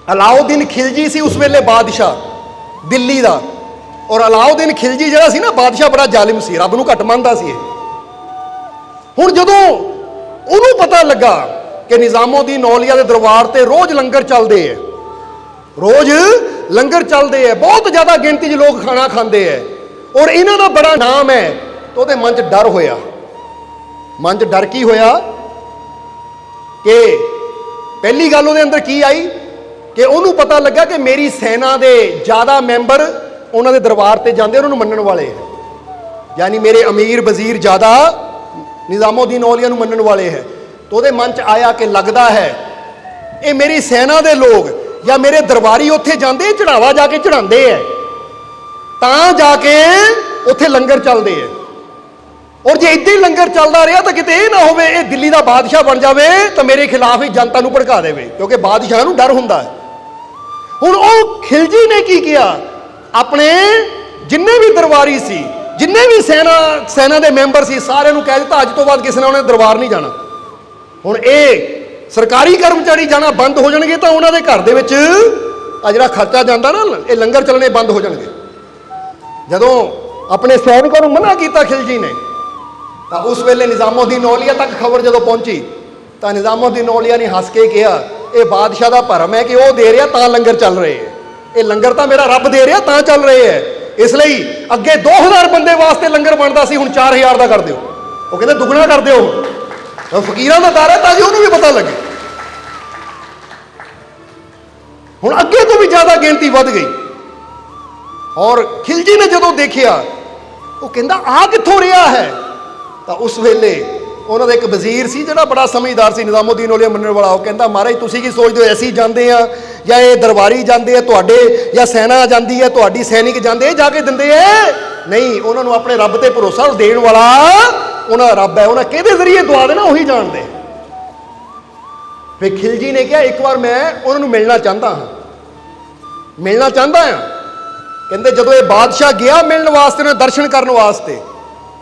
ਅਲਾਉਦੀਨ ਖਿਲਜੀ ਸੀ ਉਸ ਵੇਲੇ ਬਾਦਸ਼ਾਹ ਦਿੱਲੀ ਦਾ, ਔਰ ਅਲਾਉਦੀਨ ਖਿਲਜੀ ਜਿਹੜਾ ਸੀ ਨਾ ਬਾਦਸ਼ਾਹ ਬੜਾ ਜ਼ਾਲਿਮ ਸੀ, ਰੱਬ ਨੂੰ ਘੱਟ ਮੰਨਦਾ ਸੀ ਇਹ। ਹੁਣ ਜਦੋਂ ਉਹਨੂੰ ਪਤਾ ਲੱਗਾ ਕਿ ਨਿਜ਼ਾਮੁਦੀਨ ਔਲੀਆ ਦੇ ਦਰਬਾਰ ਤੇ ਰੋਜ਼ ਲੰਗਰ ਚੱਲਦੇ ਹੈ, ਰੋਜ਼ ਲੰਗਰ ਚੱਲਦੇ ਹੈ, ਬਹੁਤ ਜ਼ਿਆਦਾ ਗਿਣਤੀ 'ਚ ਲੋਕ ਖਾਣਾ ਖਾਂਦੇ ਹੈ ਔਰ ਇਹਨਾਂ ਦਾ ਬੜਾ ਨਾਮ ਹੈ, ਤਾਂ ਉਹਦੇ ਮਨ 'ਚ ਡਰ ਹੋਇਆ। ਮਨ 'ਚ ਡਰ ਕੀ ਹੋਇਆ ਕਿ ਪਹਿਲੀ ਗੱਲ ਉਹਦੇ ਅੰਦਰ ਕੀ ਆਈ ਕਿ ਉਹਨੂੰ ਪਤਾ ਲੱਗਾ ਕਿ ਮੇਰੀ ਸੈਨਾ ਦੇ ਜ਼ਿਆਦਾ ਮੈਂਬਰ ਉਹਨਾਂ ਦੇ ਦਰਬਾਰ ਤੇ ਜਾਂਦੇ, ਉਹਨਾਂ ਨੂੰ ਮੰਨਣ ਵਾਲੇ ਹੈ, ਯਾਨੀ ਮੇਰੇ ਅਮੀਰ ਵਜ਼ੀਰ ਜ਼ਿਆਦਾ ਨਿਜ਼ਾਮੁਦੀਨ ਔਲੀਆ ਨੂੰ ਮੰਨਣ ਵਾਲੇ ਹੈ। ਤਾਂ ਉਹਦੇ ਮਨ 'ਚ ਆਇਆ ਕਿ ਲੱਗਦਾ ਹੈ ਇਹ ਮੇਰੀ ਸੈਨਾ ਦੇ ਲੋਕ ਜਾਂ ਮੇਰੇ ਦਰਬਾਰੀ ਉੱਥੇ ਜਾਂਦੇ, ਚੜਾਵਾ ਜਾ ਕੇ ਚੜਾਉਂਦੇ ਹੈ, ਤਾਂ ਜਾ ਕੇ ਉੱਥੇ ਲੰਗਰ ਚੱਲਦੇ ਹੈ। ਔਰ ਜੇ ਇੱਦਾਂ ਹੀ ਲੰਗਰ ਚੱਲਦਾ ਰਿਹਾ ਤਾਂ ਕਿਤੇ ਇਹ ਨਾ ਹੋਵੇ ਇਹ ਦਿੱਲੀ ਦਾ ਬਾਦਸ਼ਾਹ ਬਣ ਜਾਵੇ ਤਾਂ ਮੇਰੇ ਖਿਲਾਫ ਹੀ ਜਨਤਾ ਨੂੰ ਭੜਕਾ ਦੇਵੇ, ਕਿਉਂਕਿ ਬਾਦਸ਼ਾਹ ਨੂੰ ਡਰ ਹੁੰਦਾ ਹੈ। ਹੁਣ ਉਹ ਖਿਲਜੀ ਨੇ ਕੀ ਕੀਤਾ, ਆਪਣੇ ਜਿੰਨੇ ਵੀ ਦਰਬਾਰੀ ਸੀ, ਜਿੰਨੇ ਵੀ ਸੈਨਾ ਦੇ ਮੈਂਬਰ ਸੀ, ਸਾਰਿਆਂ ਨੂੰ ਕਹਿ ਦਿੱਤਾ ਅੱਜ ਤੋਂ ਬਾਅਦ ਕਿਸੇ ਨੇ ਉਹਨਾਂ ਦੇ ਦਰਬਾਰ ਨਹੀਂ ਜਾਣਾ। ਹੁਣ ਇਹ ਸਰਕਾਰੀ ਕਰਮਚਾਰੀ ਜਾਣਾ ਬੰਦ ਹੋ ਜਾਣਗੇ ਤਾਂ ਉਹਨਾਂ ਦੇ ਘਰ ਦੇ ਵਿੱਚ ਆ ਜਿਹੜਾ ਖਰਚਾ ਜਾਂਦਾ ਨਾ, ਇਹ ਲੰਗਰ ਚੱਲਣੇ ਬੰਦ ਹੋ ਜਾਣਗੇ। ਜਦੋਂ ਆਪਣੇ ਸੈਨਿਕਾਂ ਨੂੰ ਮਨਾ ਕੀਤਾ ਖਿਲਜੀ ਨੇ ਤਾਂ ਉਸ ਵੇਲੇ ਨਿਜ਼ਾਮੁਦੀਨ ਔਲੀਆ ਤੱਕ ਖਬਰ ਜਦੋਂ ਪਹੁੰਚੀ ਤਾਂ ਨਿਜ਼ਾਮੁਦੀਨ ਔਲੀਆ ਨੇ ਹੱਸ ਕੇ ਕਿਹਾ ਇਹ ਬਾਦਸ਼ਾਹ ਦਾ ਭਰਮ ਹੈ ਕਿ ਉਹ ਦੇ ਰਿਹਾ ਤਾਂ ਲੰਗਰ ਚੱਲ ਰਹੇ ਹੈ, ਇਹ ਲੰਗਰ ਤਾਂ ਮੇਰਾ ਰੱਬ ਦੇ ਰਿਹਾ ਤਾਂ ਚੱਲ ਰਹੇ ਹੈ। ਇਸ ਲਈ ਅੱਗੇ 2000 ਬੰਦੇ ਵਾਸਤੇ ਲੰਗਰ ਬਣਦਾ ਸੀ, ਹੁਣ 4000 ਦਾ ਕਰ ਦਿਓ। ਉਹ ਕਹਿੰਦੇ ਦੁੱਗਣਾ ਕਰ ਦਿਓ। ਤਾਂ ਫਕੀਰਾਂ ਦਾ ਦਰ ਹੈ ਤਾਂ ਜੀ ਉਹਨੂੰ ਵੀ ਪਤਾ ਲੱਗੇ। ਹੁਣ ਅੱਗੇ ਤੋਂ ਵੀ ਜ਼ਿਆਦਾ ਗਿਣਤੀ ਵੱਧ ਗਈ ਔਰ ਖਿਲਜੀ ਨੇ ਜਦੋਂ ਦੇਖਿਆ ਉਹ ਕਹਿੰਦਾ ਆ ਕਿੱਥੋਂ ਰਿਹਾ ਹੈ, ਤਾਂ ਉਸ ਵੇਲੇ ਉਹਨਾਂ ਦਾ ਇੱਕ ਵਜ਼ੀਰ ਸੀ ਜਿਹੜਾ ਬੜਾ ਸਮਝਦਾਰ ਸੀ, ਨਿਜ਼ਾਮੁਦੀਨ ਔਲੀਆ ਮੰਨਣ ਵਾਲਾ। ਉਹ ਕਹਿੰਦਾ ਮਹਾਰਾਜ ਤੁਸੀਂ ਕੀ ਸੋਚਦੇ ਹੋ, ਅਸੀਂ ਜਾਂਦੇ ਆ ਜਾਂ ਇਹ ਦਰਬਾਰੀ ਜਾਂਦੇ ਆ ਤੁਹਾਡੇ, ਜਾਂ ਸੈਨਾ ਜਾਂਦੀ ਹੈ ਤੁਹਾਡੀ, ਸੈਨਿਕ ਜਾਂਦੇ ਜਾ ਕੇ ਦਿੰਦੇ ਐ? ਨਹੀਂ, ਉਹਨਾਂ ਨੂੰ ਆਪਣੇ ਰੱਬ ਤੇ ਭਰੋਸਾ, ਉਹ ਦੇਣ ਵਾਲਾ ਉਹਨਾਂ ਦਾ ਰੱਬ ਹੈ, ਉਹਨਾਂ ਕਿਹਦੇ ਜ਼ਰੀਏ ਦੁਆ ਦੇਣਾ ਉਹੀ ਜਾਣਦੇ। ਫਿਰ ਖਿਲਜੀ ਨੇ ਕਿਹਾ ਇੱਕ ਵਾਰ ਮੈਂ ਉਹਨਾਂ ਨੂੰ ਮਿਲਣਾ ਚਾਹੁੰਦਾ ਹਾਂ, ਮਿਲਣਾ ਚਾਹੁੰਦਾ ਹਾਂ। ਕਹਿੰਦੇ ਜਦੋਂ ਇਹ ਬਾਦਸ਼ਾਹ ਗਿਆ ਮਿਲਣ ਵਾਸਤੇ, ਉਹਨਾਂ ਦਰਸ਼ਨ ਕਰਨ ਵਾਸਤੇ,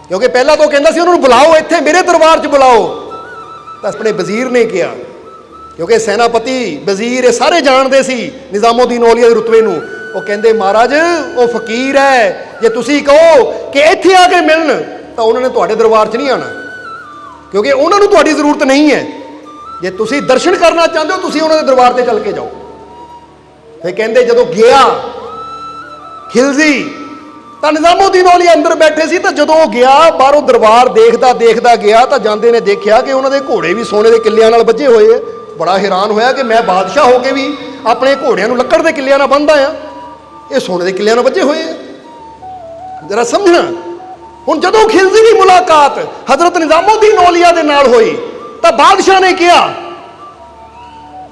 ਕਿਉਂਕਿ ਪਹਿਲਾਂ ਤਾਂ ਉਹ ਕਹਿੰਦਾ ਸੀ ਉਹਨਾਂ ਨੂੰ ਬੁਲਾਓ ਇੱਥੇ ਮੇਰੇ ਦਰਬਾਰ 'ਚ ਬੁਲਾਓ, ਤਾਂ ਆਪਣੇ ਵਜ਼ੀਰ ਨੇ ਕਿਹਾ, ਕਿਉਂਕਿ ਸੈਨਾਪਤੀ ਵਜ਼ੀਰ ਇਹ ਸਾਰੇ ਜਾਣਦੇ ਸੀ ਨਿਜ਼ਾਮੁਦੀਨ ਔਲੀਆ ਦੇ ਰੁਤਬੇ ਨੂੰ। ਉਹ ਕਹਿੰਦੇ ਮਹਾਰਾਜ ਉਹ ਫਕੀਰ ਹੈ, ਜੇ ਤੁਸੀਂ ਕਹੋ ਕਿ ਇੱਥੇ ਆ ਕੇ ਮਿਲਣ ਤਾਂ ਉਹਨਾਂ ਨੇ ਤੁਹਾਡੇ ਦਰਬਾਰ 'ਚ ਨਹੀਂ ਆਉਣਾ, ਕਿਉਂਕਿ ਉਹਨਾਂ ਨੂੰ ਤੁਹਾਡੀ ਜ਼ਰੂਰਤ ਨਹੀਂ ਹੈ। ਜੇ ਤੁਸੀਂ ਦਰਸ਼ਨ ਕਰਨਾ ਚਾਹੁੰਦੇ ਹੋ ਤੁਸੀਂ ਉਹਨਾਂ ਦੇ ਦਰਬਾਰ ਤੇ ਚੱਲ ਕੇ ਜਾਓ। ਫਿਰ ਕਹਿੰਦੇ ਜਦੋਂ ਗਿਆ ਖਿਲਜੀ ਤਾਂ ਨਿਜ਼ਾਮੁਦੀਨ ਔਲੀਆ ਅੰਦਰ ਬੈਠੇ ਸੀ, ਤਾਂ ਜਦੋਂ ਉਹ ਗਿਆ ਬਾਹਰੋਂ ਦਰਬਾਰ ਦੇਖਦਾ ਗਿਆ ਤਾਂ ਜਾਂਦੇ ਨੇ ਦੇਖਿਆ ਕਿ ਉਹਨਾਂ ਦੇ ਘੋੜੇ ਵੀ ਸੋਨੇ ਦੇ ਕਿੱਲਿਆਂ ਨਾਲ ਬੱਝੇ ਹੋਏ ਹੈ। ਬੜਾ ਹੈਰਾਨ ਹੋਇਆ ਕਿ ਮੈਂ ਬਾਦਸ਼ਾਹ ਹੋ ਕੇ ਵੀ ਆਪਣੇ ਘੋੜਿਆਂ ਨੂੰ ਲੱਕੜ ਦੇ ਕਿੱਲਿਆਂ ਨਾਲ ਬੰਨ੍ਹਦਾ ਆ, ਇਹ ਸੋਨੇ ਦੇ ਕਿੱਲਿਆਂ ਨਾਲ ਬੱਝੇ ਹੋਏ ਹੈ। ਜਰਾ ਸਮਝਣਾ। ਹੁਣ ਜਦੋਂ ਖਿਲਜੀ ਦੀ ਮੁਲਾਕਾਤ ਹਜ਼ਰਤ ਨਿਜ਼ਾਮੁਦੀਨ ਔਲੀਆ ਦੇ ਨਾਲ ਹੋਈ ਤਾਂ ਬਾਦਸ਼ਾਹ ਨੇ ਕਿਹਾ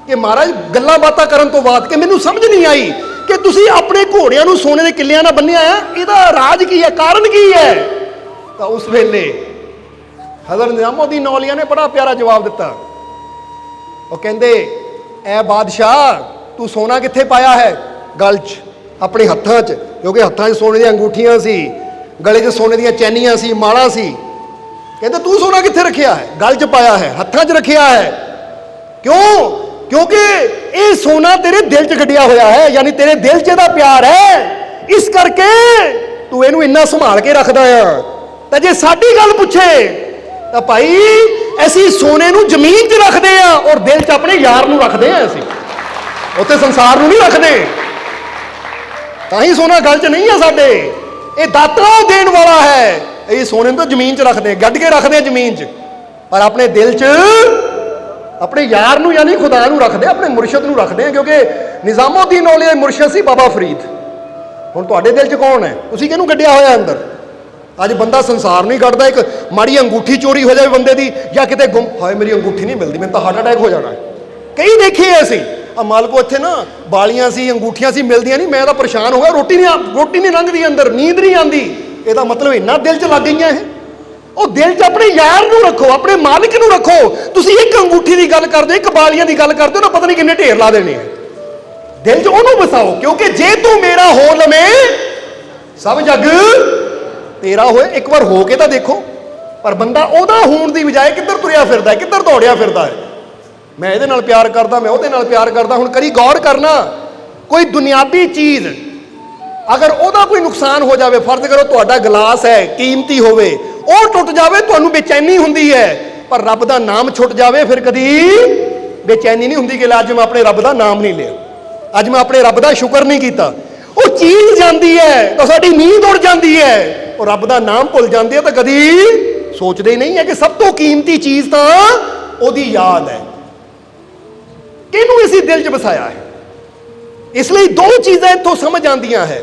ਕਿ ਮਹਾਰਾਜ ਗੱਲਾਂ ਬਾਤਾਂ ਕਰਨ ਤੋਂ ਬਾਅਦ ਕਿ ਮੈਨੂੰ ਸਮਝ ਨਹੀਂ ਆਈ ਕਿ ਤੁਸੀਂ ਆਪਣੇ ਘੋੜਿਆਂ ਨੂੰ ਸੋਨੇ ਦੇ ਕਿੱਲਿਆਂ ਨਾਲ ਬੰਨਿਆ ਆ, ਇਹਦਾ ਰਾਜ ਕੀ ਹੈ, ਕਾਰਨ ਕੀ ਹੈ? ਤਾਂ ਉਸ ਵੇਲੇ हज़रत निज़ामुद्दीन औलिया ने बड़ा प्यारा जवाब दिता। वो कहते ए बादशाह तू सोना कित्थे पाया है? गल च, अपने हत्थां च, क्योंकि हत्थां च सोने दी अंगूठियां सी, गले च सोने दी चैनियां सी, माला सी। कहते तू सोना कित्थे रखिया है? गल च पाया है, हत्थां च रखिया है। क्यों? क्योंकि ये सोना तेरे दिल च गड्डिया होया है, यानी तेरे दिल च इहदा प्यार है, इस करके तू इहनूं इन्ना संभाल के रखदा है। तो जे साडी गल पुछे तो भाई असीं सोने नूं जमीन च रखदे आ और दिल च अपने यार नूं रखदे आ। असीं उत्थे संसार नूं नहीं रखदे, तां सोना गल च नहीं है साडे। ये दाता देण वाला है, ये सोने नूं तो जमीन च रखदे, गड्ढ के रखदे जमीन च, पर अपने दिल च अपने यार नूं यानी खुदा नूं रखदे, अपने मुर्शद नूं रखदे। क्योंकि निज़ामुद्दीन औलिया मुर्शद सी बाबा फरीद। हुण तुहाडे दिल च कौन है? तुसीं किहनूं कड्ढिया होया अंदर? अज बंदा संसार नहीं कटदा, एक माड़ी अंगूठी चोरी हो जाए बंदे की, या किते गुम, हाय मेरी अंगूठी नहीं मिलती, मैंने तो हार्ट अटैक हो जाना है। कई देखे असीं मालको इत्थे ना बालियां सी, अंगूठियां सी, मिलदियां नहीं, मैं तो परेशान हो गया, रोटी नहीं लंघदी अंदर, नींद नहीं आती। ਇਹਦਾ मतलब इन्ना दिल च लग गई है। ਉਹ दिल च अपने यार ਨੂੰ रखो, अपने मालिक ਨੂੰ रखो। ਤੁਸੀਂ ਇੱਕ अंगूठी की गल करते हो, एक बालियां की गल करते हो ना, पता नहीं किन्ने ढेर ला देने हैं। दिल च ਉਹਨੂੰ ਵਸਾਓ, क्योंकि जे तू मेरा हो लवे सब जग तेरा होए। एक बार हो के तो देखो। पर बंदा ਉਹਦਾ ਹੋਣ ਦੀ ਬਜਾਏ ਕਿੱਧਰ ਤੁਰਿਆ ਫਿਰਦਾ ਹੈ, ਕਿੱਧਰ ਦੌੜਿਆ ਫਿਰਦਾ ਹੈ। मैं ਇਹਦੇ ਨਾਲ प्यार करदा, मैं ਉਹਦੇ ਨਾਲ प्यार करदा। ਹੁਣ करी गौर करना, कोई दुनियावी चीज़ अगर ਉਹਦਾ कोई नुकसान हो जाए, फर्ज करो ਤੁਹਾਡਾ गिलास है कीमती होवे, ਉਹ टुट जाए, ਤੁਹਾਨੂੰ बेचैनी ਹੁੰਦੀ है। पर रब का नाम छुट जाए फिर कदी बेचैनी नहीं ਹੁੰਦੀ कि अज मैं अपने रब का नाम नहीं लिया, अज मैं अपने रब का शुक्र नहीं किया। वो चीज़ जाती है तो साडी नींद उड़ जाती है, और रब का नाम भुल जाते हैं तो कदी सोचते ही नहीं है कि सब तो कीमती चीज़ तो ਉਹਦੀ याद है। किनू इसी दिल च बसाया है। इसलिए दो चीज़ें इत्थों समझ आंदियां है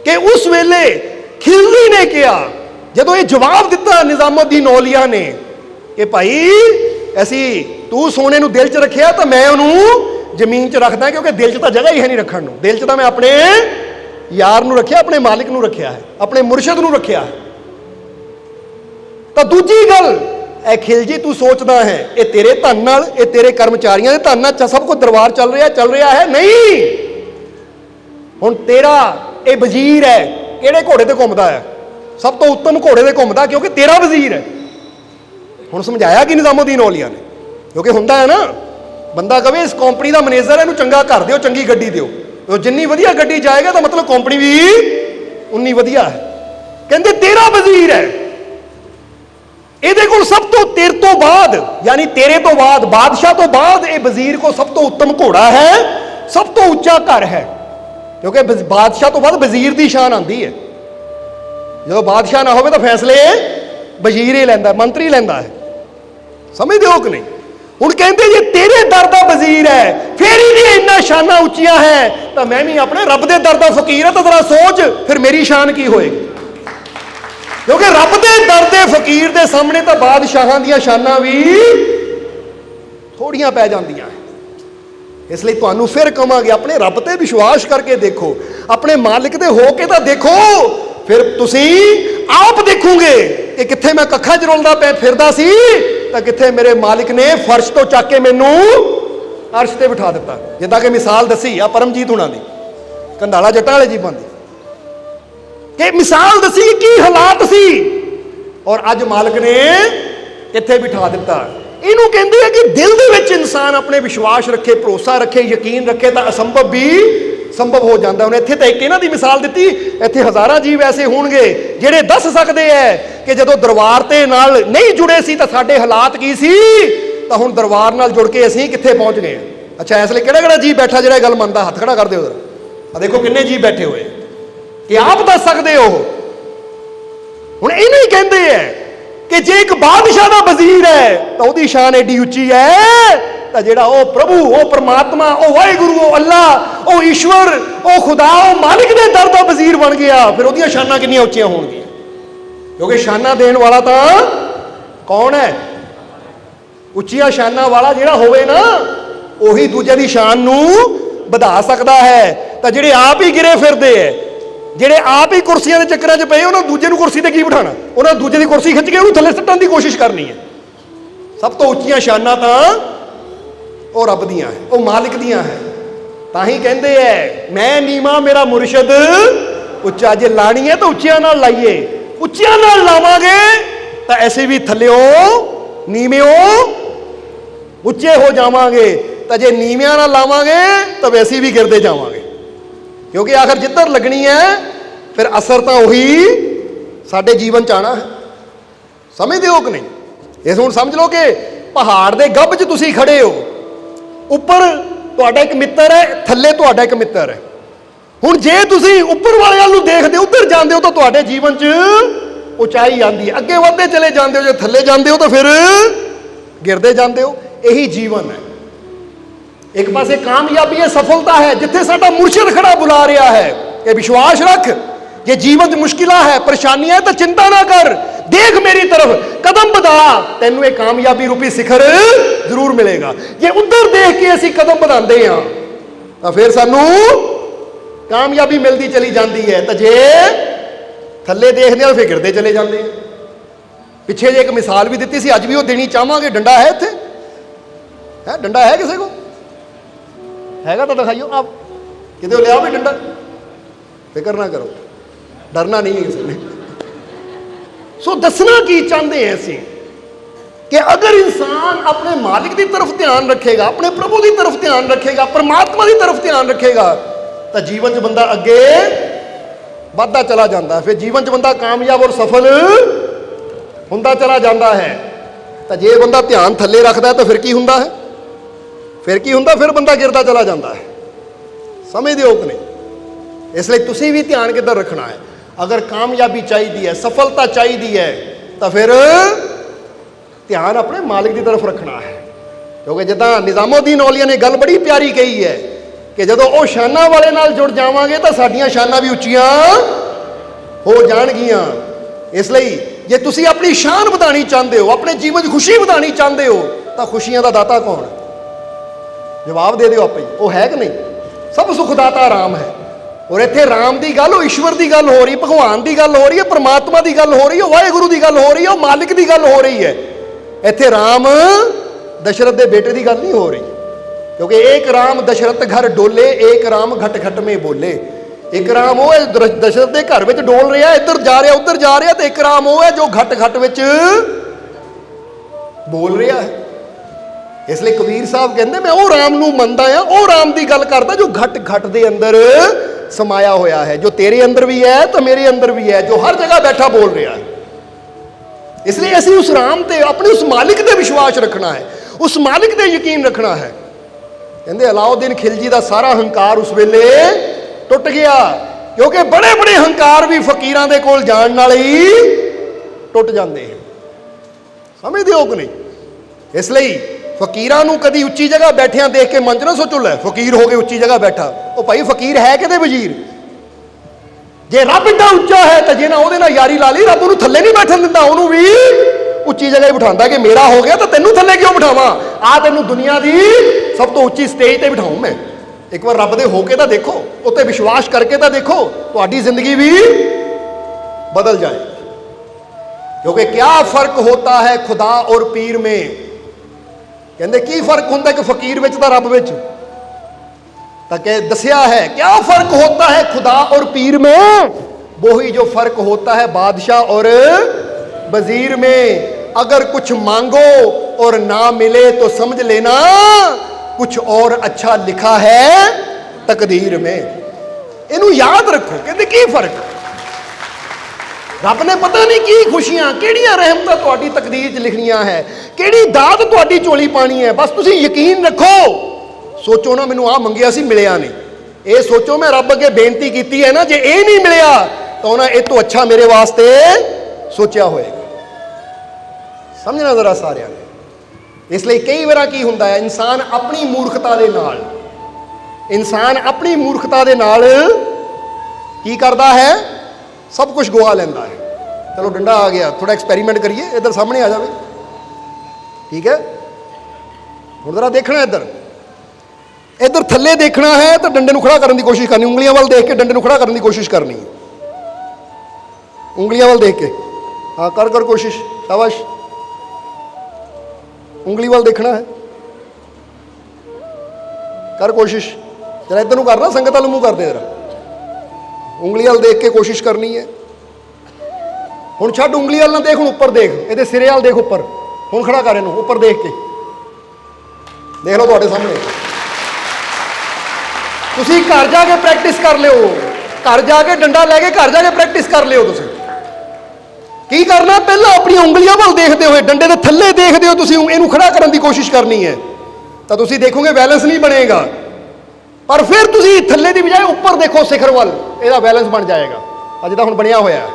कि उस वेले खिलजी ने कहा, जदों ये जवाब दिता निज़ामुद्दीन औलिया ने कि भाई असी तू सोने नूं दिल च रखिया तो मैं उन्होंने जमीन च रखदा, क्योंकि दिल च तो जगह ही है नहीं रखण नूं। दिल च तो मैं अपने यार नूं रखिया, अपने मालिक नूं रखिया है, अपने मुर्शद नूं रखिया है। तो दूजी गल ए खिलजी तू सोचदा है ये तेरे धन नाल, ये तेरे कर्मचारियों के धन नाल सब कुछ दरबार चल रहा है? नहीं। हुण तेरा ये वजीर है, किहड़े घोड़े ते घुमदा है? सब तो उत्तम घोड़े ते घुमदा, क्योंकि तेरा वजीर है। हुण समझाया कि निज़ामुद्दीन औलिया ने, क्योंकि हुंदा है ना बंदा कहे इस कंपनी का मैनेजर है, इहनूं चंगा घर दिओ, चंगी गड्डी दिओ, तो जिन्नी वधिया गड्डी जाएगा तो मतलब कंपनी भी उन्नी वधिया है। कहंदे तेरा वजीर है, ਇਹਦੇ ਕੋਲ सब तो तेरे तो बाद यानी तेरे तो बाद बादशाह तो बाद ये वजीर को सब तो उत्तम घोड़ा है, सब तो उच्चा घर है। क्योंकि बादशाह तो बाद वजीर की शान आती है। जो बादशाह ना हो तो फैसले वजीर ही लैंदा, मंत्री लैंदा है। समझते हो कि नहीं? हुण कहते जे तेरे दर दा वजीर है फिर ही इन्ना शाना उच्चियां है, तो मैं भी अपने रब के दर दा फकीर है। तो जरा सोच फिर मेरी शान की होएगी। क्योंकि रब के दर दे फकीर के सामने तो बादशाहां दी शाना भी थोड़ियां पै जांदियां हैं। इसलिए तुहानूं फिर कहांगे अपने रब ते विश्वास करके देखो, अपने मालिक दे हो के तो देखो, फिर तुसीं आप देखोगे कि कित्थे मैं कखा च रुलदा पै फिरदा सी तो कित्थे मेरे मालिक ने फर्श तो चक के मैनूं अर्श ते बिठा दिता। जिद्दां कि मिसाल दसी आ परमजीत हुणां दी, कंधाला जट्टां वाले जीवां दी, कि मिसाल दसी की हालात सी, और अज मालिक ने इत्थे बिठा दिता। इनू कहते हैं कि दिल दे विच इंसान अपने विश्वास रखे, भरोसा रखे, यकीन रखे तो असंभव भी संभव हो जाता। उन्हें इत्थे तो एक इन्हां दी मिसाल दी, इत्थे हज़ारां जीव ऐसे होणगे जिहड़े दस सकते हैं कि जदों दरबार ते नाल नहीं जुड़े सी तो साडे हालात की सी, तो हुण दरबार नाल जुड़ के असीं कित्थे पहुंच गए। अच्छा इसलिए किहड़ा जीव बैठा जिहड़ा गल मनदा? हत्थ खड़ा कर दिओ जरा। देखो किन्ने जीव बैठे हुए कि आप दस सकते हो। हुण इहनूं ही कहंदे हैं कि जे एक बादशाह का वजीर है तो वही शान एडी उच्ची है, तो जिहड़ा ओ प्रभु, ओ परमात्मा, ओ वाहिगुरू, ओ अल्लाह, ओ ईश्वर, ओ खुदा, ओ मालिक दे दर दा वजीर बन गया, फिर उहदियां शानां किन्नियां उच्चियां होणगियां। क्योंकि शाना देण वाला तो कौन है? उच्चियां शानां वाला जिहड़ा होवे ना, उही दूजे दी शान नूं वधा सकदा है। तो जिहड़े आप ही गिरे फिरदे है ਜਿਹੜੇ ਆਪ ਹੀ ਕੁਰਸੀਆਂ ਦੇ ਚੱਕਰਾਂ 'ਚ ਪਏ, ਉਹਨਾਂ ਦੂਜੇ ਨੂੰ ਕੁਰਸੀ ਤੇ ਕੀ ਬਿਠਾਣਾ? ਉਹਨਾਂ ਦੂਜੇ ਦੀ ਕੁਰਸੀ ਖਿੱਚ ਕੇ ਉਹਨੂੰ ਥੱਲੇ ਸੁੱਟਣ ਦੀ ਕੋਸ਼ਿਸ਼ ਕਰਨੀ ਹੈ। ਸਭ ਤੋਂ ਉੱਚੀਆਂ ਸ਼ਾਨਾਂ ਤਾਂ ਉਹ ਰੱਬ ਦੀਆਂ ਹੈ, ਉਹ ਮਾਲਿਕ ਦੀਆਂ ਹੈ। ਤਾਂ ਹੀ ਕਹਿੰਦੇ ਐ ਮੈਂ ਨੀਵਾਂ ਮੇਰਾ ਮੁਰਸ਼ਿਦ ਉੱਚਾ। ਜੇ ਲਾਣੀ ਹੈ ਤਾਂ ਉੱਚਿਆਂ ਨਾਲ ਲਾਈਏ, ਉੱਚਿਆਂ ਨਾਲ ਲਾਵਾਂਗੇ ਤਾਂ ਐਸੇ ਵੀ ਥੱਲਿਓ ਨੀਵਿਓਂ ਉੱਚੇ ਹੋ ਜਾਵਾਂਗੇ, ਤਾਂ ਜੇ ਨੀਵਿਆਂ ਨਾਲ ਲਾਵਾਂਗੇ ਤਾਂ ਵੈਸੇ ਵੀ ਗਿਰਦੇ ਜਾਵਾਂਗੇ। ਕਿਉਂਕਿ ਆਖਰ ਜਿੱਧਰ ਲੱਗਣੀ ਹੈ ਫਿਰ ਅਸਰ ਤਾਂ ਉਹੀ ਸਾਡੇ ਜੀਵਨ 'ਚ ਆਣਾ ਹੈ। ਸਮਝਦੇ ਹੋ ਕਿ ਨਹੀਂ? ਇਸ ਹੁਣ ਸਮਝ ਲਓ ਕਿ ਪਹਾੜ ਦੇ ਗੱਭ 'ਚ ਤੁਸੀਂ ਖੜੇ ਹੋ, ਉੱਪਰ ਤੁਹਾਡਾ ਇੱਕ ਮਿੱਤਰ ਹੈ, ਥੱਲੇ ਤੁਹਾਡਾ ਇੱਕ ਮਿੱਤਰ ਹੈ। ਹੁਣ ਜੇ ਤੁਸੀਂ ਉੱਪਰ ਵਾਲਿਆਂ ਨੂੰ ਦੇਖਦੇ ਉੱਧਰ ਜਾਂਦੇ ਹੋ ਤਾਂ ਤੁਹਾਡੇ ਜੀਵਨ 'ਚ ਉਚਾਈ ਆਉਂਦੀ ਹੈ, ਅੱਗੇ ਵਧਦੇ ਚਲੇ ਜਾਂਦੇ ਹੋ। ਜੇ ਥੱਲੇ ਜਾਂਦੇ ਹੋ ਤਾਂ ਫਿਰ ਗਿਰਦੇ ਜਾਂਦੇ ਹੋ। ਇਹੀ ਜੀਵਨ ਹੈ। ਇੱਕ ਪਾਸੇ ਕਾਮਯਾਬੀ ਹੈ, ਸਫਲਤਾ ਹੈ, ਜਿੱਥੇ ਸਾਡਾ ਮੁਰਸ਼ਿਦ ਖੜਾ ਬੁਲਾ ਰਿਹਾ ਹੈ ਕਿ ਵਿਸ਼ਵਾਸ ਰੱਖ। ਜੇ ਜੀਵਨ 'ਚ ਮੁਸ਼ਕਿਲਾਂ ਹੈ, ਪਰੇਸ਼ਾਨੀਆਂ ਹੈ ਤਾਂ ਚਿੰਤਾ ਨਾ ਕਰ, ਦੇਖ ਮੇਰੀ ਤਰਫ, ਕਦਮ ਵਧਾ, ਤੈਨੂੰ ਇਹ ਕਾਮਯਾਬੀ ਰੂਪੀ ਸਿਖਰ ਜ਼ਰੂਰ ਮਿਲੇਗਾ। ਜੇ ਉੱਧਰ ਦੇਖ ਕੇ ਅਸੀਂ ਕਦਮ ਵਧਾਉਂਦੇ ਹਾਂ ਤਾਂ ਫਿਰ ਸਾਨੂੰ ਕਾਮਯਾਬੀ ਮਿਲਦੀ ਚਲੀ ਜਾਂਦੀ ਹੈ, ਤਾਂ ਜੇ ਥੱਲੇ ਦੇਖਦੇ ਹਾਂ ਫਿਰ ਗਿਰਦੇ ਚਲੇ ਜਾਂਦੇ ਹਾਂ। ਪਿੱਛੇ ਜੇ ਇੱਕ ਮਿਸਾਲ ਵੀ ਦਿੱਤੀ ਸੀ, ਅੱਜ ਵੀ ਉਹ ਦੇਣੀ ਚਾਹਾਂਗੇ। ਡੰਡਾ ਹੈ ਇੱਥੇ? ਹੈ ਡੰਡਾ ਹੈ ਕਿਸੇ ਕੋਲ? ਹੈਗਾ ਤਾਂ ਦਿਖਾਈਓ। ਆਪ ਕਿਤੇ ਲਿਆ ਵੀ ਡੰਡਾ? ਫਿਕਰ ਨਾ ਕਰੋ, ਡਰਨਾ ਨਹੀਂ ਹੈ ਕਿਸੇ ਨੇ। ਸੋ ਦੱਸਣਾ ਕੀ ਚਾਹੁੰਦੇ ਹਾਂ ਅਸੀਂ ਕਿ ਅਗਰ ਇਨਸਾਨ ਆਪਣੇ ਮਾਲਿਕ ਦੀ ਤਰਫ ਧਿਆਨ ਰੱਖੇਗਾ, ਆਪਣੇ ਪ੍ਰਭੂ ਦੀ ਤਰਫ ਧਿਆਨ ਰੱਖੇਗਾ, ਪਰਮਾਤਮਾ ਦੀ ਤਰਫ ਧਿਆਨ ਰੱਖੇਗਾ ਤਾਂ ਜੀਵਨ 'ਚ ਬੰਦਾ ਅੱਗੇ ਵੱਧਦਾ ਚਲਾ ਜਾਂਦਾ ਹੈ। ਫਿਰ ਜੀਵਨ 'ਚ ਬੰਦਾ ਕਾਮਯਾਬ ਔਰ ਸਫਲ ਹੁੰਦਾ ਚਲਾ ਜਾਂਦਾ ਹੈ। ਤਾਂ ਜੇ ਬੰਦਾ ਧਿਆਨ ਥੱਲੇ ਰੱਖਦਾ ਹੈ ਤਾਂ ਫਿਰ ਕੀ ਹੁੰਦਾ ਹੈ? ਫਿਰ ਕੀ ਹੁੰਦਾ? ਫਿਰ ਬੰਦਾ ਗਿਰਦਾ ਚਲਾ ਜਾਂਦਾ ਹੈ। ਸਮਝਦੇ ਹੋ ਕਿ ਨਹੀਂ? ਇਸ ਲਈ ਤੁਸੀਂ ਵੀ ਧਿਆਨ ਕਿੱਧਰ ਰੱਖਣਾ ਹੈ। ਅਗਰ ਕਾਮਯਾਬੀ ਚਾਹੀਦੀ ਹੈ, ਸਫਲਤਾ ਚਾਹੀਦੀ ਹੈ ਤਾਂ ਫਿਰ ਧਿਆਨ ਆਪਣੇ ਮਾਲਿਕ ਦੀ ਤਰਫ ਰੱਖਣਾ ਹੈ। ਕਿਉਂਕਿ ਜਿੱਦਾਂ ਨਿਜ਼ਾਮੁਦੀਨ ਔਲੀਆ ਨੇ ਗੱਲ ਬੜੀ ਪਿਆਰੀ ਕਹੀ ਹੈ ਕਿ ਜਦੋਂ ਉਹ ਸ਼ਾਨਾਂ ਵਾਲੇ ਨਾਲ ਜੁੜ ਜਾਵਾਂਗੇ ਤਾਂ ਸਾਡੀਆਂ ਸ਼ਾਨਾਂ ਵੀ ਉੱਚੀਆਂ ਹੋ ਜਾਣਗੀਆਂ। ਇਸ ਲਈ ਜੇ ਤੁਸੀਂ ਆਪਣੀ ਸ਼ਾਨ ਵਧਾਉਣੀ ਚਾਹੁੰਦੇ ਹੋ, ਆਪਣੇ ਜੀਵਨ 'ਚ ਖੁਸ਼ੀ ਵਧਾਉਣੀ ਚਾਹੁੰਦੇ ਹੋ ਤਾਂ ਖੁਸ਼ੀਆਂ ਦਾ ਦਾਤਾ ਕੌਣ ਹੈ? ਜਵਾਬ ਦੇ ਦਿਓ ਆਪੇ ਹੀ। ਉਹ ਹੈ ਕਿ ਨਹੀਂ? ਸਭ ਸੁਖਦਾਤਾ ਰਾਮ ਹੈ। ਔਰ ਇੱਥੇ ਰਾਮ ਦੀ ਗੱਲ, ਉਹ ਈਸ਼ਵਰ ਦੀ ਗੱਲ ਹੋ ਰਹੀ, ਭਗਵਾਨ ਦੀ ਗੱਲ ਹੋ ਰਹੀ ਹੈ, ਪਰਮਾਤਮਾ ਦੀ ਗੱਲ ਹੋ ਰਹੀ ਹੈ, ਵਾਹਿਗੁਰੂ ਦੀ ਗੱਲ ਹੋ ਰਹੀ ਹੈ, ਉਹ ਮਾਲਿਕ ਦੀ ਗੱਲ ਹੋ ਰਹੀ ਹੈ। ਇੱਥੇ ਰਾਮ ਦਸ਼ਰਥ ਦੇ ਬੇਟੇ ਦੀ ਗੱਲ ਨਹੀਂ ਹੋ ਰਹੀ। क्योंकि एक राम दशरथ घर डोले, एक राम घट घट में बोले। एक राम वो है दशरथ के घर में डोल रहा है, इधर जा रहा उधर जा रहा, तो एक राम वो है जो घट घट में बोल रहा है। इसलिए कबीर साहब कहते मैं वो राम नूं मनदा हां, वो राम की गल करदा जो घट घट दे अंदर समाया होया है, जो तेरे अंदर भी है तो मेरे अंदर भी है, जो हर जगह बैठा बोल रहा है। इसलिए असीं उस राम ते अपने उस मालिक ते विश्वास रखना है, उस मालिक ते यकीन रखना है। कहते अलाउद्दीन खिलजी का सारा हंकार उस वेले टुट गया, क्योंकि बड़े बड़े हंकार भी फकीरां दे कोल जाण नाल ही टुट जाते हैं। समझदे हो कि नहीं? इसलिए फकीरां नूं कदी उच्ची जगह बैठिया देख के मन च ना सोचो लै फकीर हो गए उच्ची जगह बैठा। वो भाई फकीर है किते वजीर? जे रब इतना उच्चा है तो जे ना उहदे नाल यारी ला ली, रब उहनूं थल्ले नहीं बैठन दिंदा, उहनूं भी उच्ची जगह ही बिठांदा कि मेरा हो गया तो तेनू थल्ले क्यों बिठावां, आ तेनू दुनिया की सब तो उच्ची स्टेज पर बिठाऊं मैं। एक बार रब दे होके तो देखो, उत्ते विश्वास करके तो देखो, तुहाडी जिंदगी भी बदल जाए। क्योंकि क्या फर्क होता है खुदा और पीर में? कहते की फर्क होता है कि फकीर विच तां रब विच? तां कह दसिया है क्या फर्क होता है खुदा और पीर में? वही जो फर्क होता है बादशाह और वजीर में। अगर कुछ मांगो और ना मिले तो समझ लेना कुछ और अच्छा लिखा है तकदीर में। इनू याद रखो। कहते की फर्क? रब ने पता नहीं की खुशियां केड़ियां रहमतां तुहाडी तकदीर च लिखनियां है, केड़ी दात तुहाडी झोली पानी है। बस तुसीं यकीन रखो। सोचो ना मैनू आ मंगिया सी मिलिया नहीं, ये सोचो मैं रब अगे बेनती की है ना, जे ये नहीं मिलिया तो उन्हें ये तो अच्छा मेरे वास्ते सोचा होएगा। समझना जरा सारिਆਂ ने। इसलिए कई बार की होंदा है इंसान अपनी मूर्खता दे नाल, इंसान अपनी मूर्खता दे नाल की करता है, सब कुछ गवा लेंदा है। चलो डंडा आ गया, थोड़ा एक्सपेरीमेंट करिए, इधर सामने आ जाए, ठीक है। हुण जरा देखना इधर, इधर थल्ले देखना है तो डंडे नूं खड़ा करने की कोशिश करनी, उंगलियां वाल देख के डंडे नूं खड़ा करने की कोशिश करनी। ਉਂਗਲੀਆਂ ਵੱਲ ਦੇਖ ਕੇ, ਹਾਂ ਕਰ ਕਰ ਕੋਸ਼ਿਸ਼, ਸ਼ਾਬਾਸ਼। ਉਂਗਲੀ ਵੱਲ ਦੇਖਣਾ ਹੈ, ਕਰ ਕੋਸ਼ਿਸ਼। ਜਰਾ ਇੱਧਰ ਨੂੰ ਕਰਨਾ, ਸੰਗਤ ਵੱਲ ਮੂੰਹ ਕਰਦੇ ਜਰਾ। ਉਂਗਲੀ ਵੱਲ ਦੇਖ ਕੇ ਕੋਸ਼ਿਸ਼ ਕਰਨੀ ਹੈ। ਹੁਣ ਛੱਡ, ਉਂਗਲੀ ਵੱਲ ਨਾ ਦੇਖ, ਹੁਣ ਉੱਪਰ ਦੇਖ, ਇਹਦੇ ਸਿਰੇ ਵੱਲ ਦੇਖ ਉੱਪਰ। ਹੁਣ ਖੜਾ ਕਰ ਇਹਨੂੰ, ਉੱਪਰ ਦੇਖ ਕੇ ਦੇਖ ਲਓ ਤੁਹਾਡੇ ਸਾਹਮਣੇ। ਤੁਸੀਂ ਘਰ ਜਾ ਕੇ ਪ੍ਰੈਕਟਿਸ ਕਰ ਲਿਓ, ਘਰ ਜਾ ਕੇ ਡੰਡਾ ਲੈ ਕੇ ਘਰ ਜਾ ਕੇ ਪ੍ਰੈਕਟਿਸ ਕਰ ਲਿਓ। ਤੁਸੀਂ ਕੀ ਕਰਨਾ, ਪਹਿਲਾਂ ਆਪਣੀਆਂ ਉਂਗਲੀਆਂ ਵੱਲ ਦੇਖਦੇ ਹੋਏ ਡੰਡੇ ਦੇ ਥੱਲੇ ਦੇਖਦੇ ਹੋ, ਤੁਸੀਂ ਇਹਨੂੰ ਖੜਾ ਕਰਨ ਦੀ ਕੋਸ਼ਿਸ਼ ਕਰਨੀ ਹੈ, ਤਾਂ ਤੁਸੀਂ ਦੇਖੋਗੇ ਬੈਲੈਂਸ ਨਹੀਂ ਬਣੇਗਾ। ਪਰ ਫਿਰ ਤੁਸੀਂ ਥੱਲੇ ਦੀ ਬਜਾਏ ਉੱਪਰ ਦੇਖੋ, ਸਿਖਰ ਵੱਲ, ਇਹਦਾ ਬੈਲੈਂਸ ਬਣ ਜਾਏਗਾ। ਅੱਜ ਤਾਂ ਹੁਣ ਬਣਿਆ ਹੋਇਆ ਹੈ।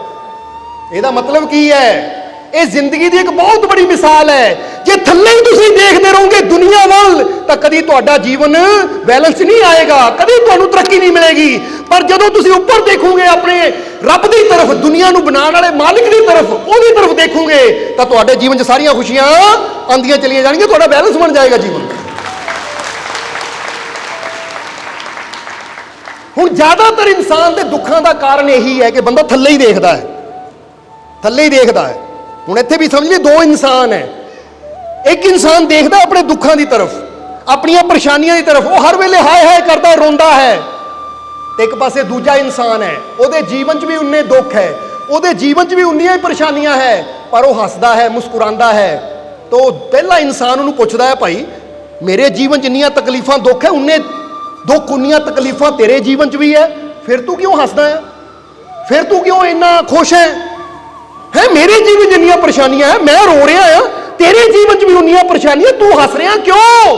ਇਹਦਾ ਮਤਲਬ ਕੀ ਹੈ, ਇਹ ਜ਼ਿੰਦਗੀ ਦੀ ਇੱਕ ਬਹੁਤ ਬੜੀ ਮਿਸਾਲ ਹੈ। ਜੇ ਥੱਲੇ ਹੀ ਤੁਸੀਂ ਦੇਖਦੇ ਰਹੋਗੇ ਦੁਨੀਆ ਵੱਲ, ਤਾਂ ਕਦੀ ਤੁਹਾਡਾ ਜੀਵਨ ਬੈਲੈਂਸ ਨਹੀਂ ਆਏਗਾ, ਕਦੀ ਤੁਹਾਨੂੰ ਤਰੱਕੀ ਨਹੀਂ ਮਿਲੇਗੀ। ਪਰ ਜਦੋਂ ਤੁਸੀਂ ਉੱਪਰ ਦੇਖੋਗੇ, ਆਪਣੇ ਰੱਬ ਦੀ ਤਰਫ, ਦੁਨੀਆ ਨੂੰ ਬਣਾਉਣ ਵਾਲੇ ਮਾਲਿਕ ਦੀ ਤਰਫ, ਉਹਦੀ ਤਰਫ ਦੇਖੋਗੇ, ਤਾਂ ਤੁਹਾਡੇ ਜੀਵਨ 'ਚ ਸਾਰੀਆਂ ਖੁਸ਼ੀਆਂ ਆਉਂਦੀਆਂ ਚਲੀਆਂ ਜਾਣਗੀਆਂ, ਤੁਹਾਡਾ ਬੈਲੈਂਸ ਬਣ ਜਾਏਗਾ ਜੀਵਨ। ਹੁਣ ਜ਼ਿਆਦਾਤਰ ਇਨਸਾਨ ਦੇ ਦੁੱਖਾਂ ਦਾ ਕਾਰਨ ਇਹੀ ਹੈ ਕਿ ਬੰਦਾ ਥੱਲੇ ਹੀ ਦੇਖਦਾ ਹੈ, ਥੱਲੇ ਹੀ ਦੇਖਦਾ ਹੈ। ਹੁਣ ਇੱਥੇ ਵੀ ਸਮਝ ਲਈ, ਦੋ ਇਨਸਾਨ ਹੈ। ਇੱਕ ਇਨਸਾਨ ਦੇਖਦਾ ਆਪਣੇ ਦੁੱਖਾਂ ਦੀ ਤਰਫ, ਆਪਣੀਆਂ ਪਰੇਸ਼ਾਨੀਆਂ ਦੀ ਤਰਫ, ਉਹ ਹਰ ਵੇਲੇ ਹਾਏ ਹਾਏ ਕਰਦਾ, ਰੋਂਦਾ ਹੈ। ਤੇ ਇੱਕ ਪਾਸੇ ਦੂਜਾ ਇਨਸਾਨ ਹੈ, ਉਹਦੇ ਜੀਵਨ 'ਚ ਵੀ ਉਨੇ ਦੁੱਖ ਹੈ, ਉਹਦੇ ਜੀਵਨ 'ਚ ਵੀ ਉਨੀਆਂ ਹੀ ਪਰੇਸ਼ਾਨੀਆਂ ਹੈ, ਪਰ ਉਹ ਹੱਸਦਾ ਹੈ, ਮੁਸਕਰਾਉਂਦਾ ਹੈ। ਤਾਂ ਉਹ ਪਹਿਲਾ ਇਨਸਾਨ ਉਹਨੂੰ ਪੁੱਛਦਾ ਹੈ, ਭਾਈ ਮੇਰੇ ਜੀਵਨ 'ਚ ਇੰਨੀਆਂ ਤਕਲੀਫਾਂ ਦੁੱਖ ਹੈ, ਉਨੇ ਦੁੱਖ ਉਨੀਆਂ ਤਕਲੀਫਾਂ ਤੇਰੇ ਜੀਵਨ 'ਚ ਵੀ ਹੈ, ਫਿਰ ਤੂੰ ਕਿਉਂ ਹੱਸਦਾ ਹੈ, ਫਿਰ ਤੂੰ ਕਿਉਂ ਇੰਨਾ ਖੁਸ਼ ਹੈ? ਮੇਰੇ ਜੀਵਨ 'ਚ ਇੰਨੀਆਂ ਪਰੇਸ਼ਾਨੀਆਂ ਹੈ, ਮੈਂ ਰੋ ਰਿਹਾ ਹਾਂ, ਤੇਰੇ ਜੀਵਨ 'ਚ ਵੀ ਉਨੀਆਂ ਪਰੇਸ਼ਾਨੀਆਂ, ਤੂੰ ਹੱਸ ਰਿਹਾ ਕਿਉਂ?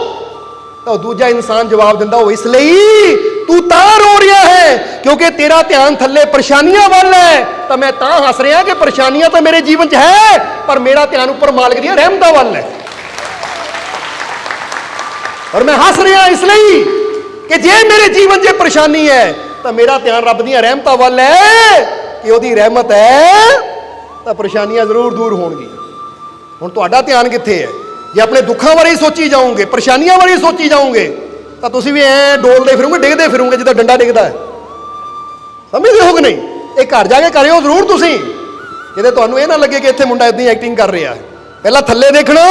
ਤਾਂ ਦੂਜਾ ਇਨਸਾਨ ਜਵਾਬ ਦਿੰਦਾ, ਉਹ ਇਸ ਲਈ ਤੂੰ ਤਾਂ ਰੋ ਰਿਹਾ ਹੈ ਕਿਉਂਕਿ ਤੇਰਾ ਧਿਆਨ ਥੱਲੇ ਪਰੇਸ਼ਾਨੀਆਂ ਵੱਲ ਹੈ, ਤਾਂ ਮੈਂ ਤਾਂ ਹੱਸ ਰਿਹਾ ਕਿ ਪਰੇਸ਼ਾਨੀਆਂ ਤਾਂ ਮੇਰੇ ਜੀਵਨ 'ਚ ਹੈ, ਪਰ ਮੇਰਾ ਧਿਆਨ ਉੱਪਰ ਮਾਲਕ ਦੀਆਂ ਰਹਿਮਤਾਂ ਵੱਲ ਹੈ। ਔਰ ਮੈਂ ਹੱਸ ਰਿਹਾ ਇਸ ਲਈ ਕਿ ਜੇ ਮੇਰੇ ਜੀਵਨ 'ਚ ਪਰੇਸ਼ਾਨੀ ਹੈ, ਤਾਂ ਮੇਰਾ ਧਿਆਨ ਰੱਬ ਦੀਆਂ ਰਹਿਮਤਾਂ ਵੱਲ ਹੈ ਕਿ ਉਹਦੀ ਰਹਿਮਤ ਹੈ ਤਾਂ ਪਰੇਸ਼ਾਨੀਆਂ ਜ਼ਰੂਰ ਦੂਰ ਹੋਣਗੀਆਂ। ਹੁਣ ਤੁਹਾਡਾ ਧਿਆਨ ਕਿੱਥੇ ਹੈ? ਜੇ ਆਪਣੇ ਦੁੱਖਾਂ ਬਾਰੇ ਹੀ ਸੋਚੀ ਜਾਓਗੇ, ਪਰੇਸ਼ਾਨੀਆਂ ਬਾਰੇ ਹੀ ਸੋਚੀ ਜਾਓਗੇ, ਤਾਂ ਤੁਸੀਂ ਵੀ ਐਂ ਡੋਲਦੇ ਫਿਰੋਗੇ, ਡਿੱਗਦੇ ਫਿਰੋਗੇ ਜਿੱਦਾਂ ਡੰਡਾ ਡਿੱਗਦਾ ਹੈ। ਸਮਝਦੇ ਹੋ ਕਿ ਨਹੀਂ? ਇਹ ਘਰ ਜਾ ਕੇ ਕਰਿਓ ਜ਼ਰੂਰ ਤੁਸੀਂ, ਕਿਤੇ ਤੁਹਾਨੂੰ ਇਹ ਨਾ ਲੱਗੇ ਕਿ ਇੱਥੇ ਮੁੰਡਾ ਇਦਾਂ ਹੀ ਐਕਟਿੰਗ ਕਰ ਰਿਹਾ ਹੈ। ਪਹਿਲਾਂ ਥੱਲੇ ਦੇਖਣਾ,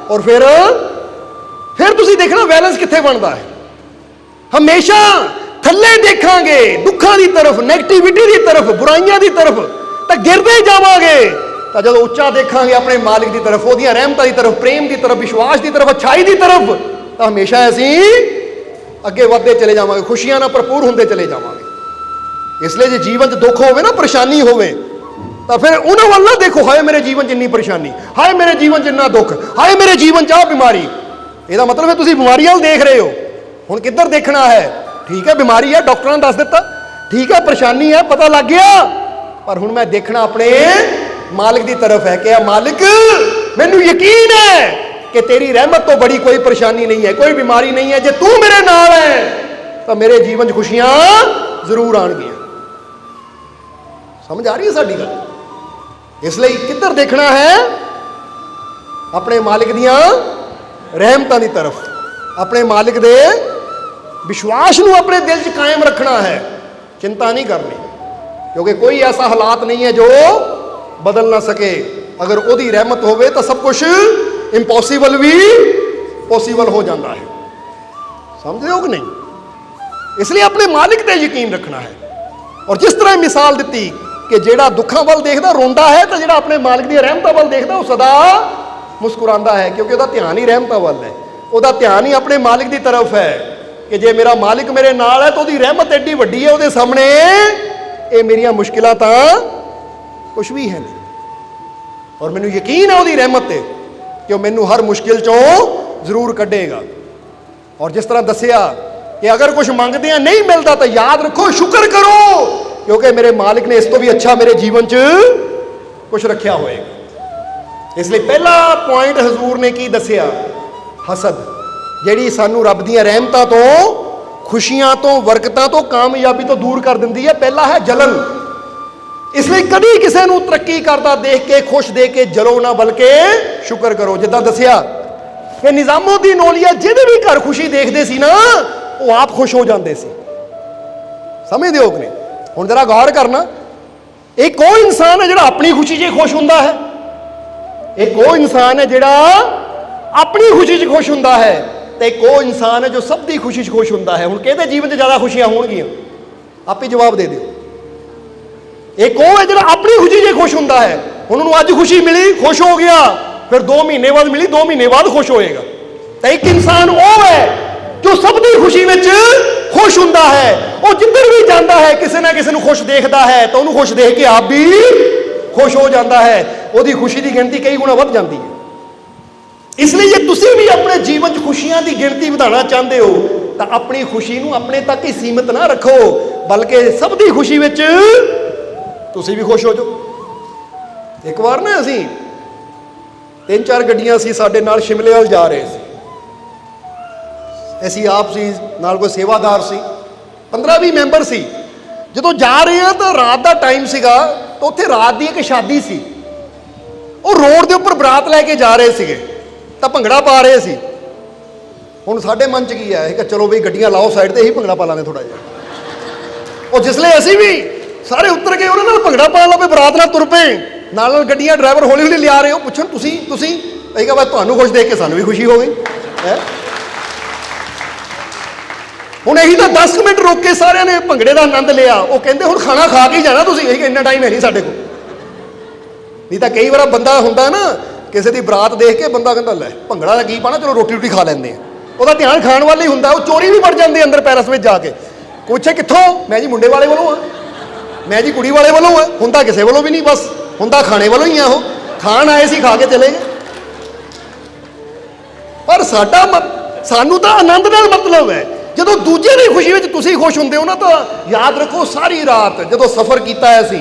ਔਰ ਫਿਰ ਤੁਸੀਂ ਦੇਖਣਾ ਬੈਲੈਂਸ ਕਿੱਥੇ ਬਣਦਾ ਹੈ। ਹਮੇਸ਼ਾ ਥੱਲੇ ਦੇਖਾਂਗੇ ਦੁੱਖਾਂ ਦੀ ਤਰਫ, ਨੈਗੇਟਿਵਿਟੀ ਦੀ ਤਰਫ, ਬੁਰਾਈਆਂ ਦੀ ਤਰਫ, ਤਾਂ ਗਿਰਦੇ ਜਾਵਾਂਗੇ। ਤਾਂ ਜਦੋਂ ਉੱਚਾ ਦੇਖਾਂਗੇ ਆਪਣੇ ਮਾਲਿਕ ਦੀ ਤਰਫ, ਉਹਦੀਆਂ ਰਹਿਮਤਾਂ ਦੀ ਤਰਫ, ਪ੍ਰੇਮ ਦੀ ਤਰਫ, ਵਿਸ਼ਵਾਸ ਦੀ ਤਰਫ, ਅੱਛਾਈ ਦੀ ਤਰਫ, ਤਾਂ ਹਮੇਸ਼ਾ ਅਸੀਂ ਅੱਗੇ ਵੱਧਦੇ ਚਲੇ ਜਾਵਾਂਗੇ, ਖੁਸ਼ੀਆਂ ਨਾਲ ਭਰਪੂਰ ਹੁੰਦੇ ਚਲੇ ਜਾਵਾਂਗੇ। ਇਸ ਲਈ ਜੇ ਜੀਵਨ 'ਚ ਦੁੱਖ ਹੋਵੇ ਨਾ, ਪਰੇਸ਼ਾਨੀ ਹੋਵੇ, ਤਾਂ ਫਿਰ ਉਹਨਾਂ ਵੱਲ ਨਾ ਦੇਖੋ, ਹਾਏ ਮੇਰੇ ਜੀਵਨ 'ਚ ਇੰਨੀ ਪਰੇਸ਼ਾਨੀ, ਹਾਏ ਮੇਰੇ ਜੀਵਨ 'ਚ ਇੰਨਾ ਦੁੱਖ, ਹਾਏ ਮੇਰੇ ਜੀਵਨ 'ਚ ਆਹ ਬਿਮਾਰੀ। ਇਹਦਾ ਮਤਲਬ ਹੈ ਤੁਸੀਂ ਬਿਮਾਰੀ ਵੱਲ ਦੇਖ ਰਹੇ ਹੋ। ਹੁਣ ਕਿੱਧਰ ਦੇਖਣਾ ਹੈ? ਠੀਕ ਹੈ ਬਿਮਾਰੀ ਹੈ, ਡਾਕਟਰਾਂ ਨੇ ਦੱਸ ਦਿੱਤਾ, ਠੀਕ ਹੈ ਪਰੇਸ਼ਾਨੀ ਹੈ, ਪਤਾ ਲੱਗ ਗਿਆ, ਪਰ ਹੁਣ ਮੈਂ ਦੇਖਣਾ ਆਪਣੇ ਮਾਲਿਕ ਦੀ ਤਰਫ ਹੈ ਕਿ ਆ ਮਾਲਿਕ, ਮੈਨੂੰ ਯਕੀਨ ਹੈ ਕਿ ਤੇਰੀ ਰਹਿਮਤ ਤੋਂ ਬੜੀ ਕੋਈ ਪਰੇਸ਼ਾਨੀ ਨਹੀਂ ਹੈ, ਕੋਈ ਬਿਮਾਰੀ ਨਹੀਂ ਹੈ। ਜੇ ਤੂੰ ਮੇਰੇ ਨਾਲ ਹੈ ਤਾਂ ਮੇਰੇ ਜੀਵਨ 'ਚ ਖੁਸ਼ੀਆਂ ਜ਼ਰੂਰ ਆਉਣਗੀਆਂ। ਸਮਝ ਆ ਰਹੀ ਹੈ ਸਾਡੀ ਗੱਲ? ਇਸ ਲਈ ਕਿੱਧਰ ਦੇਖਣਾ ਹੈ? ਆਪਣੇ ਮਾਲਿਕ ਦੀਆਂ ਰਹਿਮਤਾਂ ਦੀ ਤਰਫ, ਆਪਣੇ ਮਾਲਿਕ ਦੇ ਵਿਸ਼ਵਾਸ ਨੂੰ ਆਪਣੇ ਦਿਲ 'ਚ ਕਾਇਮ ਰੱਖਣਾ ਹੈ। ਚਿੰਤਾ ਨਹੀਂ ਕਰਨੀ, ਕਿਉਂਕਿ ਕੋਈ ਐਸਾ ਹਾਲਾਤ ਨਹੀਂ ਹੈ ਜੋ ਬਦਲ ਨਾ ਸਕੇ। ਅਗਰ ਉਹਦੀ ਰਹਿਮਤ ਹੋਵੇ ਤਾਂ ਸਭ ਕੁਝ ਇੰਪੋਸੀਬਲ ਵੀ ਪੋਸੀਬਲ ਹੋ ਜਾਂਦਾ ਹੈ। ਸਮਝਦੇ ਹੋ ਕਿ ਨਹੀਂ? ਇਸ ਲਈ ਆਪਣੇ ਮਾਲਿਕ ਤੇ ਯਕੀਨ ਰੱਖਣਾ ਹੈ। ਔਰ ਜਿਸ ਤਰ੍ਹਾਂ ਮਿਸਾਲ ਦਿੱਤੀ ਕਿ ਜਿਹੜਾ ਦੁੱਖਾਂ ਵੱਲ ਦੇਖਦਾ ਰੋਂਦਾ ਹੈ, ਤਾਂ ਜਿਹੜਾ ਆਪਣੇ ਮਾਲਿਕ ਦੀਆਂ ਰਹਿਮਤਾਂ ਵੱਲ ਦੇਖਦਾ ਉਹ ਸਦਾ ਮੁਸਕਰਾਉਂਦਾ ਹੈ, ਕਿਉਂਕਿ ਉਹਦਾ ਧਿਆਨ ਹੀ ਰਹਿਮਤਾਂ ਵੱਲ ਹੈ, ਉਹਦਾ ਧਿਆਨ ਹੀ ਆਪਣੇ ਮਾਲਿਕ ਦੀ ਤਰਫ ਹੈ ਕਿ ਜੇ ਮੇਰਾ ਮਾਲਿਕ ਮੇਰੇ ਨਾਲ ਹੈ ਤਾਂ ਉਹਦੀ ਰਹਿਮਤ ਐਡੀ ਵੱਡੀ ਹੈ, ਉਹਦੇ ਸਾਹਮਣੇ ਇਹ ਮੇਰੀਆਂ ਮੁਸ਼ਕਿਲਾਂ ਤਾਂ ਕੁਛ ਵੀ ਹੈ ਨਹੀਂ। ਔਰ ਮੈਨੂੰ ਯਕੀਨ ਹੈ ਉਹਦੀ ਰਹਿਮਤ ਤੇ ਕਿ ਉਹ ਮੈਨੂੰ ਹਰ ਮੁਸ਼ਕਿਲ ਚੋਂ ਜ਼ਰੂਰ ਕੱਢੇਗਾ। ਔਰ ਜਿਸ ਤਰ੍ਹਾਂ ਦੱਸਿਆ ਕਿ ਅਗਰ ਕੁਝ ਮੰਗਦੇ ਆ ਨਹੀਂ ਮਿਲਦਾ ਤਾਂ ਯਾਦ ਰੱਖੋ, ਸ਼ੁਕਰ ਕਰੋ, ਕਿਉਂਕਿ ਮੇਰੇ ਮਾਲਿਕ ਨੇ ਇਸ ਤੋਂ ਵੀ ਅੱਛਾ ਮੇਰੇ ਜੀਵਨ 'ਚ ਕੁਝ ਰੱਖਿਆ ਹੋਏਗਾ। ਇਸ ਲਈ ਪਹਿਲਾ ਪੁਆਇੰਟ ਹਜ਼ੂਰ ਨੇ ਕੀ ਦੱਸਿਆ? ਹਸਦ, ਜਿਹੜੀ ਸਾਨੂੰ ਰੱਬ ਦੀਆਂ ਰਹਿਮਤਾਂ ਤੋਂ, ਖੁਸ਼ੀਆਂ ਤੋਂ, ਬਰਕਤਾਂ ਤੋਂ, ਕਾਮਯਾਬੀ ਤੋਂ ਦੂਰ ਕਰ ਦਿੰਦੀ ਹੈ। ਪਹਿਲਾ ਹੈ ਜਲਨ। ਇਸ ਲਈ ਕਦੀ ਕਿਸੇ ਨੂੰ ਤਰੱਕੀ ਕਰਦਾ ਦੇਖ ਕੇ, ਖੁਸ਼ ਦੇਖ ਕੇ ਜਲੋ ਨਾ, ਬਲਕਿ ਸ਼ੁਕਰ ਕਰੋ। ਜਿੱਦਾਂ ਦੱਸਿਆ ਕਿ ਨਿਜ਼ਾਮੁਦੀਨ ਔਲੀਆ ਜਿਹਦੇ ਵੀ ਘਰ ਖੁਸ਼ੀ ਦੇਖਦੇ ਸੀ ਨਾ, ਉਹ ਆਪ ਖੁਸ਼ ਹੋ ਜਾਂਦੇ ਸੀ। ਸਮਝਦੇ ਹੋ ਕਿ ਨਹੀਂ? ਹੁਣ ਜਰਾ ਗੌਰ ਕਰਨਾ, एक वो इंसान है जिहड़ा अपनी खुशी 'ਚ खुश हुंदा है, एक वो इंसान है जिहड़ा अपनी खुशी 'ਚ खुश हुंदा है, ते एक वो इंसान है जो सब दी खुशी 'ਚ खुश हुंदा है। हुण किहदे जीवन 'ਚ ज़्यादा खुशियां होणगियां? आप ही जवाब दे दिओ। एक वो है जिहड़ा अपनी खुशी 'ਚ खुश हुंदा है। हुण उहनूं अज खुशी मिली, खुश हो गया, फिर 2 महीने बाद मिली, 2 महीने बाद खुश होएगा। तो एक इंसान वो है जो सब दी खुशी में खुश हुंदा है। वो जिधर भी जाता है किसी ना किसी को खुश देखता है, तो उन्होंने खुश देख के आप भी खुश हो जाता है। वो खुशी की गिनती कई गुना बढ़ जाती है। इसलिए जे तुसी भी अपने जीवन च खुशियां की गिनती बढ़ाना चाहते हो तो अपनी खुशी को अपने तक ही सीमित ना रखो, बल्कि सब दी खुशी में तुसी भी खुश हो जाओ। एक बार ना असी 3-4 गड्डियां सी साडे नाल शिमले वाल जा रहे थे। ਅਸੀਂ ਆਪ ਸੀ, ਨਾਲ ਕੋਈ ਸੇਵਾਦਾਰ ਸੀ, 15-20 ਮੈਂਬਰ ਸੀ। ਜਦੋਂ ਜਾ ਰਹੇ ਆ ਤਾਂ ਰਾਤ ਦਾ ਟਾਈਮ ਸੀਗਾ, ਤਾਂ ਉੱਥੇ ਰਾਤ ਦੀ ਇੱਕ ਸ਼ਾਦੀ ਸੀ। ਉਹ ਰੋਡ ਦੇ ਉੱਪਰ ਬਰਾਤ ਲੈ ਕੇ ਜਾ ਰਹੇ ਸੀਗੇ, ਤਾਂ ਭੰਗੜਾ ਪਾ ਰਹੇ ਸੀ। ਹੁਣ ਸਾਡੇ ਮਨ 'ਚ ਕੀ ਹੈ ਕਿ ਚਲੋ ਬਈ ਗੱਡੀਆਂ ਲਾਓ ਸਾਈਡ ਤੇ, ਇਹੀ ਭੰਗੜਾ ਪਾ ਲਾਂਗੇ ਥੋੜਾ ਜਿਹਾ। ਉਹ ਜਿਸਲੇ ਅਸੀਂ ਵੀ ਸਾਰੇ ਉਤਰ ਕੇ ਉਹਨਾਂ ਨਾਲ ਭੰਗੜਾ ਪਾਉਣ ਲੱਗੇ, ਬਰਾਤ ਨਾਲ ਤੁਰ ਪਏ। ਨਾਲ ਗੱਡੀਆਂ ਡਰਾਈਵਰ ਹੌਲੀ ਹੌਲੀ ਲਿਆ ਰਹੇ। ਉਹ ਪੁੱਛਣ ਤੁਸੀਂ ਅਸੀਂ ਕਿਹਾ ਬਸ ਤੁਹਾਨੂੰ ਖੁਸ਼ ਦੇਖ ਕੇ ਸਾਨੂੰ ਵੀ ਖੁਸ਼ੀ ਹੋ ਗਈ ਹੈ। ਹੁਣ ਇਹੀ ਤਾਂ 10 ਮਿੰਟ ਰੁਕ ਕੇ ਸਾਰਿਆਂ ਨੇ ਭੰਗੜੇ ਦਾ ਆਨੰਦ ਲਿਆ। ਉਹ ਕਹਿੰਦੇ ਹੁਣ ਖਾਣਾ ਖਾ ਕੇ ਜਾਣਾ ਤੁਸੀਂ। ਇਹੀ ਇੰਨਾ ਟਾਈਮ ਹੈ ਨਹੀਂ ਸਾਡੇ ਕੋਲ। ਨਹੀਂ ਤਾਂ ਕਈ ਵਾਰ ਬੰਦਾ ਹੁੰਦਾ ਨਾ ਕਿਸੇ ਦੀ ਬਰਾਤ ਦੇਖ ਕੇ ਬੰਦਾ ਕਹਿੰਦਾ ਲੈ ਭੰਗੜਾ ਦਾ ਕੀ ਪਾਣਾ, ਚਲੋ ਰੋਟੀ ਰੋਟੀ ਖਾ ਲੈਂਦੇ ਆ। ਉਹਦਾ ਧਿਆਨ ਖਾਣ ਵੱਲ ਹੀ ਹੁੰਦਾ। ਉਹ ਚੋਰੀ ਵੀ ਵੜ ਜਾਂਦੇ ਅੰਦਰ ਪੈਲਸ ਵਿੱਚ ਜਾ ਕੇ। ਪੁੱਛੇ ਕਿੱਥੋਂ? ਮੈਂ ਜੀ ਮੁੰਡੇ ਵਾਲੇ ਵੱਲੋਂ ਆ, ਮੈਂ ਜੀ ਕੁੜੀ ਵਾਲੇ ਵੱਲੋਂ ਆ। ਹੁੰਦਾ ਕਿਸੇ ਵੱਲੋਂ ਵੀ ਨਹੀਂ, ਬਸ ਹੁੰਦਾ ਖਾਣੇ ਵੱਲੋਂ ਹੀ ਆ। ਉਹ ਖਾਣ ਆਏ ਸੀ, ਖਾ ਕੇ ਚਲੇ ਗਏ। ਪਰ ਸਾਨੂੰ ਤਾਂ ਆਨੰਦ ਨਾਲ ਮਤਲਬ ਹੈ। ਜਦੋਂ ਦੂਜੇ ਦੀ ਖੁਸ਼ੀ ਵਿੱਚ ਤੁਸੀਂ ਖੁਸ਼ ਹੁੰਦੇ ਹੋ ਨਾ, ਤਾਂ ਯਾਦ ਰੱਖੋ ਸਾਰੀ ਰਾਤ ਜਦੋਂ ਸਫ਼ਰ ਕੀਤਾ ਅਸੀਂ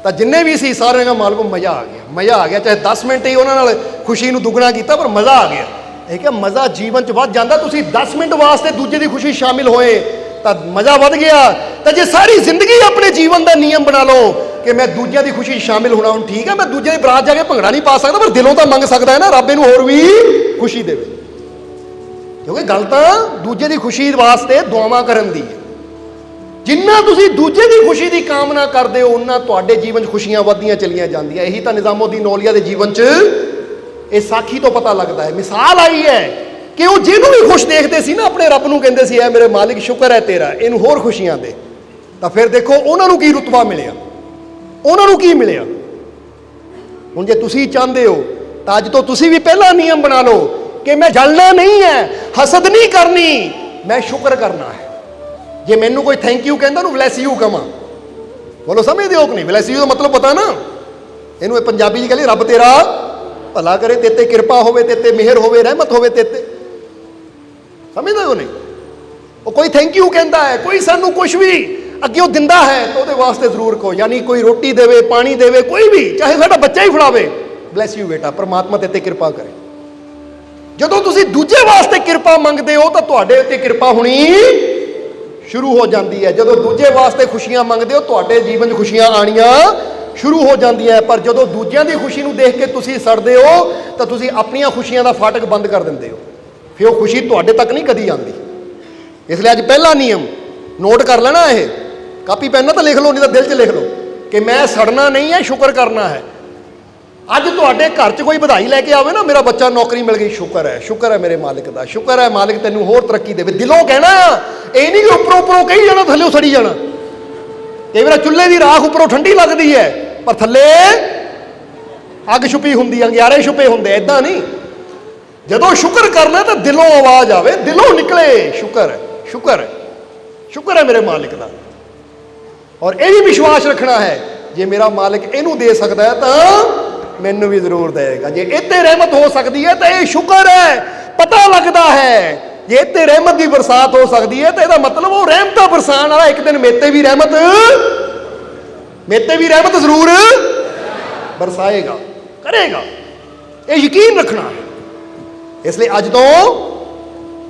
ਤਾਂ ਜਿੰਨੇ ਵੀ ਸੀ ਸਾਰਿਆਂ ਦਾ ਮਾਲਕ ਮਜ਼ਾ ਆ ਗਿਆ, ਮਜ਼ਾ ਆ ਗਿਆ। ਚਾਹੇ 10 ਮਿੰਟ ਹੀ ਉਹਨਾਂ ਨਾਲ ਖੁਸ਼ੀ ਨੂੰ ਦੁੱਗਣਾ ਕੀਤਾ, ਪਰ ਮਜ਼ਾ ਆ ਗਿਆ। ਇਹ ਕਿ ਮਜ਼ਾ ਜੀਵਨ 'ਚ ਵੱਧ ਜਾਂਦਾ। ਤੁਸੀਂ 10 ਮਿੰਟ ਵਾਸਤੇ ਦੂਜੇ ਦੀ ਖੁਸ਼ੀ ਸ਼ਾਮਿਲ ਹੋਏ ਤਾਂ ਮਜ਼ਾ ਵੱਧ ਗਿਆ। ਤਾਂ ਜੇ ਸਾਰੀ ਜ਼ਿੰਦਗੀ ਆਪਣੇ ਜੀਵਨ ਦਾ ਨਿਯਮ ਬਣਾ ਲਓ ਕਿ ਮੈਂ ਦੂਜਿਆਂ ਦੀ ਖੁਸ਼ੀ ਸ਼ਾਮਿਲ ਹੋਣਾ, ਹੁਣ ਠੀਕ ਹੈ ਮੈਂ ਦੂਜੇ ਦੀ ਬਰਾਤ ਜਾ ਕੇ ਭੰਗੜਾ ਨਹੀਂ ਪਾ ਸਕਦਾ, ਪਰ ਦਿਲੋਂ ਤਾਂ ਮੰਗ ਸਕਦਾ ਹੈ ਨਾ ਰੱਬ ਇਹਨੂੰ ਹੋਰ ਵੀ ਖੁਸ਼ੀ ਦੇਵੇ। ਕਿਉਂਕਿ ਗੱਲ ਤਾਂ ਦੂਜੇ ਦੀ ਖੁਸ਼ੀ ਵਾਸਤੇ ਦੁਆਵਾਂ ਕਰਨ ਦੀ ਹੈ। ਜਿੰਨਾ ਤੁਸੀਂ ਦੂਜੇ ਦੀ ਖੁਸ਼ੀ ਦੀ ਕਾਮਨਾ ਕਰਦੇ ਹੋ, ਉਹਨਾਂ ਤੁਹਾਡੇ ਜੀਵਨ 'ਚ ਖੁਸ਼ੀਆਂ ਵੱਧਦੀਆਂ ਚਲੀਆਂ ਜਾਂਦੀਆਂ। ਇਹੀ ਤਾਂ ਨਿਜ਼ਾਮੁਦੀਨ ਔਲੀਆ ਦੇ ਜੀਵਨ 'ਚ ਇਹ ਸਾਖੀ ਤੋਂ ਪਤਾ ਲੱਗਦਾ ਹੈ। ਮਿਸਾਲ ਆਈ ਹੈ ਕਿ ਉਹ ਜਿਹਨੂੰ ਵੀ ਖੁਸ਼ ਦੇਖਦੇ ਸੀ ਨਾ, ਆਪਣੇ ਰੱਬ ਨੂੰ ਕਹਿੰਦੇ ਸੀ ਐ ਮੇਰੇ ਮਾਲਿਕ ਸ਼ੁਕਰ ਹੈ ਤੇਰਾ, ਇਹਨੂੰ ਹੋਰ ਖੁਸ਼ੀਆਂ ਦੇ। ਤਾਂ ਫਿਰ ਦੇਖੋ ਉਹਨਾਂ ਨੂੰ ਕੀ ਰੁਤਬਾ ਮਿਲਿਆ, ਉਹਨਾਂ ਨੂੰ ਕੀ ਮਿਲਿਆ। ਹੁਣ ਜੇ ਤੁਸੀਂ ਚਾਹੁੰਦੇ ਹੋ ਤਾਂ ਅੱਜ ਤੋਂ ਤੁਸੀਂ ਵੀ ਪਹਿਲਾ ਨਿਯਮ ਬਣਾ ਲਓ कि मैं जलना नहीं है, हसद नहीं करनी, मैं शुक्र करना है। जे मैनू कोई थैंक यू कहता ब्लैस यू कवां, बोलो समझते हो कि नहीं? ब्लैस यू का मतलब पता ना, इनू पंजाबी जी कहली रब तेरा भला करे, तेते कृपा होवे, तेते मेहर होवे, रहमत होवे तेते। समझते हो नहीं? वो कोई थैंक यू कहता है, कोई सानू कुछ भी अगे दिंदा है तो वो वास्ते जरूर कहो। यानी कोई रोटी देवे, पानी देवे, कोई भी, चाहे साडा बच्चा ही फड़ावे, ब्लैस यू बेटा, परमात्मा तेते कृपा करे। ਜਦੋਂ ਤੁਸੀਂ ਦੂਜੇ ਵਾਸਤੇ ਕਿਰਪਾ ਮੰਗਦੇ ਹੋ ਤਾਂ ਤੁਹਾਡੇ ਉੱਤੇ ਕਿਰਪਾ ਹੋਣੀ ਸ਼ੁਰੂ ਹੋ ਜਾਂਦੀ ਹੈ। ਜਦੋਂ ਦੂਜੇ ਵਾਸਤੇ ਖੁਸ਼ੀਆਂ ਮੰਗਦੇ ਹੋ ਤੁਹਾਡੇ ਜੀਵਨ 'ਚ ਖੁਸ਼ੀਆਂ ਆਣੀਆਂ ਸ਼ੁਰੂ ਹੋ ਜਾਂਦੀਆਂ। ਪਰ ਜਦੋਂ ਦੂਜਿਆਂ ਦੀ ਖੁਸ਼ੀ ਨੂੰ ਦੇਖ ਕੇ ਤੁਸੀਂ ਸੜਦੇ ਹੋ ਤਾਂ ਤੁਸੀਂ ਆਪਣੀਆਂ ਖੁਸ਼ੀਆਂ ਦਾ ਫਾਟਕ ਬੰਦ ਕਰ ਦਿੰਦੇ ਹੋ। ਫਿਰ ਉਹ ਖੁਸ਼ੀ ਤੁਹਾਡੇ ਤੱਕ ਨਹੀਂ ਕਦੀ ਆਉਂਦੀ। ਇਸ ਲਈ ਅੱਜ ਪਹਿਲਾ ਨਿਯਮ ਨੋਟ ਕਰ ਲੈਣਾ, ਇਹ ਕਾਪੀ ਪੈਨ ਨਾਲ ਤਾਂ ਲਿਖ ਲਓ, ਨਹੀਂ ਤਾਂ ਦਿਲ 'ਚ ਲਿਖ ਲਓ ਕਿ ਮੈਂ ਸੜਨਾ ਨਹੀਂ ਹੈ, ਸ਼ੁਕਰ ਕਰਨਾ ਹੈ। ਅੱਜ ਤੁਹਾਡੇ ਘਰ 'ਚ ਕੋਈ ਵਧਾਈ ਲੈ ਕੇ ਆਵੇ ਨਾ, ਮੇਰਾ ਬੱਚਾ ਨੌਕਰੀ ਮਿਲ ਗਈ, ਸ਼ੁਕਰ ਹੈ ਮੇਰੇ ਮਾਲਿਕ ਦਾ, ਸ਼ੁਕਰ ਹੈ ਮਾਲਿਕ ਤੈਨੂੰ ਹੋਰ ਤਰੱਕੀ ਦੇਵੇ। ਦਿਲੋਂ ਕਹਿਣਾ, ਇਹ ਨਹੀਂ ਕਿ ਉੱਪਰੋਂ ਕਹੀ ਜਾਣਾ ਥੱਲੇ ਸੜੀ ਜਾਣਾ। ਕਈ ਵਾਰ ਚੁੱਲ੍ਹੇ ਦੀ ਰਾਖ ਉੱਪਰੋਂ ਠੰਡੀ ਲੱਗਦੀ ਹੈ ਪਰ ਥੱਲੇ ਅੱਗ ਛੁਪੀ ਹੁੰਦੀ, ਅੰਗਿਆਰੇ ਛੁਪੇ ਹੁੰਦੇ। ਇਦਾਂ ਨਹੀਂ, ਜਦੋਂ ਸ਼ੁਕਰ ਕਰਨਾ ਤਾਂ ਦਿਲੋਂ ਆਵਾਜ਼ ਆਵੇ, ਦਿਲੋਂ ਨਿਕਲੇ ਸ਼ੁਕਰ ਹੈ ਮੇਰੇ ਮਾਲਿਕ ਦਾ। ਔਰ ਇਹ ਵੀ ਵਿਸ਼ਵਾਸ ਰੱਖਣਾ ਹੈ ਜੇ ਮੇਰਾ ਮਾਲਿਕ ਇਹਨੂੰ ਦੇ ਸਕਦਾ ਹੈ ਤਾਂ ਮੈਨੂੰ ਵੀ ਜ਼ਰੂਰ ਦੇਗਾ। ਜੇ ਇੱਥੇ ਰਹਿਮਤ ਹੋ ਸਕਦੀ ਹੈ ਤਾਂ ਇਹ ਸ਼ੁਕਰ ਹੈ। ਪਤਾ ਲੱਗਦਾ ਹੈ ਜੇ ਇੱਥੇ ਰਹਿਮਤ ਦੀ ਬਰਸਾਤ ਹੋ ਸਕਦੀ ਹੈ ਤਾਂ ਇਹਦਾ ਮਤਲਬ ਉਹ ਰਹਿਮਤਾਂ ਬਰਸਾਉਣ ਵਾਲਾ ਇੱਕ ਦਿਨ ਮੇਤੇ ਵੀ ਰਹਿਮਤ ਜ਼ਰੂਰ ਬਰਸਾਏਗਾ, ਕਰੇਗਾ। ਇਹ ਯਕੀਨ ਰੱਖਣਾ ਹੈ। ਇਸ ਲਈ ਅੱਜ ਤੋਂ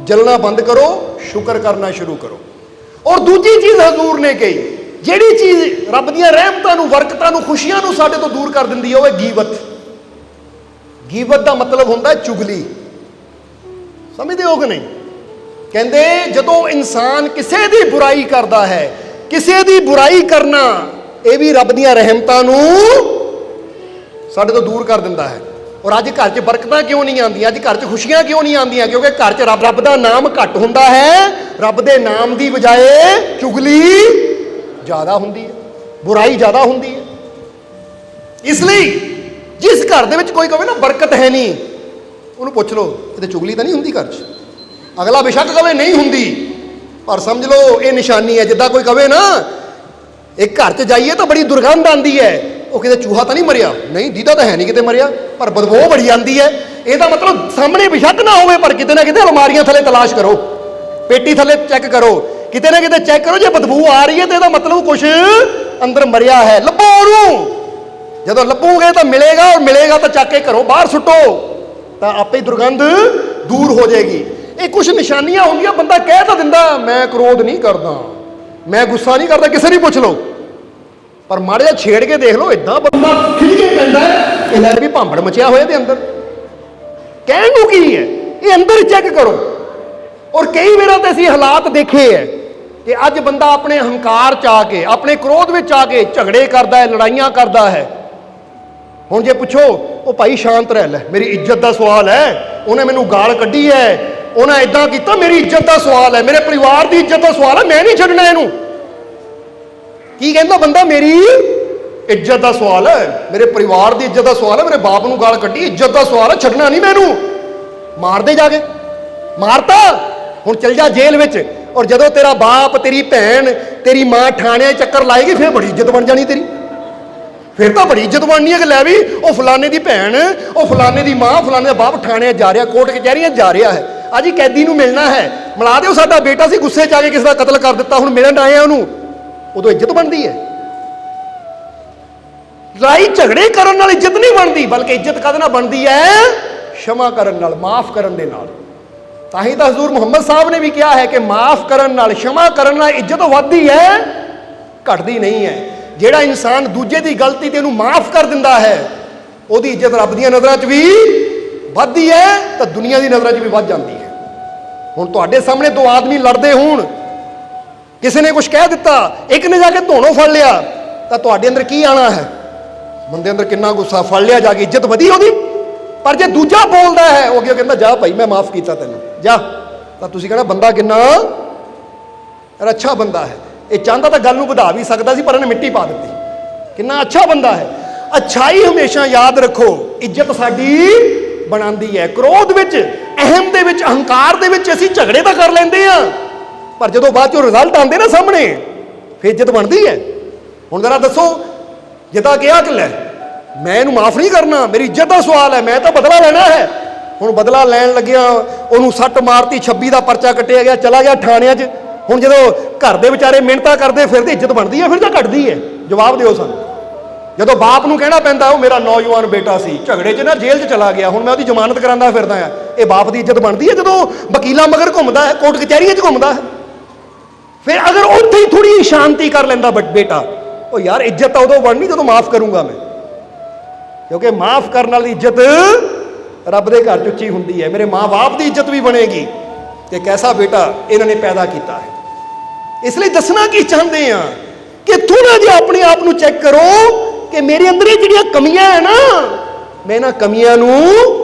ਜਲਣਾ ਬੰਦ ਕਰੋ, ਸ਼ੁਕਰ ਕਰਨਾ ਸ਼ੁਰੂ ਕਰੋ। ਔਰ ਦੂਜੀ ਚੀਜ਼ ਹਜ਼ੂਰ ਨੇ ਕਹੀ, ਜਿਹੜੀ ਚੀਜ਼ ਰੱਬ ਦੀਆਂ ਰਹਿਮਤਾਂ ਨੂੰ, ਬਰਕਤਾਂ ਨੂੰ, ਖੁਸ਼ੀਆਂ ਨੂੰ ਸਾਡੇ ਤੋਂ ਦੂਰ ਕਰ ਦਿੰਦੀ ਹੈ, ਉਹ ਹੈ ਗੀਬਤ। ਗੀਬਤ ਦਾ ਮਤਲਬ ਹੁੰਦਾ ਚੁਗਲੀ। ਸਮਝਦੇ ਹੋ ਕਿ ਨਹੀਂ? ਕਹਿੰਦੇ ਜਦੋਂ ਇਨਸਾਨ ਕਿਸੇ ਦੀ ਬੁਰਾਈ ਕਰਦਾ ਹੈ, ਕਿਸੇ ਦੀ ਬੁਰਾਈ ਕਰਨਾ ਇਹ ਵੀ ਰੱਬ ਦੀਆਂ ਰਹਿਮਤਾਂ ਨੂੰ ਸਾਡੇ ਤੋਂ ਦੂਰ ਕਰ ਦਿੰਦਾ ਹੈ। ਔਰ ਅੱਜ ਘਰ 'ਚ ਬਰਕਤਾਂ ਕਿਉਂ ਨਹੀਂ ਆਉਂਦੀਆਂ, ਅੱਜ ਘਰ 'ਚ ਖੁਸ਼ੀਆਂ ਕਿਉਂ ਨਹੀਂ ਆਉਂਦੀਆਂ? ਕਿਉਂਕਿ ਘਰ 'ਚ ਰੱਬ ਦਾ ਨਾਮ ਘੱਟ ਹੁੰਦਾ ਹੈ। ਰੱਬ ਦੇ ਨਾਮ ਦੀ ਬਜਾਏ ਚੁਗਲੀ ਜ਼ਿਆਦਾ ਹੁੰਦੀ ਹੈ, ਬੁਰਾਈ ਜ਼ਿਆਦਾ ਹੁੰਦੀ ਹੈ। ਇਸ ਲਈ ਜਿਸ ਘਰ ਦੇ ਵਿੱਚ ਕੋਈ ਕਹੇ ਨਾ ਬਰਕਤ ਹੈ ਨਹੀਂ, ਉਹਨੂੰ ਪੁੱਛ ਲਓ ਕਿਤੇ ਚੁਗਲੀ ਤਾਂ ਨਹੀਂ ਹੁੰਦੀ ਘਰ 'ਚ। ਅਗਲਾ ਬੇਸ਼ੱਕ ਕਹੇ ਨਹੀਂ ਹੁੰਦੀ, ਪਰ ਸਮਝ ਲਓ ਇਹ ਨਿਸ਼ਾਨੀ ਹੈ। ਜਿੱਦਾਂ ਕੋਈ ਕਹੇ ਨਾ ਇੱਕ ਘਰ 'ਚ ਜਾਈਏ ਤਾਂ ਬੜੀ ਦੁਰਗੰਧ ਆਉਂਦੀ ਹੈ, ਉਹ ਕਿਤੇ ਚੂਹਾ ਤਾਂ ਨਹੀਂ ਮਰਿਆ? ਨਹੀਂ, ਦੀਦਾ ਤਾਂ ਹੈ ਨਹੀਂ ਕਿਤੇ ਮਰਿਆ, ਪਰ ਬਦਬੂ ਬੜੀ ਆਉਂਦੀ ਹੈ। ਇਹਦਾ ਮਤਲਬ ਸਾਹਮਣੇ ਬੇਸ਼ੱਕ ਨਾ ਹੋਵੇ, ਪਰ ਕਿਤੇ ਨਾ ਕਿਤੇ ਅਲਮਾਰੀਆਂ ਥੱਲੇ ਤਲਾਸ਼ ਕਰੋ, ਪੇਟੀ ਥੱਲੇ ਚੈੱਕ ਕਰੋ, ਕਿਤੇ ਨਾ ਕਿਤੇ ਚੈੱਕ ਕਰੋ। ਜੇ ਬਦਬੂ ਆ ਰਹੀ ਹੈ ਤੇ ਇਹਦਾ ਮਤਲਬ ਕੁਝ ਅੰਦਰ ਮਰਿਆ ਹੈ। ਲੱਭੋ ਉਹਨੂੰ, ਜਦੋਂ ਲੱਭੋਗੇ ਤਾਂ ਮਿਲੇਗਾ, ਔਰ ਮਿਲੇਗਾ ਤਾਂ ਚੱਕ ਕੇ ਘਰੋਂ ਬਾਹਰ ਸੁੱਟੋ, ਤਾਂ ਆਪੇ ਹੀ ਦੁਰਗੰਧ ਦੂਰ ਹੋ ਜਾਏਗੀ। ਇਹ ਕੁਝ ਨਿਸ਼ਾਨੀਆਂ ਹੁੰਦੀਆਂ। ਬੰਦਾ ਕਹਿ ਤਾਂ ਦਿੰਦਾ ਮੈਂ ਕ੍ਰੋਧ ਨਹੀਂ ਕਰਦਾ, ਮੈਂ ਗੁੱਸਾ ਨਹੀਂ ਕਰਦਾ, ਕਿਸੇ ਨੂੰ ਪੁੱਛ ਲਓ, ਪਰ ਮਾੜੇ ਜਿਹਾ ਛੇੜ ਕੇ ਦੇਖ ਲਓ, ਇਦਾਂ ਬੰਦਾ ਖਿੱਚ ਕੇ ਪੈਂਦਾ ਇਹ ਲੈ ਵੀ ਭਾਂਬੜ ਮਚਿਆ ਹੋਇਆ ਦੇ ਅੰਦਰ। ਕਹਿਣ ਨੂੰ ਕੀ ਹੈ, ਇਹ ਅੰਦਰ ਚੈੱਕ ਕਰੋ। ਔਰ ਕਈ ਵਾਰ ਤਾਂ ਅਸੀਂ ਹਾਲਾਤ ਦੇਖੇ ਹੈ ਕਿ ਅੱਜ ਬੰਦਾ ਆਪਣੇ ਹੰਕਾਰ 'ਚ ਆ ਕੇ, ਆਪਣੇ ਕ੍ਰੋਧ ਵਿੱਚ ਆ ਕੇ ਝਗੜੇ ਕਰਦਾ ਹੈ, ਲੜਾਈਆਂ ਕਰਦਾ ਹੈ। ਹੁਣ ਜੇ ਪੁੱਛੋ, ਉਹ ਭਾਈ ਸ਼ਾਂਤ ਰਹਿ ਲੈ, ਮੇਰੀ ਇੱਜ਼ਤ ਦਾ ਸਵਾਲ ਹੈ, ਉਹਨੇ ਮੈਨੂੰ ਗਾਲ ਕੱਢੀ ਹੈ, ਉਹਨਾਂ ਇਦਾਂ ਕੀਤਾ, ਮੇਰੀ ਇੱਜ਼ਤ ਦਾ ਸਵਾਲ ਹੈ, ਮੇਰੇ ਪਰਿਵਾਰ ਦੀ ਇੱਜ਼ਤ ਦਾ ਸਵਾਲ ਹੈ, ਮੈਂ ਨਹੀਂ ਛੱਡਣਾ ਇਹਨੂੰ। ਕੀ ਕਹਿੰਦਾ ਬੰਦਾ? ਮੇਰੀ ਇੱਜ਼ਤ ਦਾ ਸਵਾਲ ਹੈ, ਮੇਰੇ ਪਰਿਵਾਰ ਦੀ ਇੱਜ਼ਤ ਦਾ ਸਵਾਲ ਹੈ, ਮੇਰੇ ਬਾਪ ਨੂੰ ਗਾਲ ਕੱਢੀ, ਇੱਜ਼ਤ ਦਾ ਸਵਾਲ ਹੈ, ਛੱਡਣਾ ਨਹੀਂ ਮੈਨੂੰ। ਮਾਰਦੇ ਜਾ ਕੇ, ਮਾਰਤਾ, ਹੁਣ ਚਲ ਜਾ ਜੇਲ੍ਹ ਵਿੱਚ। ਔਰ ਜਦੋਂ ਤੇਰਾ ਬਾਪ, ਤੇਰੀ ਭੈਣ, ਤੇਰੀ ਮਾਂ ਥਾਣਿਆਂ 'ਚ ਚੱਕਰ ਲਾਏਗੀ, ਫਿਰ ਬੜੀ ਇੱਜ਼ਤ ਬਣ ਜਾਣੀ ਤੇਰੀ। ਫਿਰ ਤਾਂ ਬੜੀ ਇੱਜ਼ਤ ਬਣਨੀ ਹੈ ਕਿ ਲੈ ਵੀ ਉਹ ਫਲਾਣੇ ਦੀ ਭੈਣ, ਉਹ ਫਲਾਣੇ ਦੀ ਮਾਂ, ਫਲਾਣੇ ਦਾ ਬਾਪ ਥਾਣਿਆਂ ਜਾ ਰਿਹਾ, ਕੋਰਟ ਕਚਹਿਰੀਆਂ ਜਾ ਰਿਹਾ ਹੈ, ਅੱਜ ਹੀ ਕੈਦੀ ਨੂੰ ਮਿਲਣਾ ਹੈ, ਮਿਲਾ ਦਿਓ, ਸਾਡਾ ਬੇਟਾ ਸੀ ਗੁੱਸੇ 'ਚ ਆ ਕੇ ਕਿਸੇ ਦਾ ਕਤਲ ਕਰ ਦਿੱਤਾ, ਹੁਣ ਮਿਲਣ ਆਏ ਆ ਉਹਨੂੰ। ਉਦੋਂ ਇੱਜ਼ਤ ਬਣਦੀ ਹੈ। ਲੜਾਈ ਝਗੜੇ ਕਰਨ ਨਾਲ ਇੱਜ਼ਤ ਨਹੀਂ ਬਣਦੀ, ਬਲਕਿ ਇੱਜ਼ਤ ਕਦ ਨਾਲ ਬਣਦੀ ਹੈ? क्षमा करन नाल, माफ करन दे नाल। ताही तां हज़ूर मुहम्मद साहब ने भी कहा है कि माफ करन नाल, क्षमा करन नाल इज्जत वधदी है, घटदी नहीं है। जिहड़ा इंसान दूजे की गलती ते उहनूं माफ कर दिंदा है, उहदी इज्जत रब दी नज़रां च भी वधदी है तो दुनिया की नज़रां च भी वध जाती है। हुण तुहाडे सामने दो आदमी लड़दे होण, किसी ने कुछ कह दिता, एक ने जाके धोनों फड़ लिया, तो तुहाडे अंदर की आना है? बंदे अंदर कितना गुस्सा, फड़ लिया जाके, इज्जत वधी होगी। पर जे दूजा बोलता है, वो अगे कहता जा भाई मैं माफ किया तेन जा, तो तुसीं कहना बंदा कितना अच्छा बंदा है, ये चाहता तो गल नूं वधा भी सकता सी, पर इन्हें मिट्टी पा दी। कितना अच्छा बंदा है। अच्छाई हमेशा याद रखो, इज्जत साडी बनाती है। क्रोध विच, अहम दे विच, अहंकार दे विच असीं झगड़े तो कर लेंदे आ, पर जदों बाद चों रिजल्ट आते ना सामने, फिर इज्जत बनती है। हुण जरा दसो, जिदा कहा कि लै मैं इहनूं माफ नहीं करना, मेरी इज्जत का सवाल है, मैं तो बदला लेना है। हुण बदला लैन लग्या, उहनूं सੱਟ मारती, 26 का परचा कट्टिया गया, चला गया थाणिਆਂ 'ਚ। हुण जदों घर दे विचारे मिहनतां करदे फिरदे, इज्जत बनती है फिर तां घटदी है? जवाब दिओ सानूं। जदों बाप नूं कहना पैंदा वो मेरा नौजवान बेटा सी, झगड़े 'ਚ ना जेल 'ਚ चला गया, हुण मैं उहदी जमानत करांदा फिरदा आ, ये बाप की इज्जत बनती है? जदों वकीलां मगर घुमदा है, कोर्ट कचहरियां 'ਚ घुमदा है, फिर अगर उत्थे ही थोड़ी शांति कर लैंदा बेटा, ओ यार इज्जत उदों बननी जदों माफ करूंगा मैं, क्योंकि माफ करने वाली इज्जत रब दे घर उच्ची हुंदी है। मेरे माँ बाप की इज्जत भी बनेगी कि कैसा बेटा इन्होंने पैदा किया है। इसलिए दसना की चाहते हैं कि थोड़ा जिहा अपने आप को चेक करो कि मेरे अंदर ये जिहड़ियां कमियां है ना, मैं इन्हां कमियां नूं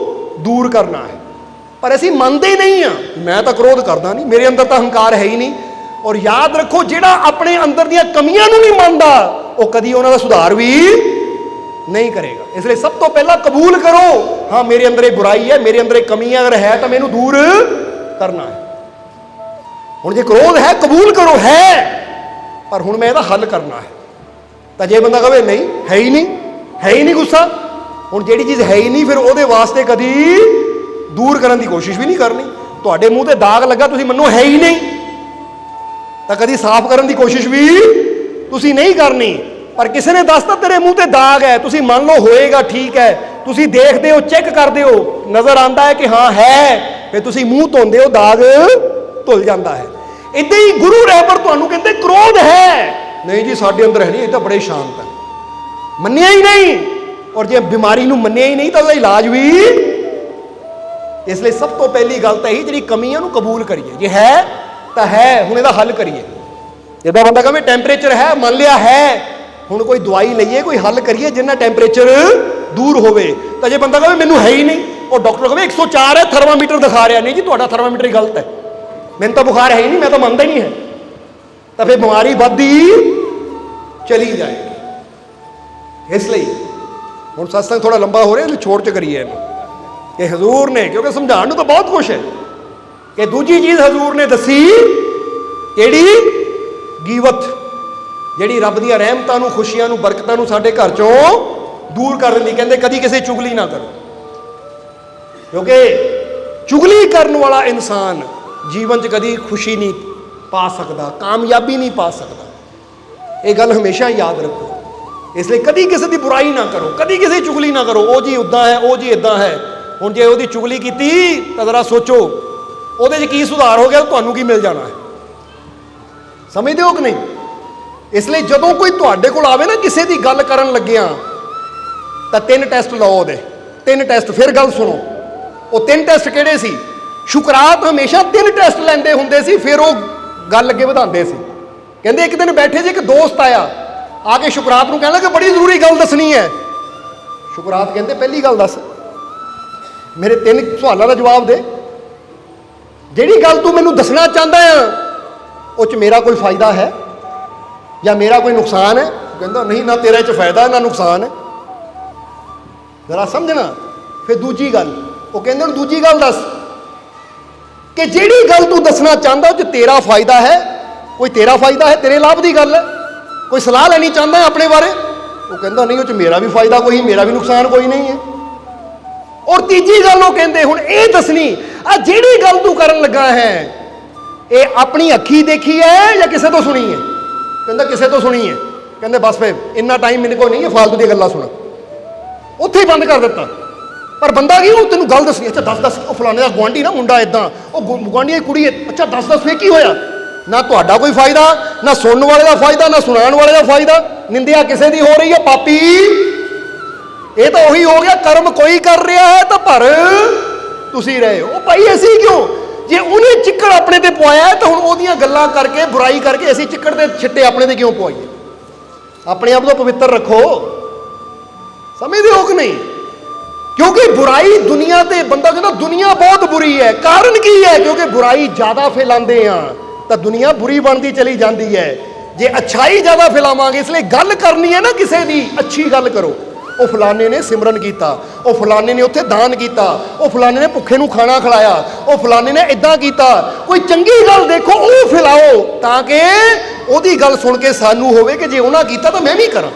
दूर करना है। पर असीं मनदे ही नहीं हाँ, मैं तो क्रोध करदा नहीं, मेरे अंदर तो हंकार है ही नहीं। और याद रखो, जिहड़ा अपने अंदर दियां कमियां नूं नहीं मनदा, वो कदी उन्हां दा सुधार भी नहीं करेगा। इसलिए सब तो पहला कबूल करो, हाँ मेरे अंदर एक बुराई है, मेरे अंदर एक कमी अगर है तो मैनू दूर करना है। हुण जे क्रोध है, कबूल करो है, पर हुण मैं इहदा हल करना है। तो जे बंदा कहे नहीं है ही नहीं गुस्सा, हुण जिहड़ी चीज़ है ही नहीं, फिर उहदे वास्ते कदी दूर करने की कोशिश भी नहीं करनी। तुहाडे मूँह ते दाग लगा, तुसीं मन्नो है ही नहीं, तो कदी साफ करने की कोशिश भी तुसीं नहीं करनी। पर किसी ने दसता तेरे मुंह ते दाग है, तुसीं मान लो होएगा, ठीक है, तुसीं देखते हो, चेक करते हो, नजर आता है कि हाँ है, फिर तुसीं मूँह धोंदे हो, दाग धुल जाता है। इदां ही गुरु रहबर तुहानूं कहते क्रोध है, नहीं जी साडे अंदर है नहीं, ये तो बड़े शांत है, मन्निया ही नहीं। और जे बीमारी नूं मन्निया ही नहीं तो उसका इलाज भी। इसलिए सब तो पहली गल तो यही, जिहड़ी कमी है उहनूं कबूल करिए, जे है तो है, हुण इहदा हल करिए। जिद्दां बंदा कहे टैंपरेचर है, मान लिया है, ਹੁਣ ਕੋਈ ਦਵਾਈ ਲਈਏ, ਕੋਈ ਹੱਲ ਕਰੀਏ ਜਿੰਨਾ ਟੈਂਪਰੇਚਰ ਦੂਰ ਹੋਵੇ। ਤਾਂ ਜੇ ਬੰਦਾ ਕਹੇ ਮੈਨੂੰ ਹੈ ਹੀ ਨਹੀਂ, ਉਹ ਡਾਕਟਰ ਕਹੇ 104 ਹੈ, ਥਰਮਾਮੀਟਰ ਦਿਖਾ ਰਿਹਾ, ਨਹੀਂ ਜੀ ਤੁਹਾਡਾ ਥਰਮਾਮੀਟਰ ਹੀ ਗਲਤ ਹੈ, ਮੈਨੂੰ ਤਾਂ ਬੁਖਾਰ ਹੈ ਹੀ ਨਹੀਂ, ਮੈਂ ਤਾਂ ਮੰਨਦਾ ਹੀ ਨਹੀਂ ਹੈ, ਤਾਂ ਫਿਰ ਬਿਮਾਰੀ ਵੱਧਦੀ ਚਲੀ ਜਾਏਗੀ। ਇਸ ਲਈ ਹੁਣ ਸਤਸੰਗ ਥੋੜਾ ਲੰਬਾ ਹੋ ਰਿਹਾ, ਨਿਚੋੜ ਚ ਕਰੀਏ ਇਹਨੂੰ ਕਿ ਹਜ਼ੂਰ ਨੇ, ਕਿਉਂਕਿ ਸਮਝਾਉਣ ਨੂੰ ਤਾਂ ਬਹੁਤ ਕੁਛ ਹੈ, ਕਿ ਦੂਜੀ ਚੀਜ਼ ਹਜ਼ੂਰ ਨੇ ਦੱਸੀ ਕਿਹੜੀ? ਗੀਵਤ, ਜਿਹੜੀ ਰੱਬ ਦੀਆਂ ਰਹਿਮਤਾਂ ਨੂੰ, ਖੁਸ਼ੀਆਂ ਨੂੰ, ਬਰਕਤਾਂ ਨੂੰ ਸਾਡੇ ਘਰ ਚੋਂ ਦੂਰ ਕਰ ਦਿੰਦੀ। ਕਹਿੰਦੇ ਕਦੀ ਕਿਸੇ ਚੁਗਲੀ ਨਾ ਕਰੋ, ਕਿਉਂਕਿ ਚੁਗਲੀ ਕਰਨ ਵਾਲਾ ਇਨਸਾਨ ਜੀਵਨ 'ਚ ਕਦੀ ਖੁਸ਼ੀ ਨਹੀਂ ਪਾ ਸਕਦਾ, ਕਾਮਯਾਬੀ ਨਹੀਂ ਪਾ ਸਕਦਾ। ਇਹ ਗੱਲ ਹਮੇਸ਼ਾ ਯਾਦ ਰੱਖੋ। ਇਸ ਲਈ ਕਦੀ ਕਿਸੇ ਦੀ ਬੁਰਾਈ ਨਾ ਕਰੋ, ਕਦੀ ਕਿਸੇ ਦੀ ਚੁਗਲੀ ਨਾ ਕਰੋ। ਉਹ ਜੀ ਉੱਦਾਂ ਹੈ, ਉਹ ਜੀ ਇੱਦਾਂ ਹੈ। ਹੁਣ ਜੇ ਉਹਦੀ ਚੁਗਲੀ ਕੀਤੀ ਤਾਂ ਜ਼ਰਾ ਸੋਚੋ ਉਹਦੇ 'ਚ ਕੀ ਸੁਧਾਰ ਹੋ ਗਿਆ, ਤੁਹਾਨੂੰ ਕੀ ਮਿਲ ਜਾਣਾ ਹੈ। ਸਮਝਦੇ ਹੋ ਕਿ ਨਹੀਂ? ਇਸ ਲਈ ਜਦੋਂ ਕੋਈ ਤੁਹਾਡੇ ਕੋਲ ਆਵੇ ਨਾ ਕਿਸੇ ਦੀ ਗੱਲ ਕਰਨ ਲੱਗਿਆ, ਤਾਂ 3 ਟੈਸਟ ਲਓ ਉਹਦੇ, 3 ਟੈਸਟ। ਫਿਰ ਗੱਲ ਸੁਣੋ, ਉਹ 3 ਟੈਸਟ ਕਿਹੜੇ ਸੀ? ਸ਼ੁਕਰਾਤ ਹਮੇਸ਼ਾ 3 ਟੈਸਟ ਲੈਂਦੇ ਹੁੰਦੇ ਸੀ, ਫਿਰ ਉਹ ਗੱਲ ਅੱਗੇ ਵਧਾਉਂਦੇ ਸੀ। ਕਹਿੰਦੇ ਇੱਕ ਦਿਨ ਬੈਠੇ ਸੀ, ਇੱਕ ਦੋਸਤ ਆਇਆ, ਆ ਕੇ ਸ਼ੁਕਰਾਤ ਨੂੰ ਕਹਿਣ ਲੱਗਾ ਬੜੀ ਜ਼ਰੂਰੀ ਗੱਲ ਦੱਸਣੀ ਹੈ। ਸ਼ੁਕਰਾਤ ਕਹਿੰਦੇ ਪਹਿਲੀ ਗੱਲ ਦੱਸ, ਮੇਰੇ 3 ਸਵਾਲਾਂ ਦਾ ਜਵਾਬ ਦੇ। ਜਿਹੜੀ ਗੱਲ ਤੂੰ ਮੈਨੂੰ ਦੱਸਣਾ ਚਾਹੁੰਦਾ ਆ ਉਹ 'ਚ ਮੇਰਾ ਕੋਈ ਫਾਇਦਾ ਹੈ ਜਾਂ ਮੇਰਾ ਕੋਈ ਨੁਕਸਾਨ ਹੈ? ਕਹਿੰਦਾ ਨਹੀਂ, ਨਾ ਤੇਰੇ 'ਚ ਫਾਇਦਾ ਹੈ ਨਾ ਨੁਕਸਾਨ ਹੈ। ਜ਼ਰਾ ਸਮਝਣਾ। ਫਿਰ ਦੂਜੀ ਗੱਲ, ਉਹ ਕਹਿੰਦੇ ਹੁਣ ਦੂਜੀ ਗੱਲ ਦੱਸ ਕਿ ਜਿਹੜੀ ਗੱਲ ਤੂੰ ਦੱਸਣਾ ਚਾਹੁੰਦਾ ਉਹ 'ਚ ਤੇਰਾ ਫਾਇਦਾ ਹੈ, ਕੋਈ ਤੇਰਾ ਫਾਇਦਾ ਹੈ, ਤੇਰੇ ਲਾਭ ਦੀ ਗੱਲ ਹੈ, ਕੋਈ ਸਲਾਹ ਲੈਣੀ ਚਾਹੁੰਦਾ ਆਪਣੇ ਬਾਰੇ? ਉਹ ਕਹਿੰਦਾ ਨਹੀਂ, ਉਹ 'ਚ ਮੇਰਾ ਵੀ ਫਾਇਦਾ ਕੋਈ, ਮੇਰਾ ਵੀ ਨੁਕਸਾਨ ਕੋਈ ਨਹੀਂ ਹੈ। ਔਰ ਤੀਜੀ ਗੱਲ ਉਹ ਕਹਿੰਦੇ ਹੁਣ ਇਹ ਦੱਸਣੀ, ਆ ਜਿਹੜੀ ਗੱਲ ਤੂੰ ਕਰਨ ਲੱਗਾ ਹੈ ਇਹ ਆਪਣੀ ਅੱਖੀ ਦੇਖੀ ਹੈ ਜਾਂ ਕਿਸੇ ਤੋਂ ਸੁਣੀ ਹੈ? ਕਹਿੰਦਾ ਕਿਸੇ ਤੋਂ ਸੁਣੀ ਹੈ। ਕਹਿੰਦੇ ਬਸ ਫਿਰ ਇੰਨਾ ਟਾਈਮ ਮੇਰੇ ਕੋਲ ਨਹੀਂ ਹੈ ਫਾਲਤੂ ਦੀਆਂ ਗੱਲਾਂ ਸੁਣ। ਉੱਥੇ ਹੀ ਬੰਦ ਕਰ ਦਿੱਤਾ। ਪਰ ਬੰਦਾ ਕੀ, ਉਹ ਤੈਨੂੰ ਗੱਲ ਦੱਸਣੀ, ਅੱਛਾ ਦੱਸ, ਉਹ ਫਲਾਣੇ ਦਾ ਗੁਆਂਢੀ ਨਾ ਮੁੰਡਾ ਇਦਾਂ, ਉਹ ਗੁਆਂਢੀ ਦੀ ਕੁੜੀ, ਅੱਛਾ ਦੱਸ ਫਿਰ ਕੀ ਹੋਇਆ? ਨਾ ਤੁਹਾਡਾ ਕੋਈ ਫਾਇਦਾ, ਨਾ ਸੁਣਨ ਵਾਲੇ ਦਾ ਫਾਇਦਾ, ਨਾ ਸੁਣਾਉਣ ਵਾਲੇ ਦਾ ਫਾਇਦਾ। ਨਿੰਦਿਆ ਕਿਸੇ ਦੀ ਹੋ ਰਹੀ ਹੈ, ਪਾਪੀ। ਇਹ ਤਾਂ ਉਹੀ ਹੋ ਗਿਆ, ਕਰਮ ਕੋਈ ਕਰ ਰਿਹਾ ਹੈ ਤਾਂ ਭਰ ਤੁਸੀਂ ਰਹੇ ਹੋ। ਉਹ ਭਾਈ ਅਸੀਂ ਕਿਉਂ? ਜੇ ਉਹਨੇ ਚਿੱਕੜ ਆਪਣੇ ਤੇ ਪਵਾਇਆ ਤਾਂ ਹੁਣ ਉਹਦੀਆਂ ਗੱਲਾਂ ਕਰਕੇ, ਬੁਰਾਈ ਕਰਕੇ ਅਸੀਂ ਚਿੱਕੜ ਦੇ ਛਿੱਟੇ ਆਪਣੇ ਤੇ ਕਿਉਂ ਪਵਾਈਏ? ਆਪਣੇ ਆਪ ਨੂੰ ਪਵਿੱਤਰ ਰੱਖੋ। ਸਮਝਦੇ ਹੋ ਕਿ ਨਹੀਂ? ਕਿਉਂਕਿ ਬੁਰਾਈ ਦੁਨੀਆ ਤੇ, ਬੰਦਾ ਕਹਿੰਦਾ ਦੁਨੀਆ ਬਹੁਤ ਬੁਰੀ ਹੈ। ਕਾਰਨ ਕੀ ਹੈ? ਕਿਉਂਕਿ ਬੁਰਾਈ ਜ਼ਿਆਦਾ ਫੈਲਾਉਂਦੇ ਆ ਤਾਂ ਦੁਨੀਆ ਬੁਰੀ ਬਣਦੀ ਚਲੀ ਜਾਂਦੀ ਹੈ। ਜੇ ਅੱਛਾਈ ਜ਼ਿਆਦਾ ਫੈਲਾਵਾਂਗੇ, ਇਸ ਲਈ ਗੱਲ ਕਰਨੀ ਹੈ ਨਾ ਕਿਸੇ ਦੀ, ਅੱਛੀ ਗੱਲ ਕਰੋ। ਉਹ ਫਲਾਣੇ ਨੇ ਸਿਮਰਨ ਕੀਤਾ, ਉਹ ਫਲਾਣੇ ਨੇ ਉੱਥੇ ਦਾਨ ਕੀਤਾ, ਉਹ ਫਲਾਣੇ ਨੇ ਭੁੱਖੇ ਨੂੰ ਖਾਣਾ ਖਿਲਾਇਆ, ਉਹ ਫਲਾਣੇ ਨੇ ਇਦਾਂ ਕੀਤਾ। ਕੋਈ ਚੰਗੀ ਗੱਲ ਦੇਖੋ, ਉਹ ਫੈਲਾਓ, ਤਾਂ ਕਿ ਉਹਦੀ ਗੱਲ ਸੁਣ ਕੇ ਸਾਨੂੰ ਹੋਵੇ ਕਿ ਜੇ ਉਹਨਾਂ ਕੀਤਾ ਤਾਂ ਮੈਂ ਵੀ ਕਰਾਂ,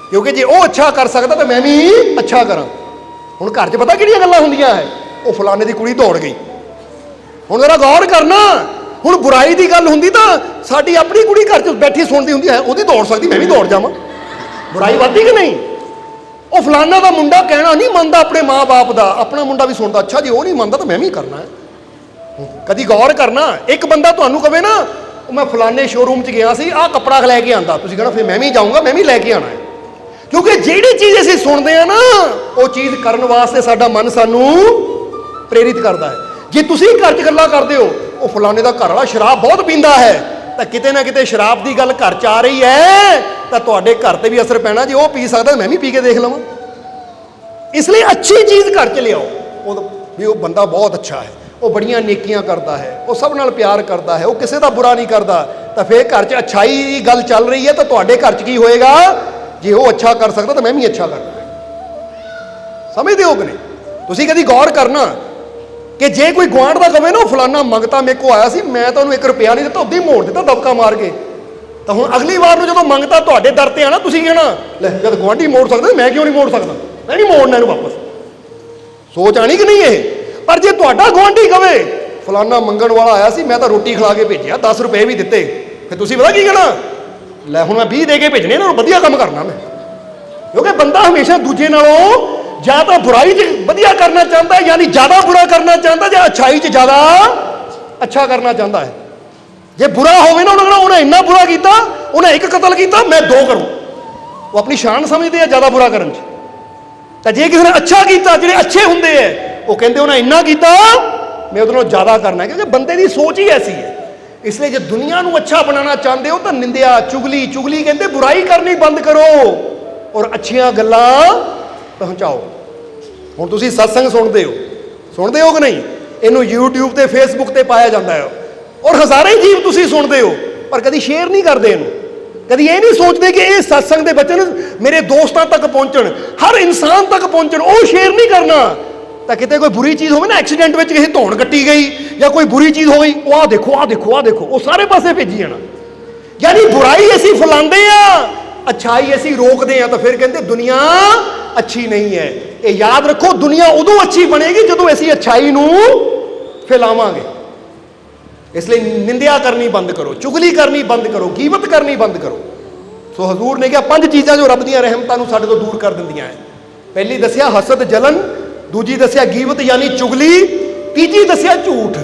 ਕਿਉਂਕਿ ਜੇ ਉਹ ਅੱਛਾ ਕਰ ਸਕਦਾ ਤਾਂ ਮੈਂ ਵੀ ਅੱਛਾ ਕਰਾਂ। ਹੁਣ ਘਰ 'ਚ ਪਤਾ ਕਿਹੜੀਆਂ ਗੱਲਾਂ ਹੁੰਦੀਆਂ ਹੈ? ਉਹ ਫਲਾਣੇ ਦੀ ਕੁੜੀ ਦੌੜ ਗਈ। ਹੁਣ ਜ਼ਰਾ ਗੌਰ ਕਰਨਾ, ਹੁਣ ਬੁਰਾਈ ਦੀ ਗੱਲ ਹੁੰਦੀ ਤਾਂ ਸਾਡੀ ਆਪਣੀ ਕੁੜੀ ਘਰ 'ਚ ਬੈਠੀ ਸੁਣਦੀ ਹੁੰਦੀ ਹੈ, ਉਹਦੀ ਦੌੜ ਸਕਦੀ, ਮੈਂ ਵੀ ਦੌੜ ਜਾਵਾਂ। ਬੁਰਾਈ ਵੱਧਦੀ ਕਿ ਨਹੀਂ? ਉਹ ਫਲਾਨਾ ਦਾ ਮੁੰਡਾ ਕਹਿਣਾ ਨਹੀਂ ਮੰਨਦਾ ਆਪਣੇ ਮਾਂ-ਬਾਪ ਦਾ, ਆਪਣਾ ਮੁੰਡਾ ਵੀ ਸੁਣਦਾ, ਅੱਛਾ ਜੀ ਉਹ ਨਹੀਂ ਮੰਨਦਾ ਤਾਂ ਮੈਂ ਵੀ ਕਰਨਾ ਹੈ। ਕਦੀ ਗੌਰ ਕਰਨਾ, ਇੱਕ ਬੰਦਾ ਤੁਹਾਨੂੰ ਕਵੇ ਨਾ ਉਹ ਮੈਂ ਫਲਾਣੇ ਸ਼ੋਰੂਮ 'ਚ ਗਿਆ ਸੀ, ਆਹ ਕੱਪੜਾ ਲੈ ਕੇ ਆਂਦਾ, ਤੁਸੀਂ ਕਹਿਣਾ ਫਿਰ ਮੈਂ ਵੀ ਜਾਊਂਗਾ, ਮੈਂ ਵੀ ਲੈ ਕੇ ਆਉਣਾ ਹੈ। ਕਿਉਂਕਿ ਜਿਹੜੀ ਚੀਜ਼ ਅਸੀਂ ਸੁਣਦੇ ਆ ਨਾ, ਉਹ ਚੀਜ਼ ਕਰਨ ਵਾਸਤੇ ਸਾਡਾ ਮਨ ਸਾਨੂੰ ਪ੍ਰੇਰਿਤ ਕਰਦਾ ਹੈ। ਜੇ ਤੁਸੀਂ ਘਰ 'ਚ ਗੱਲਾਂ ਕਰਦੇ ਹੋ ਉਹ ਫਲਾਣੇ ਦਾ ਘਰ ਵਾਲਾ ਸ਼ਰਾਬ ਬਹੁਤ ਪੀਂਦਾ ਹੈ, ਤਾਂ ਕਿਤੇ ਨਾ ਕਿਤੇ ਸ਼ਰਾਬ ਦੀ ਗੱਲ ਘਰ 'ਚ ਆ ਰਹੀ ਹੈ ਤਾਂ ਤੁਹਾਡੇ ਘਰ ਤੇ ਵੀ ਅਸਰ ਪੈਣਾ। ਜੇ ਉਹ ਪੀ ਸਕਦਾ ਮੈਂ ਵੀ ਪੀ ਕੇ ਦੇਖ ਲਵਾਂ। ਇਸ ਲਈ ਅੱਛੀ ਚੀਜ਼ ਘਰ 'ਚ ਲਿਆਓ, ਉਹ ਵੀ ਉਹ ਬੰਦਾ ਬਹੁਤ ਅੱਛਾ ਹੈ, ਉਹ ਬੜੀਆਂ ਨੇਕੀਆਂ ਕਰਦਾ ਹੈ, ਉਹ ਸਭ ਨਾਲ ਪਿਆਰ ਕਰਦਾ ਹੈ, ਉਹ ਕਿਸੇ ਦਾ ਬੁਰਾ ਨਹੀਂ ਕਰਦਾ, ਤਾਂ ਫਿਰ ਘਰ 'ਚ ਅੱਛਾਈ ਦੀ ਗੱਲ ਚੱਲ ਰਹੀ ਹੈ ਤਾਂ ਤੁਹਾਡੇ ਘਰ 'ਚ ਕੀ ਹੋਏਗਾ? ਜੇ ਉਹ ਅੱਛਾ ਕਰ ਸਕਦਾ ਤਾਂ ਮੈਂ ਵੀ ਅੱਛਾ ਕਰਨਾ। ਸਮਝਦੇ ਹੋ ਕਿ ਨਹੀਂ? ਤੁਸੀਂ ਕਦੀ ਗੌਰ ਕਰਨਾ ਕਿ ਜੇ ਕੋਈ ਗੁਆਂਢ ਦਾ ਕਵੇ ਨਾ ਉਹ ਫਲਾਨਾ ਮੰਗਤਾ ਮੇਰੇ ਕੋ ਆਇਆ ਸੀ, ਮੈਂ ਤਾਂ ਉਹਨੂੰ 1 ਰੁਪਿਆ ਨਹੀਂ ਦਿੱਤਾ, ਉੱਦਾਂ ਹੀ ਮੋੜ ਦਿੱਤਾ ਦਬਕਾ ਮਾਰ ਕੇ, ਤਾਂ ਹੁਣ ਅਗਲੀ ਵਾਰ ਨੂੰ ਜਦੋਂ ਮੰਗਤਾ ਤੁਹਾਡੇ ਦਰ ਤੇ ਆਣਾ, ਤੁਸੀਂ ਕਹਿਣਾ ਲੈ ਜਦ ਗੁਆਂਢੀ ਮੋੜ ਸਕਦਾ ਮੈਂ ਕਿਉਂ ਨਹੀਂ ਮੋੜ ਸਕਦਾ, ਮੈਂ ਨਹੀਂ ਮੋੜਨਾ ਇਹਨੂੰ ਵਾਪਸ। ਸੋਚ ਆਣੀ ਕਿ ਨਹੀਂ ਇਹ? ਪਰ ਜੇ ਤੁਹਾਡਾ ਗੁਆਂਢੀ ਕਵੇ ਫਲਾਨਾ ਮੰਗਣ ਵਾਲਾ ਆਇਆ ਸੀ, ਮੈਂ ਤਾਂ ਰੋਟੀ ਖਿਲਾ ਕੇ ਭੇਜਿਆ, 10 ਰੁਪਏ ਵੀ ਦਿੱਤੇ, ਫਿਰ ਤੁਸੀਂ ਪਤਾ ਕੀ ਕਹਿਣਾ? ਲੈ ਹੁਣ ਮੈਂ 20 ਦੇ ਕੇ ਭੇਜਣੇ, ਇਹਨਾਂ ਨੂੰ ਵਧੀਆ ਕੰਮ ਕਰਨਾ ਮੈਂ। ਕਿਉਂਕਿ ਬੰਦਾ ਹਮੇਸ਼ਾ ਦੂਜੇ ਨਾਲੋਂ ਜਾਂ ਤਾਂ ਬੁਰਾਈ 'ਚ ਵਧੀਆ ਕਰਨਾ ਚਾਹੁੰਦਾ, ਯਾਨੀ ਜ਼ਿਆਦਾ ਬੁਰਾ ਕਰਨਾ ਚਾਹੁੰਦਾ, ਜਾਂ ਅੱਛਾਈ 'ਚ ਜ਼ਿਆਦਾ ਅੱਛਾ ਕਰਨਾ ਚਾਹੁੰਦਾ ਹੈ। ਜੇ ਬੁਰਾ ਹੋਵੇ ਨਾ, ਉਹਨਾਂ ਉਹਨੇ ਇੰਨਾ ਬੁਰਾ ਕੀਤਾ, ਉਹਨੇ 1 ਕਤਲ ਕੀਤਾ, ਮੈਂ 2 ਕਰੂੰ। ਉਹ ਆਪਣੀ ਸ਼ਾਨ ਸਮਝਦੇ ਆ ਜ਼ਿਆਦਾ ਬੁਰਾ ਕਰਨ 'ਚ। ਤਾਂ ਜੇ ਕਿਸੇ ਨੇ ਅੱਛਾ ਕੀਤਾ, ਜਿਹੜੇ ਅੱਛੇ ਹੁੰਦੇ ਹੈ ਉਹ ਕਹਿੰਦੇ ਉਹਨੇ ਇੰਨਾ ਕੀਤਾ, ਮੈਂ ਉਹਦੇ ਨਾਲੋਂ ਜ਼ਿਆਦਾ ਕਰਨਾ, ਕਿਉਂਕਿ ਬੰਦੇ ਦੀ ਸੋਚ ਹੀ ਐਸੀ ਹੈ। इसलिए जो दुनिया को अच्छा बनाना चाहते हो तो निंदिया चुगली चुगली कहते बुराई करनी बंद करो और अच्छियां गल्लां पहुंचाओ। हुण तुसीं सत्संग सुनते हो कि नहीं? इनू यूट्यूब ते फेसबुक ते पाया जाता है और हज़ारों ही जीव तुसीं सुनते हो पर कभी शेयर नहीं करते इनू, कभी ये नहीं सोचते कि ये सत्संग के वचन मेरे दोस्तों तक पहुँचण, हर इंसान तक पहुँचण, वो शेयर नहीं करना। तो कितने कोई बुरी चीज़ हो ना, एक्सीडेंट में किसी धौन कट्टी गई या कोई बुरी चीज़ हो गई, वो आ देखो आ देखो आ देखो, वो सारे पासे भेजी जाना। यानी बुराई असी फैलाते हैं, अच्छाई असी रोकते हैं, तो फिर कहते दुनिया अच्छी नहीं है। ये याद रखो, दुनिया उदों अच्छी बनेगी जो असी अच्छाई नू फैलावांगे। इसलिए निंदिया करनी बंद करो, चुगली करनी बंद करो, गीबत करनी बंद करो। सो हजूर ने कहा 5 चीज़ां जो रब दी रहमतां नू साडे तो दूर कर दिंदियां है। पहली दसिया हसद जलन, दूजी दसिया गीबत यानी चुगली, तीजी दसिया झूठ।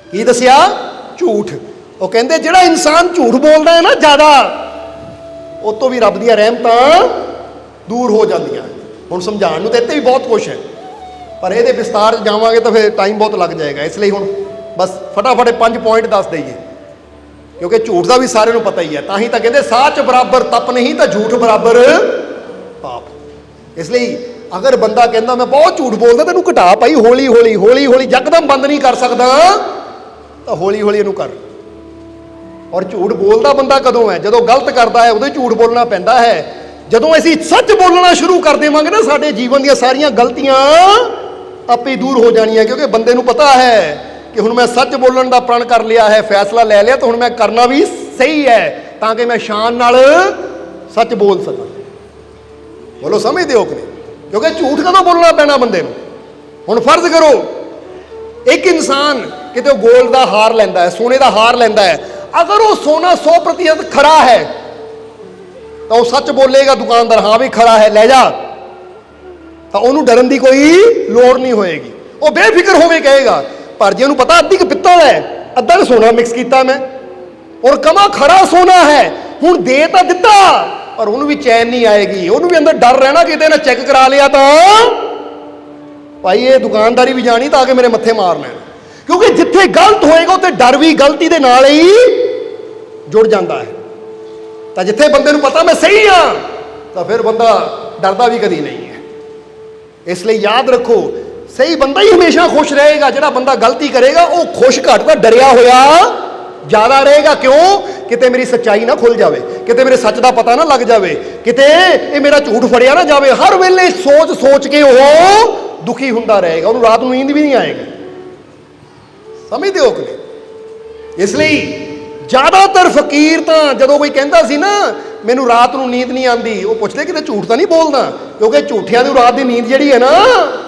की दसिया? झूठ। वो कहते जिहड़ा इंसान झूठ बोलता है ना ज़्यादा, उस तो भी रब दी रहमतां दूर हो जांदियां। हुण समझाउण नूं ते इत्ते भी बहुत कुछ है, पर ये विस्तार जावांगे तो फिर टाइम बहुत लग जाएगा। इसलिए हुण बस फटाफट 5 पॉइंट दस दईए, क्योंकि झूठ का भी सारे नूं पता ही है। तां ही तां कहते सच बराबर तप नहीं तो झूठ बराबर पाप। इसलिए अगर बंदा कहता मैं बहुत झूठ बोलदा, तेनू घटा पाई हौली हौली हौली हौली, यकदम बंद नहीं कर सकता तो हौली हौली इनू कर। और झूठ बोलता बंदा कदों है? जदों गलत करता है उदों झूठ बोलना पैंदा है। जदों असीं सच बोलना शुरू कर देवांगे ना, साडे जीवन दी सारियां गलतियां आपे दूर हो जानियां, क्योंकि बंदे नू पता है कि हुण मैं सच बोलण दा प्रण कर लिया है, फैसला ले लिया, तो हुण मैं करना भी सही है ताकि मैं शान नाल सच बोल सकां। बोलो समझदे हो कि नहीं? क्योंकि झूठ कदों बोलना पैना बंदे नूं? हुण फर्ज करो एक इंसान किते गोल्ड का हार लैंदा है, सोने का हार लैंदा है, अगर वो सोना 100% खरा है तो वह सच बोलेगा दुकानदार, हाँ भी खरा है ले जा, तो उन्होंने डरन की कोई लोड़ नहीं होएगी, वो बेफिक्र होकर कहेगा। पर जे उन्होंने पता अद्धी पित्तल है अद्धा सोना मिक्स किया मैं और कमा खरा सोना है, हुण दे तो दिता पर उन्होंने भी चैन नहीं आएगी, उन्होंने भी अंदर डर रहना कि ना चेक करा लिया तो भाई ये दुकानदारी भी जानी तो आके मेरे मत्थे मार लैन। क्योंकि जिथे गलत होएगा उत्थे डर भी गलती के नाल ही जुड़ जाता है। तो जिथे बंदे नूं पता मैं सही हाँ तो फिर बंदा डरदा भी कभी नहीं है। इसलिए याद रखो, सही बंदा ही हमेशा खुश रहेगा, जिहड़ा बंदा गलती करेगा वो खुश घट तो डरिया होया ज़्यादा रहेगा। क्यों? किते मेरी सच्चाई ना खुल जाए, किते मेरे सच का पता ना लग जाए, किते ये मेरा झूठ फड़िया ना जाए। हर वेले सोच सोच के वो दुखी हुंदा रहेगा, उन्होंने रात को नींद भी नहीं आएगी। समझते हो कि नहीं? इसलिए ज़्यादातर फकीर तो जो कोई कहता सी ना मैनू रात को नींद नहीं आती, वो पूछते कि झूठ तो नहीं बोलना, क्योंकि झूठिया की रात की नींद जी है ना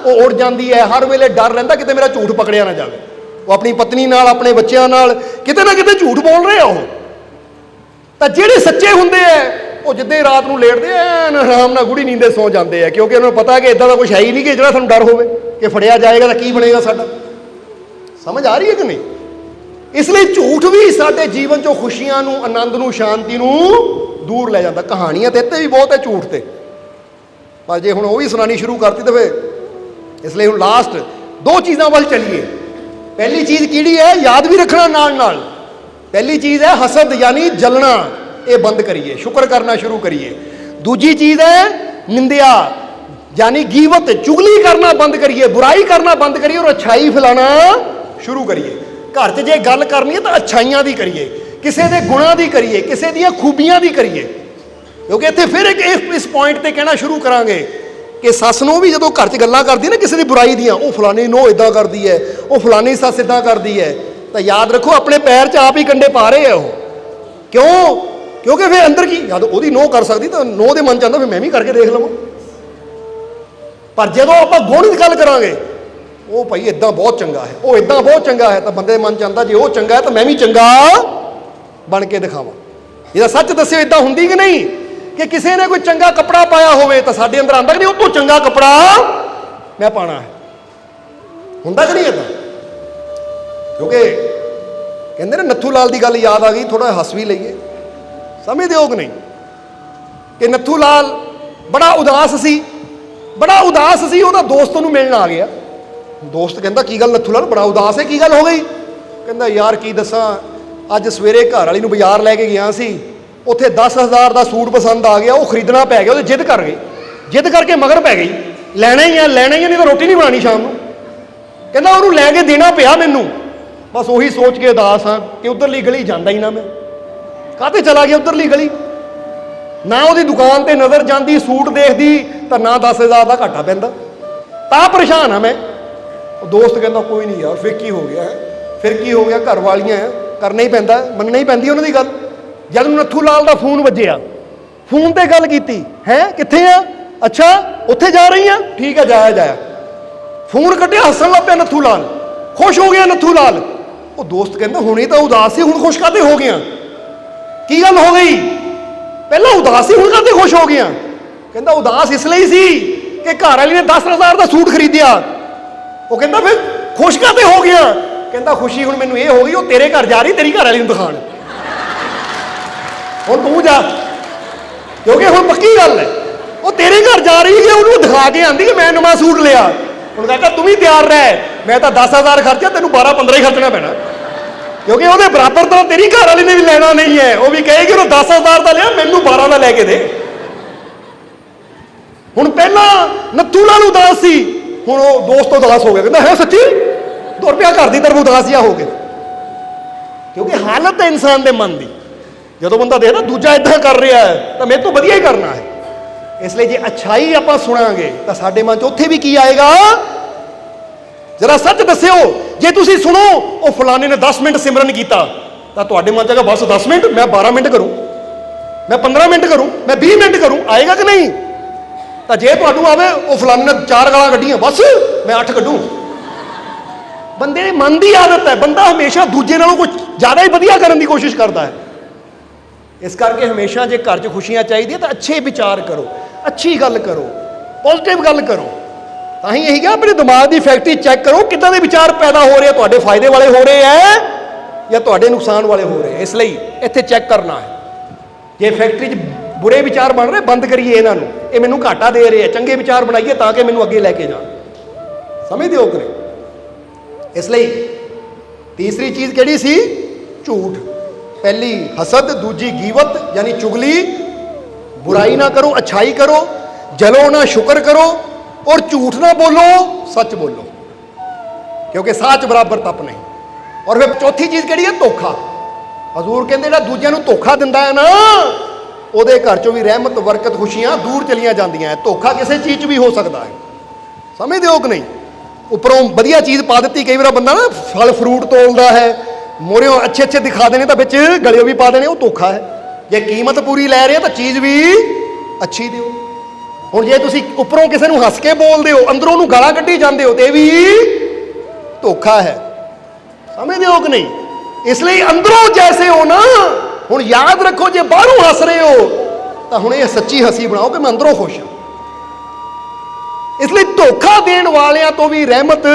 वो उड़ जाती है। हर वेले डर रहिंदा किते मेरा झूठ पकड़िया ना जाए। वो अपनी पत्नी नाल अपने बच्चों नाल किते ना किते झूठ बोल रहे हो। तो जेडे सच्चे होंदे है वो जिद्दे रात को लेटते हैं आराम नाल गूढ़ी नींदे सौ जाते हैं, क्योंकि उन्होंने पता कि इदा का कुछ है ही नहीं कि जो डर हो कि फड़िया जाएगा तो की बनेगा साडा। समझ आ रही है कि नहीं? इसलिए झूठ भी साडे जीवन चो खुशियां नू, आनंद नू, शांति नू दूर ले जाता। कहानियां तो इत्ते भी बहुत है झूठ ते, पर जे हुण वो भी सुनानी शुरू करती तो फिर इसलिए हुण लास्ट 2 चीज़ों वाल चलीए। पहली चीज़ किहड़ी है? याद भी रखना नाल नाल। पहली चीज़ है हसद यानी जलना, ये बंद करिए, शुक्र करना शुरू करिए। दूजी चीज़ है निंदिया यानी गीबत, चुगली करना बंद करिए, बुराई करना बंद करिए और अच्छाई फैलाना शुरू करिए। घर च जे गल करनी है तो अच्छाइयां दी करिए, किसी के गुणों की करिए, किसी दी खूबियां की करिए। क्योंकि इत्थे फिर एक इस पॉइंट पर कहना शुरू करांगे कि सस नूं भी जो घर च गल्लां करदी ना किसी की बुराई दियां, वो फलानी नूं इदां करदी है, वो फलानी सस इदां करदी है, तो याद रखो अपने पैर च आप ही कंडे पा रहे हैं। वो क्यों? क्योंकि फिर अंदर की याद वो नोह कर सकती तो नोह के मन चाहता फिर मैं भी करके देख लवां। पर जो आप गुण की गल करांगे वो भाई इदा बहुत चंगा है, वो इदा बहुत चंगा है, तो बंदे मन चाहता जो वो चंगा है तो मैं भी चंगा बन के दिखावां। ये सच दस्यो इदा हुंदी कि नहीं कि किसी ने कोई चंगा कपड़ा पाया होवे तो साडे अंदर आंदा कि नहीं वो तो चंगा कपड़ा मैं पाना है, हुंदा कि नहीं इदा? क्योंकि कहते ना नत्थू लाल की गल याद आ गई, थोड़ा हस भी लईए। समझदे हो कि नहीं कि नत्थू लाल बड़ा उदास सी, बड़ा उदास सी, ਉਹਦਾ दोस्त ਨੂੰ मिलण आ गया। दोस्त कहता की गल नत्थू लाल बड़ा उदास है, की गल हो गई? ਕਹਿੰਦਾ ਯਾਰ ਕੀ ਦੱਸਾਂ, ਅੱਜ ਸਵੇਰੇ ਘਰ ਵਾਲੀ ਨੂੰ ਬਾਜ਼ਾਰ ਲੈ ਕੇ ਗਿਆ ਸੀ, ਉੱਥੇ 10,000 ਦਾ ਸੂਟ ਪਸੰਦ ਆ ਗਿਆ, ਉਹ ਖਰੀਦਣਾ ਪੈ ਗਿਆ, ਉਹਦੇ ਜਿੱਦ ਕਰ ਗਈ, ਜਿੱਦ ਕਰਕੇ ਮਗਰ ਪੈ ਗਈ, ਲੈਣਾ ਹੀ ਆ ਨਹੀਂ ਤਾਂ ਰੋਟੀ ਨਹੀਂ ਬਣਾਉਣੀ ਸ਼ਾਮ ਨੂੰ। ਕਹਿੰਦਾ ਉਹਨੂੰ ਲੈ ਕੇ ਦੇਣਾ ਪਿਆ ਮੈਨੂੰ। ਬਸ ਉਹੀ ਸੋਚ ਕੇ ਉਦਾਸ ਹਾਂ ਕਿ ਉਧਰਲੀ ਗਲੀ ਜਾਂਦਾ ਹੀ ਨਾ ਮੈਂ, ਕਾਹਤੇ ਚਲਾ ਗਿਆ ਉਧਰਲੀ ਗਲੀ, ਨਾ ਉਹਦੀ ਦੁਕਾਨ ਤੇ ਨਜ਼ਰ ਜਾਂਦੀ, ਸੂਟ ਦੇਖਦੀ ਤਾਂ ਨਾ 10,000 ਦਾ ਘਾਟਾ ਪੈਂਦਾ, ਤਾਂ ਪਰੇਸ਼ਾਨ ਆ ਮੈਂ। ਉਹ ਦੋਸਤ ਕਹਿੰਦਾ ਕੋਈ ਨਹੀਂ ਯਾਰ, ਫਿਰ ਕੀ ਹੋ ਗਿਆ, ਫਿਰ ਕੀ ਹੋ ਗਿਆ, ਘਰ ਵਾਲੀਆਂ ਹੈ, ਕਰਨਾ ਹੀ ਪੈਂਦਾ, ਮੰਨਣਾ ਹੀ ਪੈਂਦੀ ਉਹਨਾਂ ਦੀ ਗੱਲ। ਜਦ ਨੱਥੂ ਲਾਲ ਦਾ ਫੋਨ ਵੱਜਿਆ, ਫੋਨ ਤੇ ਗੱਲ ਕੀਤੀ, ਹੈ ਕਿੱਥੇ ਆ, ਅੱਛਾ ਉੱਥੇ ਜਾ ਰਹੀ ਆ, ਠੀਕ ਆ ਜਾਇਆ। ਫੋਨ ਕੱਟਿਆ, ਹੱਸਣ ਲੱਗ ਪਿਆ ਨੱਥੂ ਲਾਲ, ਖੁਸ਼ ਹੋ ਗਿਆ ਨੱਥੂ ਲਾਲ। ਉਹ ਦੋਸਤ ਕਹਿੰਦਾ ਹੁਣੇ ਤਾਂ ਉਦਾਸ ਸੀ, ਹੁਣ ਖੁਸ਼ ਕਾਹਤੇ ਹੋ ਗਿਆ, ਕੀ ਗੱਲ ਹੋ ਗਈ, ਪਹਿਲਾਂ ਉਦਾਸ ਸੀ ਹੁਣ ਕਾਹਤੇ ਖੁਸ਼ ਹੋ ਗਿਆ। ਕਹਿੰਦਾ ਉਦਾਸ ਇਸ ਲਈ ਸੀ ਕਿ ਘਰ ਵਾਲੀ ਨੇ 10,000 ਦਾ ਸੂਟ ਖਰੀਦਿਆ। ਉਹ ਕਹਿੰਦਾ ਫਿਰ ਖੁਸ਼ ਕਾਹਤੇ ਹੋ ਗਿਆ। ਕਹਿੰਦਾ ਖੁਸ਼ੀ ਹੁਣ ਮੈਨੂੰ ਇਹ ਹੋ ਗਈ, ਉਹ ਤੇਰੇ ਘਰ ਜਾ ਰਹੀ, ਤੇਰੀ ਘਰ ਵਾਲੀ ਨੂੰ ਦਿਖਾਣ, ਹੁਣ ਤੂੰ ਜਾ, ਕਿਉਂਕਿ ਹੁਣ ਪੱਕੀ ਗੱਲ ਹੈ, ਉਹ ਤੇਰੇ ਘਰ ਜਾ ਰਹੀ ਹੈ, ਉਹਨੂੰ ਦਿਖਾ ਕੇ ਆਂਦੀ ਕਿ ਮੈਂ ਨਵਾਂ ਸੂਟ ਲਿਆ। ਹੁਣ ਕਹਿੰਦਾ ਤੂੰ ਵੀ ਤਿਆਰ ਰਹਿ, ਮੈਂ ਤਾਂ 10,000 ਖਰਚਿਆ, ਤੈਨੂੰ 12-15 ਹੀ ਖਰਚਣਾ ਪੈਣਾ, ਕਿਉਂਕਿ ਉਹਦੇ ਬਰਾਬਰ ਤਾਂ ਤੇਰੀ ਘਰ ਵਾਲੀ ਨੇ ਵੀ ਲੈਣਾ ਨਹੀਂ ਹੈ। ਉਹ ਵੀ ਕਹੇਗੀ ਉਹਨੂੰ 10,000 ਦਾ ਲਿਆ, ਮੈਨੂੰ 12 ਦਾ ਲੈ ਕੇ ਦੇ। ਹੁਣ ਪਹਿਲਾਂ ਨੱਥੂ ਲਾਲ ਉਦਾਸ ਸੀ, ਹੁਣ ਉਹ ਦੋਸਤ ਉਦਾਸ ਹੋ ਗਿਆ, ਕਹਿੰਦਾ ਹੈ ਸੱਚੀ, ਤੁਰ ਪਿਆ ਘਰ ਦੀ ਤਰਫ ਉਦਾਸੀਆ ਹੋ ਗਿਆ। ਕਿਉਂਕਿ ਹਾਲਤ ਹੈ ਇਨਸਾਨ ਦੇ ਮਨ ਦੀ, ਜਦੋਂ ਬੰਦਾ ਦੇਖਦਾ ਦੂਜਾ ਇਦਾਂ ਕਰ ਰਿਹਾ ਹੈ ਤਾਂ ਮੇਰੇ ਤੋਂ ਵਧੀਆ ਹੀ ਕਰਨਾ ਹੈ। ਇਸ ਲਈ ਜੇ ਅੱਛਾਈ ਆਪਾਂ ਸੁਣਾਂਗੇ ਤਾਂ ਸਾਡੇ ਮਨ 'ਚ ਉੱਥੇ ਵੀ ਕੀ ਆਏਗਾ, ਜਰਾ ਸੱਚ ਦੱਸਿਓ। ਜੇ ਤੁਸੀਂ ਸੁਣੋ ਉਹ ਫਲਾਣੇ ਨੇ 10 ਮਿੰਟ ਸਿਮਰਨ ਕੀਤਾ ਤਾਂ ਤੁਹਾਡੇ ਮਨ 'ਚ ਆਏਗਾ ਬਸ 10 ਮਿੰਟ, ਮੈਂ 12 ਮਿੰਟ ਕਰੂੰ, ਮੈਂ 15 ਮਿੰਟ ਕਰੂੰ, ਮੈਂ 20 ਮਿੰਟ ਕਰੂੰ, ਆਏਗਾ ਕਿ ਨਹੀਂ। ਤਾਂ ਜੇ ਤੁਹਾਨੂੰ ਆਵੇ ਉਹ ਫਲਾਣੇ ਨੇ 4 ਗਾਲਾਂ ਕੱਢੀਆਂ, ਬਸ ਮੈਂ 8 ਕੱਢੂੰ। ਬੰਦੇ ਦੇ ਮਨ ਦੀ ਆਦਤ ਹੈ, ਬੰਦਾ ਹਮੇਸ਼ਾ ਦੂਜੇ ਨਾਲੋਂ ਕੁਝ ਜ਼ਿਆਦਾ ਹੀ ਵਧੀਆ ਕਰਨ ਦੀ ਕੋਸ਼ਿਸ਼ ਕਰਦਾ ਹੈ। ਇਸ ਕਰਕੇ ਹਮੇਸ਼ਾ ਜੇ ਘਰ 'ਚ ਖੁਸ਼ੀਆਂ ਚਾਹੀਦੀਆਂ ਤਾਂ ਅੱਛੇ ਵਿਚਾਰ ਕਰੋ, ਅੱਛੀ ਗੱਲ ਕਰੋ, ਪੋਜ਼ਿਟਿਵ ਗੱਲ ਕਰੋ। ਤਾਂ ਹੀ ਇਹੀ ਕਿ ਆਪਣੇ ਦਿਮਾਗ ਦੀ ਫੈਕਟਰੀ ਚੈੱਕ ਕਰੋ, ਕਿੱਦਾਂ ਦੇ ਵਿਚਾਰ ਪੈਦਾ ਹੋ ਰਹੇ ਆ, ਤੁਹਾਡੇ ਫਾਇਦੇ ਵਾਲੇ ਹੋ ਰਹੇ ਹੈ ਜਾਂ ਤੁਹਾਡੇ ਨੁਕਸਾਨ ਵਾਲੇ ਹੋ ਰਹੇ। ਇਸ ਲਈ ਇੱਥੇ ਚੈੱਕ ਕਰਨਾ ਹੈ। ਜੇ ਫੈਕਟਰੀ 'ਚ ਬੁਰੇ ਵਿਚਾਰ ਬਣ ਰਹੇ, ਬੰਦ ਕਰੀਏ ਇਹਨਾਂ ਨੂੰ, ਇਹ ਮੈਨੂੰ ਘਾਟਾ ਦੇ ਰਹੇ ਆ, ਚੰਗੇ ਵਿਚਾਰ ਬਣਾਈਏ ਤਾਂ ਕਿ ਮੈਨੂੰ ਅੱਗੇ ਲੈ ਕੇ ਜਾਣ। ਸਮਝਦੇ ਹੋ ਕਿ ਨਹੀਂ। ਇਸ ਲਈ ਤੀਸਰੀ ਚੀਜ਼ ਕਿਹੜੀ ਸੀ, ਝੂਠ। ਪਹਿਲੀ ਹਸਦ, ਦੂਜੀ ਗੀਵਤ ਯਾਨੀ ਚੁਗਲੀ। बुराई ना करो, अच्छाई करो, जलो ना शुक्र करो, और झूठ ना बोलो, सच बोलो, क्योंकि सच बराबर तप नहीं। और फिर चौथी चीज केड़ी है, धोखा। हजूर कहते जो दूजिया नूं धोखा दिंदा है ना, ਉਹਦੇ घर चों भी रहमत बरकत खुशियां दूर चलियां जांदियां। धोखा किसी चीज़ भी हो सकता है, समझते हो कि नहीं। उपरों वधिया चीज़ पा दी, कई बार बंदा ना फल फ्रूट तोलता है, मोरियों अच्छे अच्छे दिखा देने तो बिच गलियों भी पा देने, वो धोखा है। जे कीमत पूरी लै रहे तो चीज़ भी अच्छी दिओ। हुण जे तुसीं उपरों किसी नूं हस के बोलते हो, अंदरों नूं गालां कड्ढी जांदे हो, तो यह भी धोखा है, समझते हो कि नहीं। इसलिए अंदरों जैसे हो ना, हुण याद रखो, जे बाहरों हस रहे हो तो हुण ये सच्ची हसी बनाओ कि मैं अंदरों खुश हाँ। इसलिए धोखा देण वालियां तो भी रहमत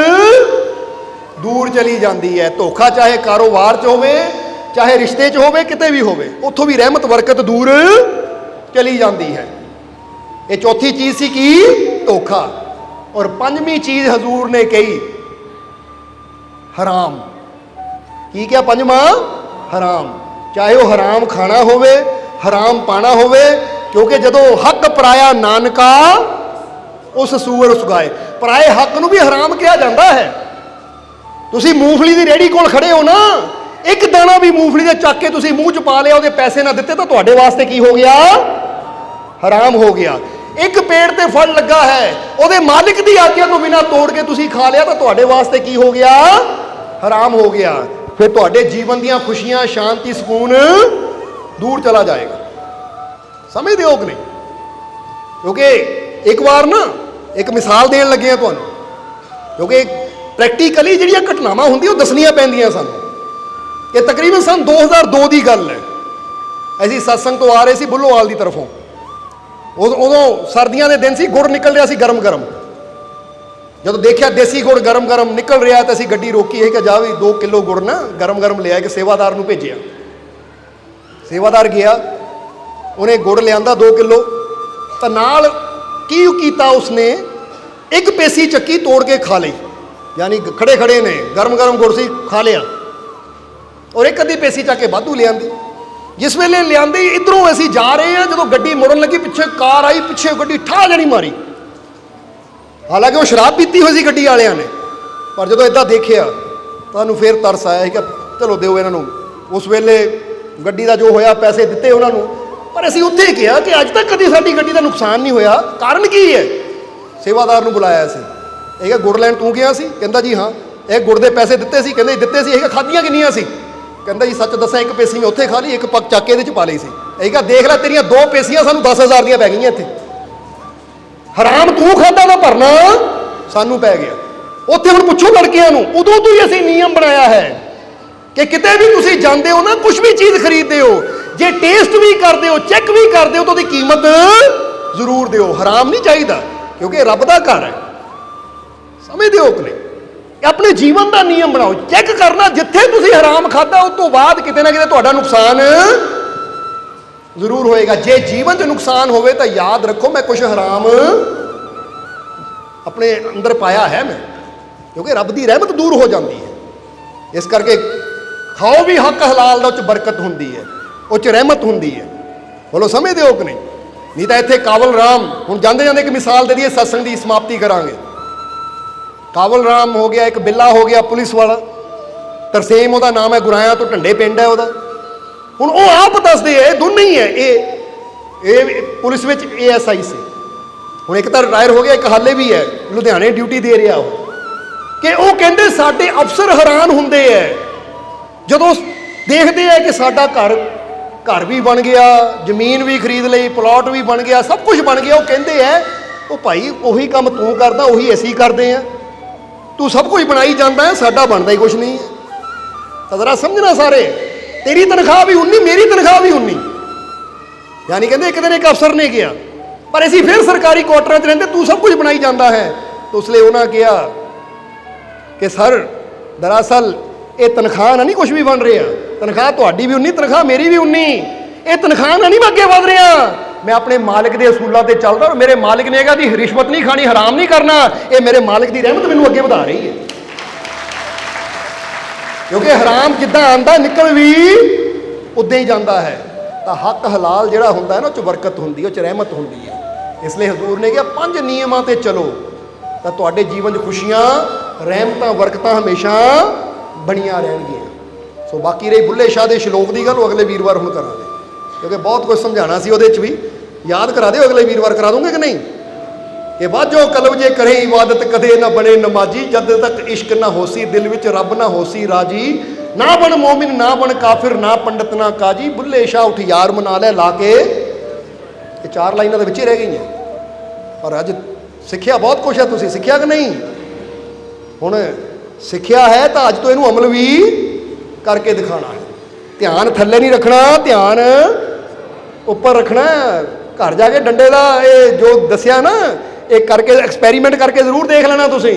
दूर चली जाती है। धोखा चाहे कारोबार च होवे, चाहे रिश्ते च होवे, किते भी होवे, उत्थों भी रहमत बरकत दूर चली जाती है। ये चौथी चीज़ सी की, धोखा। और पंजवीं चीज़ हजूर ने कही, हराम। की क्या पंजवा, हराम। चाहे वह हराम खाना होवे, हराम पाना होवे, क्योंकि जदों हक पराया नानका उस सूअर उस गाय। पराए हक नूं भी हराम कहा जाता है। तुसी मूंगफली की रेहड़ी कोल खड़े हो ना, एक दाना भी मूंगफली के चक के तुसी मूँह च पा लिया, उहदे पैसे ना दिते तो तुहाडे वास्ते की हो गया, हराम हो गया। एक पेड़ ते फल लगा है, उहदे मालिक की आज्ञा तो बिना तोड़ के तुसी खा लिया तो तुहाडे वास्ते की हो गया, हराम हो गया। फिर तुहाडे जीवन दीयां खुशियां, शांति, सुकून दूर चला जाएगा। समझदे हो कि नहीं। क्योंकि एक बार ना एक मिसाल देन लगे हैं तुहानूं, क्योंकि प्रैक्टिकली जिहड़ियां घटनावां हुंदियां दसनियां पैंदियां सानूं। ये तकरीबन सन 2002 की गल है। असीं सत्संग तो आ रहे सी बुल्लोवाल की तरफों, उदों सर्दियों के दिन सी, गुड़ निकल रहा सी गरम गरम। जब देखा देसी गुड़ गरम गरम निकल रहा तो असीं गड्डी रोकी है कि जा भी 2 किलो गुड़ ना गरम गरम लिया कि सेवादार नूं भेजिया। सेवादार गया, उन्हें गुड़ लिया 2 किलो, तो नाल की कीता उसने, एक पेसी चक्की तोड़ के खा ली, यानी खड़े खड़े ने गरम गरम गुड़ सी खा लिया। ਔਰ ਇੱਕ ਅੱਧੀ ਪੇਸੀ ਚੱਕ ਕੇ ਵਾਧੂ ਲਿਆਂਦੀ। ਜਿਸ ਵੇਲੇ ਲਿਆਂਦੀ ਇਧਰੋਂ ਅਸੀਂ ਜਾ ਰਹੇ ਹਾਂ, ਜਦੋਂ ਗੱਡੀ ਮੁੜਨ ਲੱਗੀ ਪਿੱਛੇ ਕਾਰ ਆਈ, ਪਿੱਛੇ ਗੱਡੀ ਠਾਹ ਜਣੀ ਮਾਰੀ। ਹਾਲਾਂਕਿ ਉਹ ਸ਼ਰਾਬ ਪੀਤੀ ਹੋਈ ਸੀ ਗੱਡੀ ਵਾਲਿਆਂ ਨੇ, ਪਰ ਜਦੋਂ ਇਦਾਂ ਦੇਖਿਆ ਤੁਹਾਨੂੰ ਫਿਰ ਤਰਸ ਆਇਆ ਸੀ ਕਿ ਚਲੋ ਦਿਓ ਇਹਨਾਂ ਨੂੰ। ਉਸ ਵੇਲੇ ਗੱਡੀ ਦਾ ਜੋ ਹੋਇਆ ਪੈਸੇ ਦਿੱਤੇ ਉਹਨਾਂ ਨੂੰ, ਪਰ ਅਸੀਂ ਉੱਥੇ ਕਿਹਾ ਕਿ ਅੱਜ ਤੱਕ ਕਦੀ ਸਾਡੀ ਗੱਡੀ ਦਾ ਨੁਕਸਾਨ ਨਹੀਂ ਹੋਇਆ, ਕਾਰਨ ਕੀ ਹੈ? ਸੇਵਾਦਾਰ ਨੂੰ ਬੁਲਾਇਆ ਸੀ, ਇਹ ਕਿਹਾ ਗੁੜ ਲੈਣ ਤੂੰ ਗਿਆ ਸੀ? ਕਹਿੰਦਾ ਜੀ ਹਾਂ। ਇਹ ਗੁੜ ਦੇ ਪੈਸੇ ਦਿੱਤੇ ਸੀ? ਕਹਿੰਦੇ ਦਿੱਤੇ ਸੀ। ਇਹ ਕਿਹਾ ਖਾਧੀਆਂ ਕਿੰਨੀਆਂ ਸੀ? ਕਹਿੰਦਾ ਜੀ ਸੱਚ ਦੱਸਾਂ ਇੱਕ ਪੇਸੀ ਮੈਂ ਉੱਥੇ ਖਾ ਲਈ, ਇੱਕ ਪੱਕ ਚੱਕ ਕੇ ਇਹਦੇ ਚ ਪਾ ਲਈ ਸੀ। ਇਹ ਕਿਹਾ ਦੇਖ ਲੈ ਤੇਰੀਆਂ 2 ਪੇਸੀਆਂ ਸਾਨੂੰ 10,000 ਦੀਆਂ ਪੈ ਗਈਆਂ ਇੱਥੇ। ਹਰਾਮ ਤੂੰ ਖਾਧਾ ਦਾ ਭਰਨਾ ਸਾਨੂੰ ਪੈ ਗਿਆ। ਉੱਥੇ ਹੁਣ ਪੁੱਛੋ ਲੜਕਿਆਂ ਨੂੰ, ਉਦੋਂ ਤੋਂ ਹੀ ਅਸੀਂ ਨਿਯਮ ਬਣਾਇਆ ਹੈ ਕਿ ਕਿਤੇ ਵੀ ਤੁਸੀਂ ਜਾਂਦੇ ਹੋ ਨਾ, ਕੁਝ ਵੀ ਚੀਜ਼ ਖਰੀਦਦੇ ਹੋ, ਜੇ ਟੇਸਟ ਵੀ ਕਰਦੇ ਹੋ, ਚੈੱਕ ਵੀ ਕਰਦੇ ਹੋ ਤਾਂ ਉਹਦੀ ਕੀਮਤ ਜ਼ਰੂਰ ਦਿਓ। ਹਰਾਮ ਨਹੀਂ ਚਾਹੀਦਾ, ਕਿਉਂਕਿ ਰੱਬ ਦਾ ਘਰ ਹੈ। ਸਮਝਦੇ ਹੋ ਕਿ ਨਹੀਂ? ਆਪਣੇ ਜੀਵਨ ਦਾ ਨਿਯਮ ਬਣਾਓ, ਚੈੱਕ ਕਰਨਾ ਜਿੱਥੇ ਤੁਸੀਂ ਹਰਾਮ ਖਾਧਾ ਉਸ ਤੋਂ ਬਾਅਦ ਕਿਤੇ ਨਾ ਕਿਤੇ ਤੁਹਾਡਾ ਨੁਕਸਾਨ ਜ਼ਰੂਰ ਹੋਏਗਾ। ਜੇ ਜੀਵਨ 'ਚ ਨੁਕਸਾਨ ਹੋਵੇ ਤਾਂ ਯਾਦ ਰੱਖੋ ਮੈਂ ਕੁਝ ਹਰਾਮ ਆਪਣੇ ਅੰਦਰ ਪਾਇਆ ਹੈ ਮੈਂ, ਕਿਉਂਕਿ ਰੱਬ ਦੀ ਰਹਿਮਤ ਦੂਰ ਹੋ ਜਾਂਦੀ ਹੈ। ਇਸ ਕਰਕੇ ਖਾਓ ਵੀ ਹੱਕ ਹਲਾਲ ਦਾ, ਉਹ 'ਚ ਬਰਕਤ ਹੁੰਦੀ ਹੈ, ਉਹ 'ਚ ਰਹਿਮਤ ਹੁੰਦੀ ਹੈ। ਬੋਲੋ ਸਮਝਦੇ ਹੋ ਕਿ ਨਹੀਂ? ਨਹੀਂ ਤਾਂ ਇੱਥੇ ਕਾਬਲ ਰਾਮ, ਹੁਣ ਜਾਂਦੇ ਜਾਂਦੇ ਇੱਕ ਮਿਸਾਲ ਦੇ ਦਈਏ, ਸਤਸੰਗ ਦੀ ਸਮਾਪਤੀ ਕਰਾਂਗੇ। ਕਾਬਲ ਰਾਮ ਹੋ ਗਿਆ, ਇੱਕ ਬਿੱਲਾ ਹੋ ਗਿਆ ਪੁਲਿਸ ਵਾਲਾ, ਤਰਸੇਮ ਉਹਦਾ ਨਾਮ ਹੈ, ਗੁਰਾਇਆਂ ਤੋਂ ਢੰਡੇ ਪਿੰਡ ਹੈ ਉਹਦਾ। ਹੁਣ ਉਹ ਆਪ ਦੱਸਦੇ ਹੈ, ਦੋਨੇ ਹੀ ਹੈ, ਇਹ ਪੁਲਿਸ ਵਿੱਚ ASI ਸੀ। ਹੁਣ ਇੱਕ ਤਾਂ ਰਿਟਾਇਰ ਹੋ ਗਿਆ, ਇੱਕ ਹਾਲੇ ਵੀ ਹੈ, ਲੁਧਿਆਣੇ ਡਿਊਟੀ ਦੇ ਰਿਹਾ ਉਹ। ਕਿ ਉਹ ਕਹਿੰਦੇ ਸਾਡੇ ਅਫਸਰ ਹੈਰਾਨ ਹੁੰਦੇ ਹੈ ਜਦੋਂ ਦੇਖਦੇ ਹੈ ਕਿ ਸਾਡਾ ਘਰ ਵੀ ਬਣ ਗਿਆ, ਜ਼ਮੀਨ ਵੀ ਖਰੀਦ ਲਈ, ਪਲਾਟ ਵੀ ਬਣ ਗਿਆ, ਸਭ ਕੁਝ ਬਣ ਗਿਆ। ਉਹ ਕਹਿੰਦੇ ਹੈ ਉਹ ਭਾਈ ਉਹੀ ਕੰਮ ਤੂੰ ਕਰਦਾ, ਉਹੀ ਅਸੀਂ ਕਰਦੇ ਹਾਂ, ਤੂੰ ਸਭ ਕੁਝ ਬਣਾਈ ਜਾਂਦਾ ਹੈ, ਸਾਡਾ ਬਣਦਾ ਹੀ ਕੁਝ ਨਹੀਂ ਹੈ। ਤਾਂ ਜ਼ਰਾ ਸਮਝਣਾ ਸਾਰੇ, ਤੇਰੀ ਤਨਖਾਹ ਵੀ 19, ਮੇਰੀ ਤਨਖਾਹ ਵੀ 19। ਯਾਨੀ ਕਹਿੰਦੇ ਇੱਕ ਦਿਨ ਇੱਕ ਅਫਸਰ ਨੇ ਕਿਹਾ, ਪਰ ਅਸੀਂ ਫਿਰ ਸਰਕਾਰੀ ਕੁਆਟਰਾਂ 'ਚ ਰਹਿੰਦੇ, ਤੂੰ ਸਭ ਕੁਝ ਬਣਾਈ ਜਾਂਦਾ ਹੈ। ਤਾਂ ਉਸ ਲਈ ਉਹਨਾਂ ਕਿਹਾ ਕਿ ਸਰ ਦਰਅਸਲ ਇਹ ਤਨਖਾਹ ਨਾਲ ਨਹੀਂ ਕੁਝ ਵੀ ਬਣ ਰਿਹਾ, ਤਨਖਾਹ ਤੁਹਾਡੀ ਵੀ 19, ਤਨਖਾਹ ਮੇਰੀ ਵੀ 19। ਇਹ ਤਨਖਾਹ ਨਾਲ ਨਹੀਂ ਮੈਂ ਅੱਗੇ ਵਧ ਰਿਹਾ, ਮੈਂ ਆਪਣੇ ਮਾਲਿਕ ਦੇ ਅਸੂਲਾਂ ਤੇ ਚੱਲਦਾ। ਔਰ ਮੇਰੇ ਮਾਲਿਕ ਨੇ ਕਿਹਾ ਦੀ ਰਿਸ਼ਵਤ ਨਹੀਂ ਖਾਣੀ, ਹਰਾਮ ਨਹੀਂ ਕਰਨਾ, ਇਹ ਮੇਰੇ ਮਾਲਿਕ ਦੀ ਰਹਿਮਤ ਮੈਨੂੰ ਅੱਗੇ ਵਧਾ ਰਹੀ ਹੈ। ਕਿਉਂਕਿ ਹਰਾਮ ਜਿੱਦਾਂ ਆਂਦਾ ਨਿਕਲ ਵੀ ਉਦਾਂ ਹੀ ਜਾਂਦਾ ਹੈ। ਤਾਂ ਹੱਕ ਹਲਾਲ ਜਿਹੜਾ ਹੁੰਦਾ ਹੈ ਨਾ, ਉਹ 'ਚ ਬਰਕਤ ਹੁੰਦੀ ਹੈ, ਉਹ 'ਚ ਰਹਿਮਤ ਹੁੰਦੀ ਹੈ। ਇਸ ਲਈ ਹਜ਼ੂਰ ਨੇ ਕਿਹਾ 5 ਨਿਯਮਾਂ ਤੇ ਚਲੋ ਤਾਂ ਤੁਹਾਡੇ ਜੀਵਨ 'ਚ ਖੁਸ਼ੀਆਂ, ਰਹਿਮਤਾਂ, ਬਰਕਤਾਂ ਹਮੇਸ਼ਾ ਬਣੀਆਂ ਰਹਿਣਗੀਆਂ। ਸੋ ਬਾਕੀ ਰਹੀ ਬੁੱਲੇ ਸ਼ਾਹ ਦੇ ਸ਼ਲੋਕ ਦੀ ਗੱਲ, ਉਹ ਅਗਲੇ ਵੀਰਵਾਰ ਹੁਣ ਕਰਾਂਗੇ, ਕਿਉਂਕਿ ਬਹੁਤ ਕੁਝ ਸਮਝਾਉਣਾ ਸੀ ਉਹਦੇ 'ਚ ਵੀ। ਯਾਦ ਕਰਾ ਦਿਓ, ਅਗਲੇ ਵੀਰਵਾਰ ਕਰਾ ਦੂੰਗੇ ਕਿ ਨਹੀਂ? ਕਿ ਬਾਝੋ ਕਲਬ ਜੇ ਕਰੇ ਇਬਾਦਤ ਕਦੇ ਨਾ ਬਣੇ ਨਮਾਜੀ, ਜਦ ਤੱਕ ਇਸ਼ਕ ਨਾ ਹੋਸੀ ਦਿਲ ਵਿੱਚ ਰੱਬ ਨਾ ਹੋਸੀ ਰਾਜੀ, ਨਾ ਬਣ ਮੋਮਿਨ ਨਾ ਬਣ ਕਾਫਿਰ, ਨਾ ਪੰਡਤ ਨਾ ਕਾਜੀ, ਬੁੱਲੇ ਸ਼ਾਹ ਉੱਠ ਯਾਰ ਮਨਾ ਲੈ ਲਾ ਕੇ। ਇਹ 4 ਲਾਈਨਾਂ ਦੇ ਵਿੱਚ ਹੀ ਰਹਿ ਗਈਆਂ, ਪਰ ਅੱਜ ਸਿੱਖਿਆ ਬਹੁਤ ਕੁਛ ਹੈ। ਤੁਸੀਂ ਸਿੱਖਿਆ ਕਿ ਨਹੀਂ? ਹੁਣ ਸਿੱਖਿਆ ਹੈ ਤਾਂ ਅੱਜ ਤੋਂ ਇਹਨੂੰ ਅਮਲ ਵੀ ਕਰਕੇ ਦਿਖਾਉਣਾ ਹੈ। ਧਿਆਨ ਥੱਲੇ ਨਹੀਂ ਰੱਖਣਾ, ਧਿਆਨ ਉੱਪਰ ਰੱਖਣਾ। ਘਰ ਜਾ ਕੇ ਡੰਡੇ ਦਾ ਇਹ ਜੋ ਦੱਸਿਆ ਨਾ, ਇਹ ਕਰਕੇ ਐਕਸਪੈਰੀਮੈਂਟ ਕਰਕੇ ਜ਼ਰੂਰ ਦੇਖ ਲੈਣਾ ਤੁਸੀਂ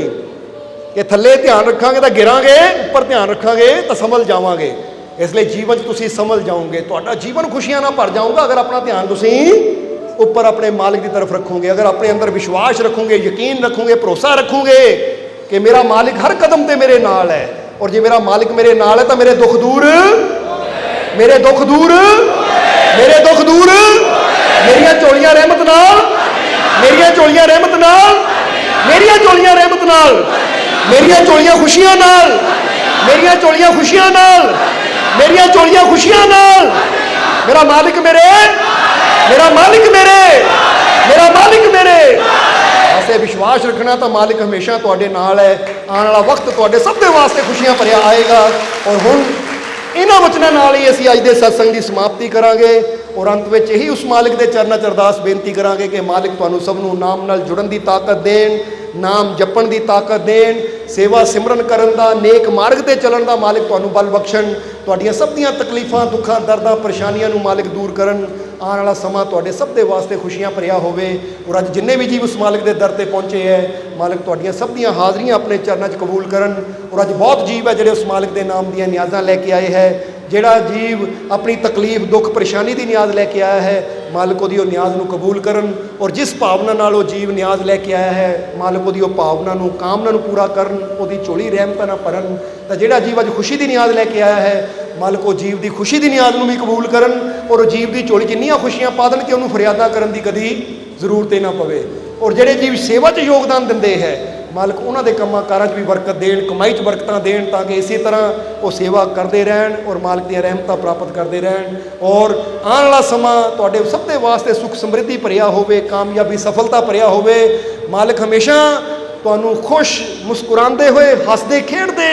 ਕਿ ਥੱਲੇ ਧਿਆਨ ਰੱਖਾਂਗੇ ਤਾਂ ਗਿਰਾਂਗੇ, ਉੱਪਰ ਧਿਆਨ ਰੱਖਾਂਗੇ ਤਾਂ ਸੰਭਲ ਜਾਵਾਂਗੇ। ਇਸ ਲਈ ਜੀਵਨ 'ਚ ਤੁਸੀਂ ਸੰਭਲ ਜਾਓਗੇ, ਤੁਹਾਡਾ ਜੀਵਨ ਖੁਸ਼ੀਆਂ ਨਾਲ ਭਰ ਜਾਊਗਾ ਅਗਰ ਆਪਣਾ ਧਿਆਨ ਤੁਸੀਂ ਉੱਪਰ ਆਪਣੇ ਮਾਲਿਕ ਦੀ ਤਰਫ ਰੱਖੋਗੇ। ਅਗਰ ਆਪਣੇ ਅੰਦਰ ਵਿਸ਼ਵਾਸ ਰੱਖੋਗੇ, ਯਕੀਨ ਰੱਖੋਗੇ, ਭਰੋਸਾ ਰੱਖੋਗੇ ਕਿ ਮੇਰਾ ਮਾਲਿਕ ਹਰ ਕਦਮ ਤੇ ਮੇਰੇ ਨਾਲ ਹੈ। ਔਰ ਜੇ ਮੇਰਾ ਮਾਲਿਕ ਮੇਰੇ ਨਾਲ ਹੈ ਤਾਂ ਮੇਰੇ ਦੁੱਖ ਦੂਰ, ਮੇਰੇ ਦੁੱਖ ਦੂਰ, ਮੇਰੇ ਦੁੱਖ ਦੂਰ, ਮੇਰੀਆਂ ਝੋਲੀਆਂ ਰਹਿਮਤ ਨਾਲ, ਮੇਰੀਆਂ ਝੋਲੀਆਂ ਰਹਿਮਤ ਨਾਲ, ਮੇਰੀਆਂ ਝੋਲੀਆਂ ਰਹਿਮਤ ਨਾਲ, ਮੇਰੀਆਂ ਝੋਲੀਆਂ ਖੁਸ਼ੀਆਂ ਨਾਲ, ਮੇਰੀਆਂ ਝੋਲੀਆਂ ਖੁਸ਼ੀਆਂ ਨਾਲ, ਮੇਰੀਆਂ ਝੋਲੀਆਂ ਖੁਸ਼ੀਆਂ ਨਾਲ। ਮੇਰਾ ਮਾਲਿਕ ਮੇਰੇ, ਮੇਰਾ ਮਾਲਿਕ ਮੇਰੇ, ਮੇਰਾ ਮਾਲਿਕ ਮੇਰੇ। ਐਸੇ ਵਿਸ਼ਵਾਸ ਰੱਖਣਾ ਤਾਂ ਮਾਲਿਕ ਹਮੇਸ਼ਾ ਤੁਹਾਡੇ ਨਾਲ ਹੈ। ਆਉਣ ਵਾਲਾ ਵਕਤ ਤੁਹਾਡੇ ਸਭ ਦੇ ਵਾਸਤੇ ਖੁਸ਼ੀਆਂ ਭਰਿਆ ਆਏਗਾ। ਔਰ ਹੁਣ ਇਹਨਾਂ ਵਚਨਾਂ ਨਾਲ ਹੀ ਅਸੀਂ ਅੱਜ ਦੇ ਸਤਸੰਗ ਦੀ ਸਮਾਪਤੀ ਕਰਾਂਗੇ। ਔਰ ਅੰਤ ਵਿੱਚ ਇਹੀ ਉਸ ਮਾਲਿਕ ਦੇ ਚਰਨਾਂ 'ਚ ਅਰਦਾਸ ਬੇਨਤੀ ਕਰਾਂਗੇ ਕਿ ਮਾਲਿਕ ਤੁਹਾਨੂੰ ਸਭ ਨੂੰ ਨਾਮ ਨਾਲ ਜੁੜਨ ਦੀ ਤਾਕਤ ਦੇਣ, ਨਾਮ ਜਪਣ ਦੀ ਤਾਕਤ ਦੇਣ, ਸੇਵਾ ਸਿਮਰਨ ਕਰਨ ਦਾ, ਨੇਕ ਮਾਰਗ ਤੇ ਚੱਲਣ ਦਾ ਮਾਲਿਕ ਤੁਹਾਨੂੰ ਬਲ ਬਖਸ਼ਣ। ਤੁਹਾਡੀਆਂ ਸਭ ਦੀਆਂ ਤਕਲੀਫਾਂ, ਦੁੱਖਾਂ, ਦਰਦਾਂ, ਪਰੇਸ਼ਾਨੀਆਂ ਨੂੰ ਮਾਲਿਕ ਦੂਰ ਕਰਨ। ਆਉਣ ਵਾਲਾ ਸਮਾਂ ਤੁਹਾਡੇ ਸਭ ਦੇ ਵਾਸਤੇ ਖੁਸ਼ੀਆਂ ਭਰਿਆ ਹੋਵੇ। ਔਰ ਅੱਜ ਜਿੰਨੇ ਵੀ ਜੀਵ ਉਸ ਮਾਲਿਕ ਦੇ ਦਰ ਤੇ ਪਹੁੰਚੇ ਹੈ, ਮਾਲਿਕ ਤੁਹਾਡੀਆਂ ਸਭ ਦੀਆਂ ਹਾਜ਼ਰੀਆਂ ਆਪਣੇ ਚਰਨਾਂ 'ਚ ਕਬੂਲ ਕਰਨ। ਔਰ ਅੱਜ ਬਹੁਤ ਜੀਵ ਹੈ ਜਿਹੜੇ ਉਸ ਮਾਲਿਕ ਦੇ ਨਾਮ ਦੀਆਂ ਨਿਆਜ਼ਾਂ ਲੈ ਕੇ ਆਏ ਹੈ। ਜਿਹੜਾ ਜੀਵ ਆਪਣੀ ਤਕਲੀਫ, ਦੁੱਖ, ਪਰੇਸ਼ਾਨੀ ਦੀ ਨਿਆਜ਼ ਲੈ ਕੇ ਆਇਆ ਹੈ, ਮਾਲਿਕ ਉਹਦੀ ਉਹ ਨਿਆਜ਼ ਨੂੰ ਕਬੂਲ ਕਰਨ। ਔਰ ਜਿਸ ਭਾਵਨਾ ਨਾਲ ਉਹ ਜੀਵ ਨਿਆਜ਼ ਲੈ ਕੇ ਆਇਆ ਹੈ, ਮਾਲਿਕ ਉਹਦੀ ਉਹ ਭਾਵਨਾ ਨੂੰ, ਕਾਮਨਾ ਨੂੰ ਪੂਰਾ ਕਰਨ, ਉਹਦੀ ਝੋਲੀ ਰਹਿਮਤਾਂ ਨਾਲ ਭਰਨ। ਤਾਂ ਜਿਹੜਾ ਜੀਵ ਅੱਜ ਖੁਸ਼ੀ ਦੀ ਨਿਆਜ਼ ਲੈ ਕੇ ਆਇਆ ਹੈ, ਮਾਲਕ ਉਹ ਜੀਵ ਦੀ ਖੁਸ਼ੀ ਦੀ ਨਿਆਜ਼ ਨੂੰ ਵੀ ਕਬੂਲ ਕਰਨ ਔਰ ਉਹ ਜੀਵ ਦੀ ਝੋਲੀ 'ਚ ਇੰਨੀਆਂ ਖੁਸ਼ੀਆਂ ਪਾ ਦੇਣ ਕਿ ਉਹਨੂੰ ਫਰਿਆਦਾਂ ਕਰਨ ਦੀ ਕਦੀ ਜ਼ਰੂਰਤ ਹੀ ਨਾ ਪਵੇ। ਔਰ ਜਿਹੜੇ ਜੀਵ ਸੇਵਾ 'ਚ ਯੋਗਦਾਨ ਦਿੰਦੇ ਹੈ ਮਾਲਕ ਉਹਨਾਂ ਦੇ ਕੰਮਾਂ ਕਾਰਾਂ 'ਚ ਵੀ ਬਰਕਤ ਦੇਣ, ਕਮਾਈ 'ਚ ਬਰਕਤਾਂ ਦੇਣ, ਤਾਂ ਕਿ ਇਸੇ ਤਰ੍ਹਾਂ ਉਹ ਸੇਵਾ ਕਰਦੇ ਰਹਿਣ ਔਰ ਮਾਲਕ ਦੀਆਂ ਰਹਿਮਤਾਂ ਪ੍ਰਾਪਤ ਕਰਦੇ ਰਹਿਣ। ਔਰ ਆਉਣ ਵਾਲਾ ਸਮਾਂ ਤੁਹਾਡੇ ਸਭ ਦੇ ਵਾਸਤੇ ਸੁੱਖ ਸਮਰਿੱਧੀ ਭਰਿਆ ਹੋਵੇ, ਕਾਮਯਾਬੀ ਸਫਲਤਾ ਭਰਿਆ ਹੋਵੇ। ਮਾਲਕ ਹਮੇਸ਼ਾ ਤੁਹਾਨੂੰ ਖੁਸ਼ ਮੁਸਕਰਾਉਂਦੇ ਹੋਏ, ਹੱਸਦੇ ਖੇਡਦੇ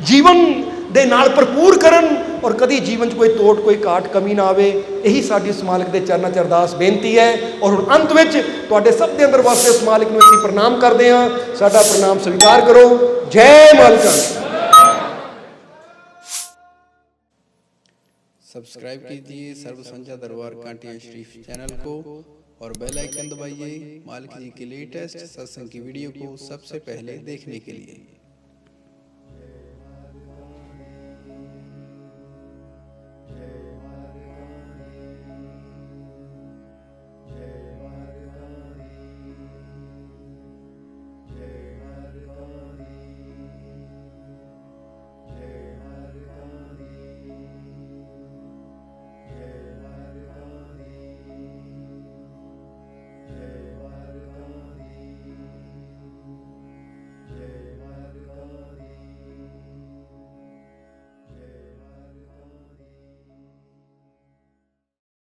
ਜੀਵਨ ਦੇ ਨਾਲ ਭਰਪੂਰ ਕਰਨ ਔਰ ਕਦੀ ਜੀਵਨ 'ਚ ਕੋਈ ਤੋਟ, ਕੋਈ ਘਾਟ, ਕਮੀ ਨਾ ਆਵੇ। ਇਹੀ ਸਾਡੀ ਉਸ ਮਾਲਕ ਦੇ ਚਰਨਾਂ 'ਚ ਅਰਦਾਸ ਬੇਨਤੀ ਹੈ। ਔਰ ਹੁਣ ਅੰਤ ਵਿੱਚ ਤੁਹਾਡੇ ਸਭ ਦੇ ਅੰਦਰ ਵਾਸਤੇ ਉਸ ਮਾਲਕ ਨੂੰ ਅਸੀਂ ਪ੍ਰਣਾਮ ਕਰਦੇ ਹਾਂ। ਸਾਡਾ ਪ੍ਰਣਾਮ ਸਵੀਕਾਰ ਕਰੋ। ਜੈ ਮਾਲਕਾ। सब्सक्राइब कीजिए सर्व संध्या दरबार कांटिया शरीफ चैनल को और बेल आइकन दबाइए मालिक जी के लेटेस्ट सत्संग की वीडियो को सबसे पहले देखने के लिए।